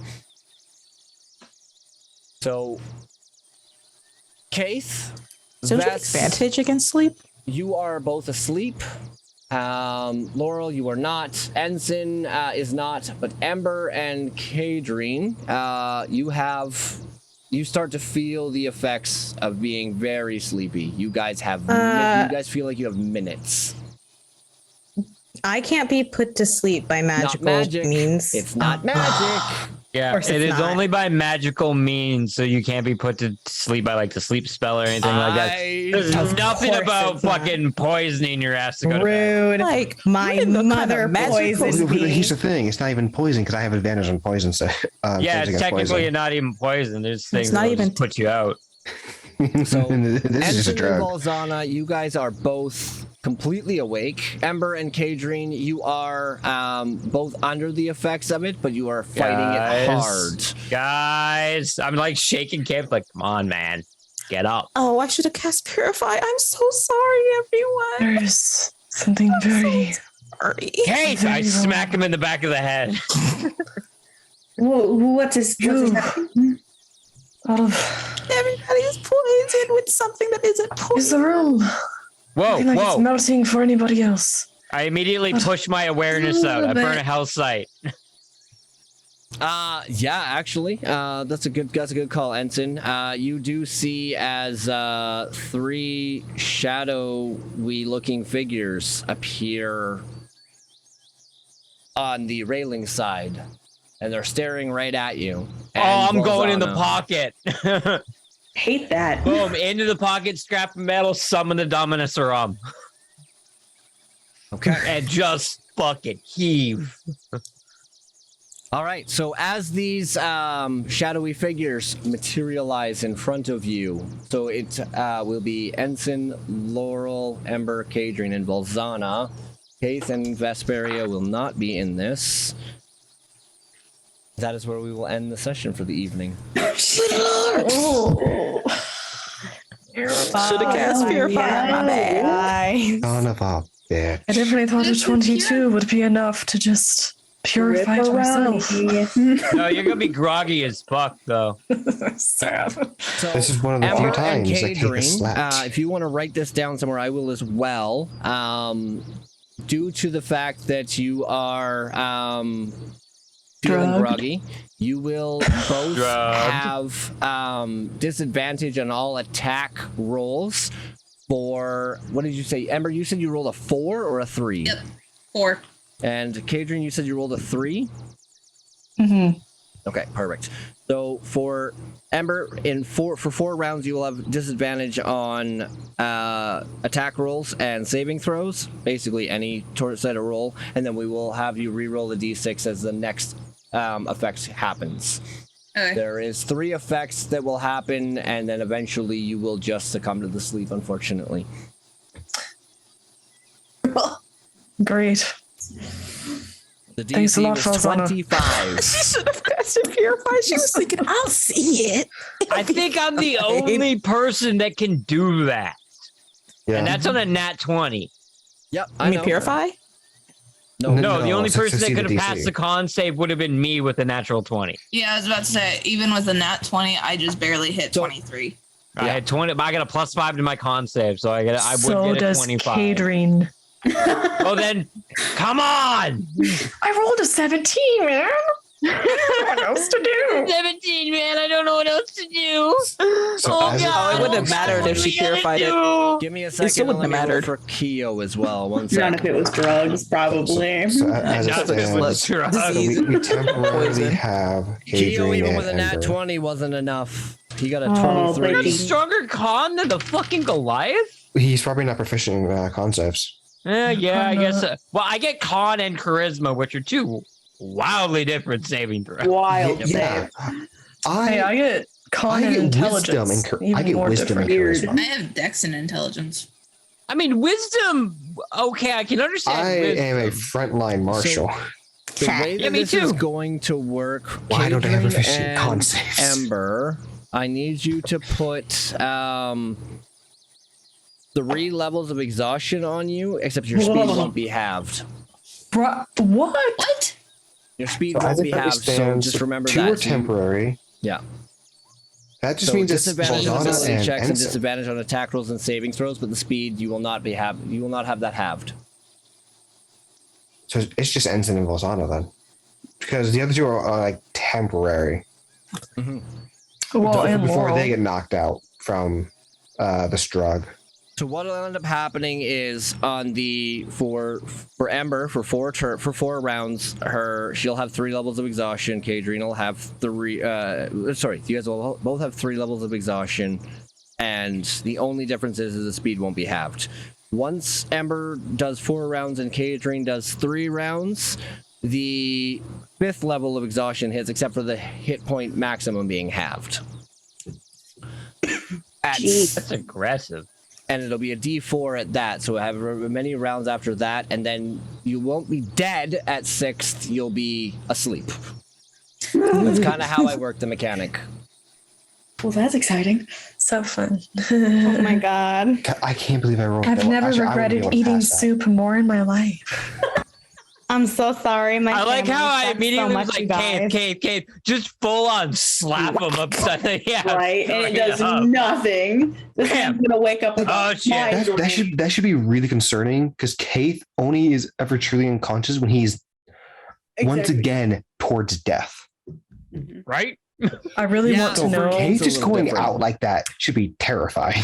So, Keith, So there's an advantage against sleep? you are both asleep. Laurel, you are not. Ensign is not. But Ember and Kadrine, you start to feel the effects of being very sleepy. You guys have, you guys feel like you have minutes. I can't be put to sleep by magical magic. means. It's not magic. Yeah, course it it's is not. only by magical means, so you can't be put to sleep by like the sleep spell or anything like that. There's Of nothing course about it's not. fucking poisoning your ass to go to bed. Rude. Like, My what in the kind mother of magical- poisoned me. Here's the thing. It's not even poison because I have advantage on poison. So Yeah, saves it's against technically poison. not even poison. There's things not that even- just put you out. So, this is just a Ensign and drug. Valzana, you guys are both completely awake. Ember and Kadrine, you are both under the effects of it, but you are fighting it hard. Guys, I'm like shaking Camp, like, come on, man. Get up. Oh, I should have cast Purify. I'm so sorry, everyone. There's something very. Sorry. Case! I smack him in the back of the head. What's his name? Out of. Everybody is poisoned with something that isn't Is poison. the room? Whoa, I feel like it's whoa. melting for anybody else. I immediately push my awareness out. I burn a hell sight. Yeah, actually, that's a good call, Ensign. You do see as 3 shadowy looking figures appear on the railing side, and they're staring right at you. Oh, And I'm going in the Valzana. pocket. Hate that. Boom, into the pocket, scrap metal, summon the Dominus Aram. Okay. And just fucking heave. All right, so as these shadowy figures materialize in front of you, so it will be Ensign, Laurel, Ember, Kadrine, and Valzana. Keith and Vesperia will not be in this. That is where we will end the session for the evening. Should have cast Purify. My bad. Son of a bitch. I definitely thought a 22 would be enough to just purify it myself. No, you're gonna be groggy as fuck though. Sad. So, This is one of the few Ember and times I take a Kadreen, slap. if you want to write this down somewhere, I will as well. Due to the fact that you are feeling Drugged. groggy, you will both Drugged. have disadvantage on all attack rolls. For what did you say, Ember? You said you rolled a 4 or a 3. Yep. 4. And Kadreen, you said you rolled a 3. Mm-hmm. Okay, perfect. So for Ember, for 4 rounds, you will have disadvantage on attack rolls and saving throws. Basically, any set of roll, and then we will have you re-roll the d6 as the next effect happens. Okay. There is 3 effects that will happen, and then eventually you will just succumb to the sleep, unfortunately. Great. The Thanks a DC lot, was Rosanna. 25. She should have casted Purify. She was thinking, I'll see it. I think I'm the only person that can do that, Yeah. and that's on a nat 20. Yep, I mean, know. Purify? No, No, the only it's to person that see could the have DC. passed the con save would have been me with a natural 20. Yeah, I was about to say, even with a nat 20, I just barely hit So- 23. I had 20, but I got a +5 to my con save, so I would So get a does 25. Kadreen. Oh, then come on! I rolled a 17, man. What else to do? 17, man. I don't know what else to do. So as Oh, it wouldn't have mattered if she purified it. Give me a second. still and wouldn't let have me roll mattered. for Keo as well. One Not second. if it was drugs, probably. So as it Not if it stands, was so drugs. Disease. we temporarily Poison. have Keo, Kadreen even and with a nat Ember. 20, wasn't enough. He got a Oh, 23. baby. Stronger con than the fucking Goliath? He's probably not proficient in concepts. Yeah, I guess. Well, I get con and charisma, which are 2 wildly different saving throws. Wild Yeah. save. Hey, I get con I and get intelligence. wisdom and even I get more wisdom and different. Weird. charisma. I have dex and intelligence. I mean, wisdom. Okay, I can understand. I am a wisdom. frontline marshal. The way Yeah, that me this is too. going to work, Why don't I have Kadreen efficient con and saves? Ember, I need you to put 3 levels of exhaustion on you, except your speed Whoa. won't be halved. Bruh, what? What? Your speed So won't as it be currently halved, so stands, just remember 2 that. are temporary. Yeah. That just So means it's disadvantage on Bolzana ability and checks and Ensign. disadvantage on attack rolls and saving throws, but the speed you will not have that halved. So it's just Ensign and Bolzana then. Because the other 2 are like temporary. Well, and before Laurel. they get knocked out from this drug. So what will end up happening is on the for Ember for 4 rounds, she'll have 3 levels of exhaustion. Kadreen will have 3. Sorry, you guys will both have 3 levels of exhaustion, and the only difference is the speed won't be halved. Once Ember does 4 rounds and Kadreen does 3 rounds, the 5th level of exhaustion hits, except for the hit point maximum being halved. That's aggressive. And it'll be a D4 at that, so we'll have many rounds after that, and then you won't be dead at 6th, you'll be asleep. That's kind of how I work the mechanic. Well, that's exciting. So fun. Oh my god. I can't believe I rolled I've that. never Actually, I wouldn't be regretted able to eating pass that. soup more in my life. I'm so sorry. My I like how I family sucks immediately so was much, you like, guys. Cave, just full on slap him upside the yeah. Right? And it does up. nothing. This Bam. man's gonna wake up with Oh, a shit. migraine. That should be really concerning because Keith only is ever truly unconscious when he's once Exactly. again towards death. Mhm. Right? I really Yeah, want to so for know. Kate- Keith a just little going different. out like that should be terrifying.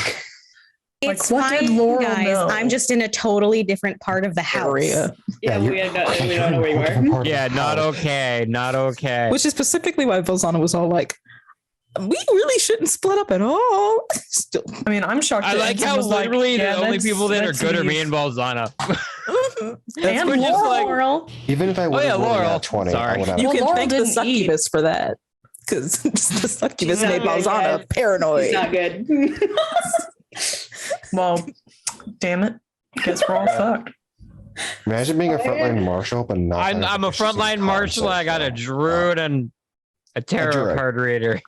Like, It's what did fine, Laurel guys. know? I'm just in a totally different part of the house. Area. Yeah, you're- we don't okay, we you're don't know in where a you whole were. different part of Yeah, the not house. okay. Not okay. Which is specifically why Bolzana was all like, we really shouldn't split up at all. Still. I mean, I'm shocked. I that like Ensign how was like, literally yeah, the only let's- people that are let's good are me leave. and Balzana. And we're just like- Laurel. Even if I would yeah, have rolled Laurel. that 20, Sorry. I would have. You Well, can Laurel thank the didn't eat. succubus for that. Because the succubus She's made not good, Balzana guys. paranoid. It's not good. Well, damn it. Guess we're all fucked. Imagine being a frontline marshal, but not. I'm a frontline marshal. I got a druid and A tarot druid. card reader.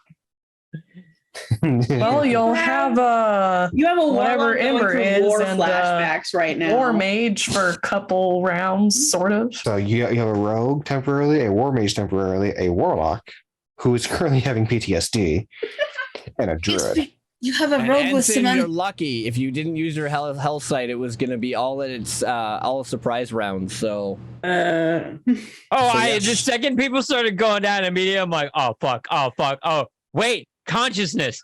Well, you'll have You have a whatever warlock going Ember through is war and, flashbacks right now. war mage for a couple rounds, sort of. So you have a rogue temporarily, a war mage temporarily, a warlock who is currently having PTSD, and a druid. You have a And rogue with Ensign, you're some. lucky. If you didn't use your health site, it was going to be all surprise rounds. So Oh, yes. the second people started going down immediately, I'm like, oh fuck, oh wait, consciousness.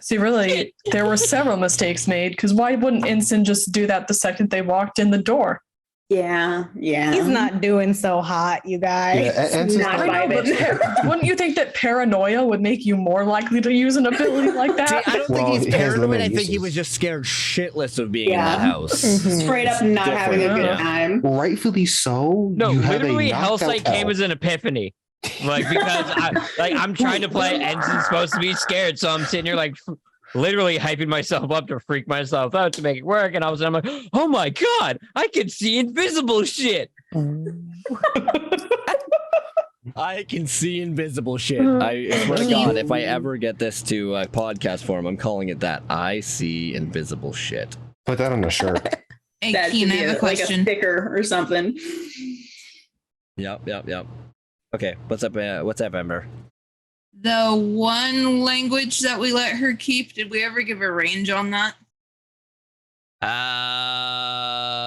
See, really, there were several mistakes made because why wouldn't Ensign just do that the second they walked in the door? Yeah. He's not doing so hot, you guys. Yeah, Ensign's Not not- I know, but wouldn't you think that paranoia would make you more likely to use an ability like that? See, I don't Well, think he he's has paranoid. I limited think he uses. was just scared shitless of being in Yeah. that house. Mhm. Straight up not having a good Yeah. time. Rightfully so. No, you have a literally, knockout Hellsight came elf. as an epiphany. Like because I'm trying to play Ensign's supposed to be scared, so I'm sitting here like literally hyping myself up to freak myself out to make it work, and all of a sudden I'm like, oh my god, I can see invisible shit. I can see invisible shit. I swear to God, if I ever get this to podcast form, I'm calling it that. I see invisible shit. Put that on a shirt. Hey, That Keen, should I be have a like a question. sticker or something. Yep. Okay, what's up, Ember? The one language that we let her keep, did we ever give a range on that?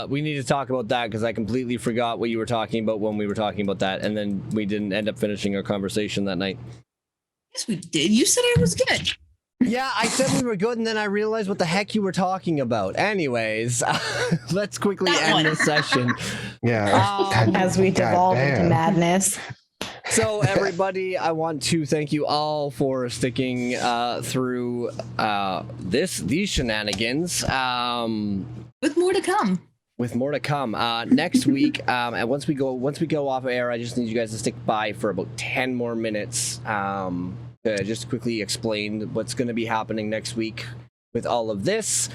We need to talk about that because I completely forgot what you were talking about when we were talking about that, and then we didn't end up finishing our conversation that night. Yes, we did. You said I was good. Yeah, I said we were good, and then I realized what the heck you were talking about. Anyways, let's quickly That end one. the session. Yeah. Um, As we devolve into Goddamn. madness. So, everybody, I want to thank you all for sticking through these shenanigans. With more to come. With more to come next week, and once we go off air, I just need you guys to stick by for about 10 more minutes. Just quickly explain what's going to be happening next week with all of this.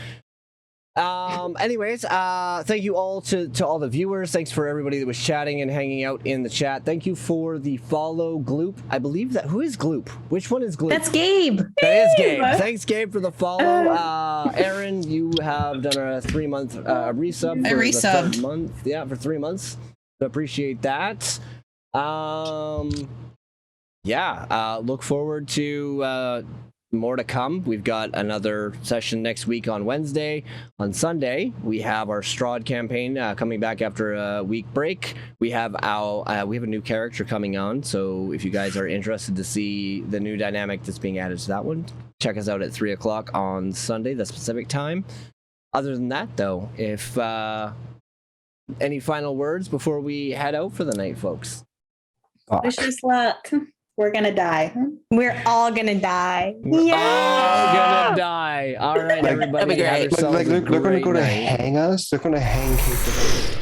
Anyways, thank you all to all the viewers. Thanks for everybody that was chatting and hanging out in the chat. Thank you for the follow, Gloop. I believe that who is Gloop? Which one is Gloop? That's Gabe. That is Gabe. Thanks, Gabe, for the follow. Aaron, you have done a 3-month resub. I For the resubbed. third month. Yeah, for 3 months. So appreciate that. Look forward to more to come. We've got another session next week on Wednesday. On Sunday, we have our Strahd campaign coming back after a week break. We have a new character coming on, so if you guys are interested to see the new dynamic that's being added to that one, check us out at 3 o'clock on Sunday, the Pacific time. Other than that, though, if any final words before we head out for the night, folks? Wish us luck. We're gonna die. We're all gonna die. We're all gonna die. All right, Like, everybody. that'd be have great. yourselves Like a they're going to great go to night. hang us. They're going to hang Kate.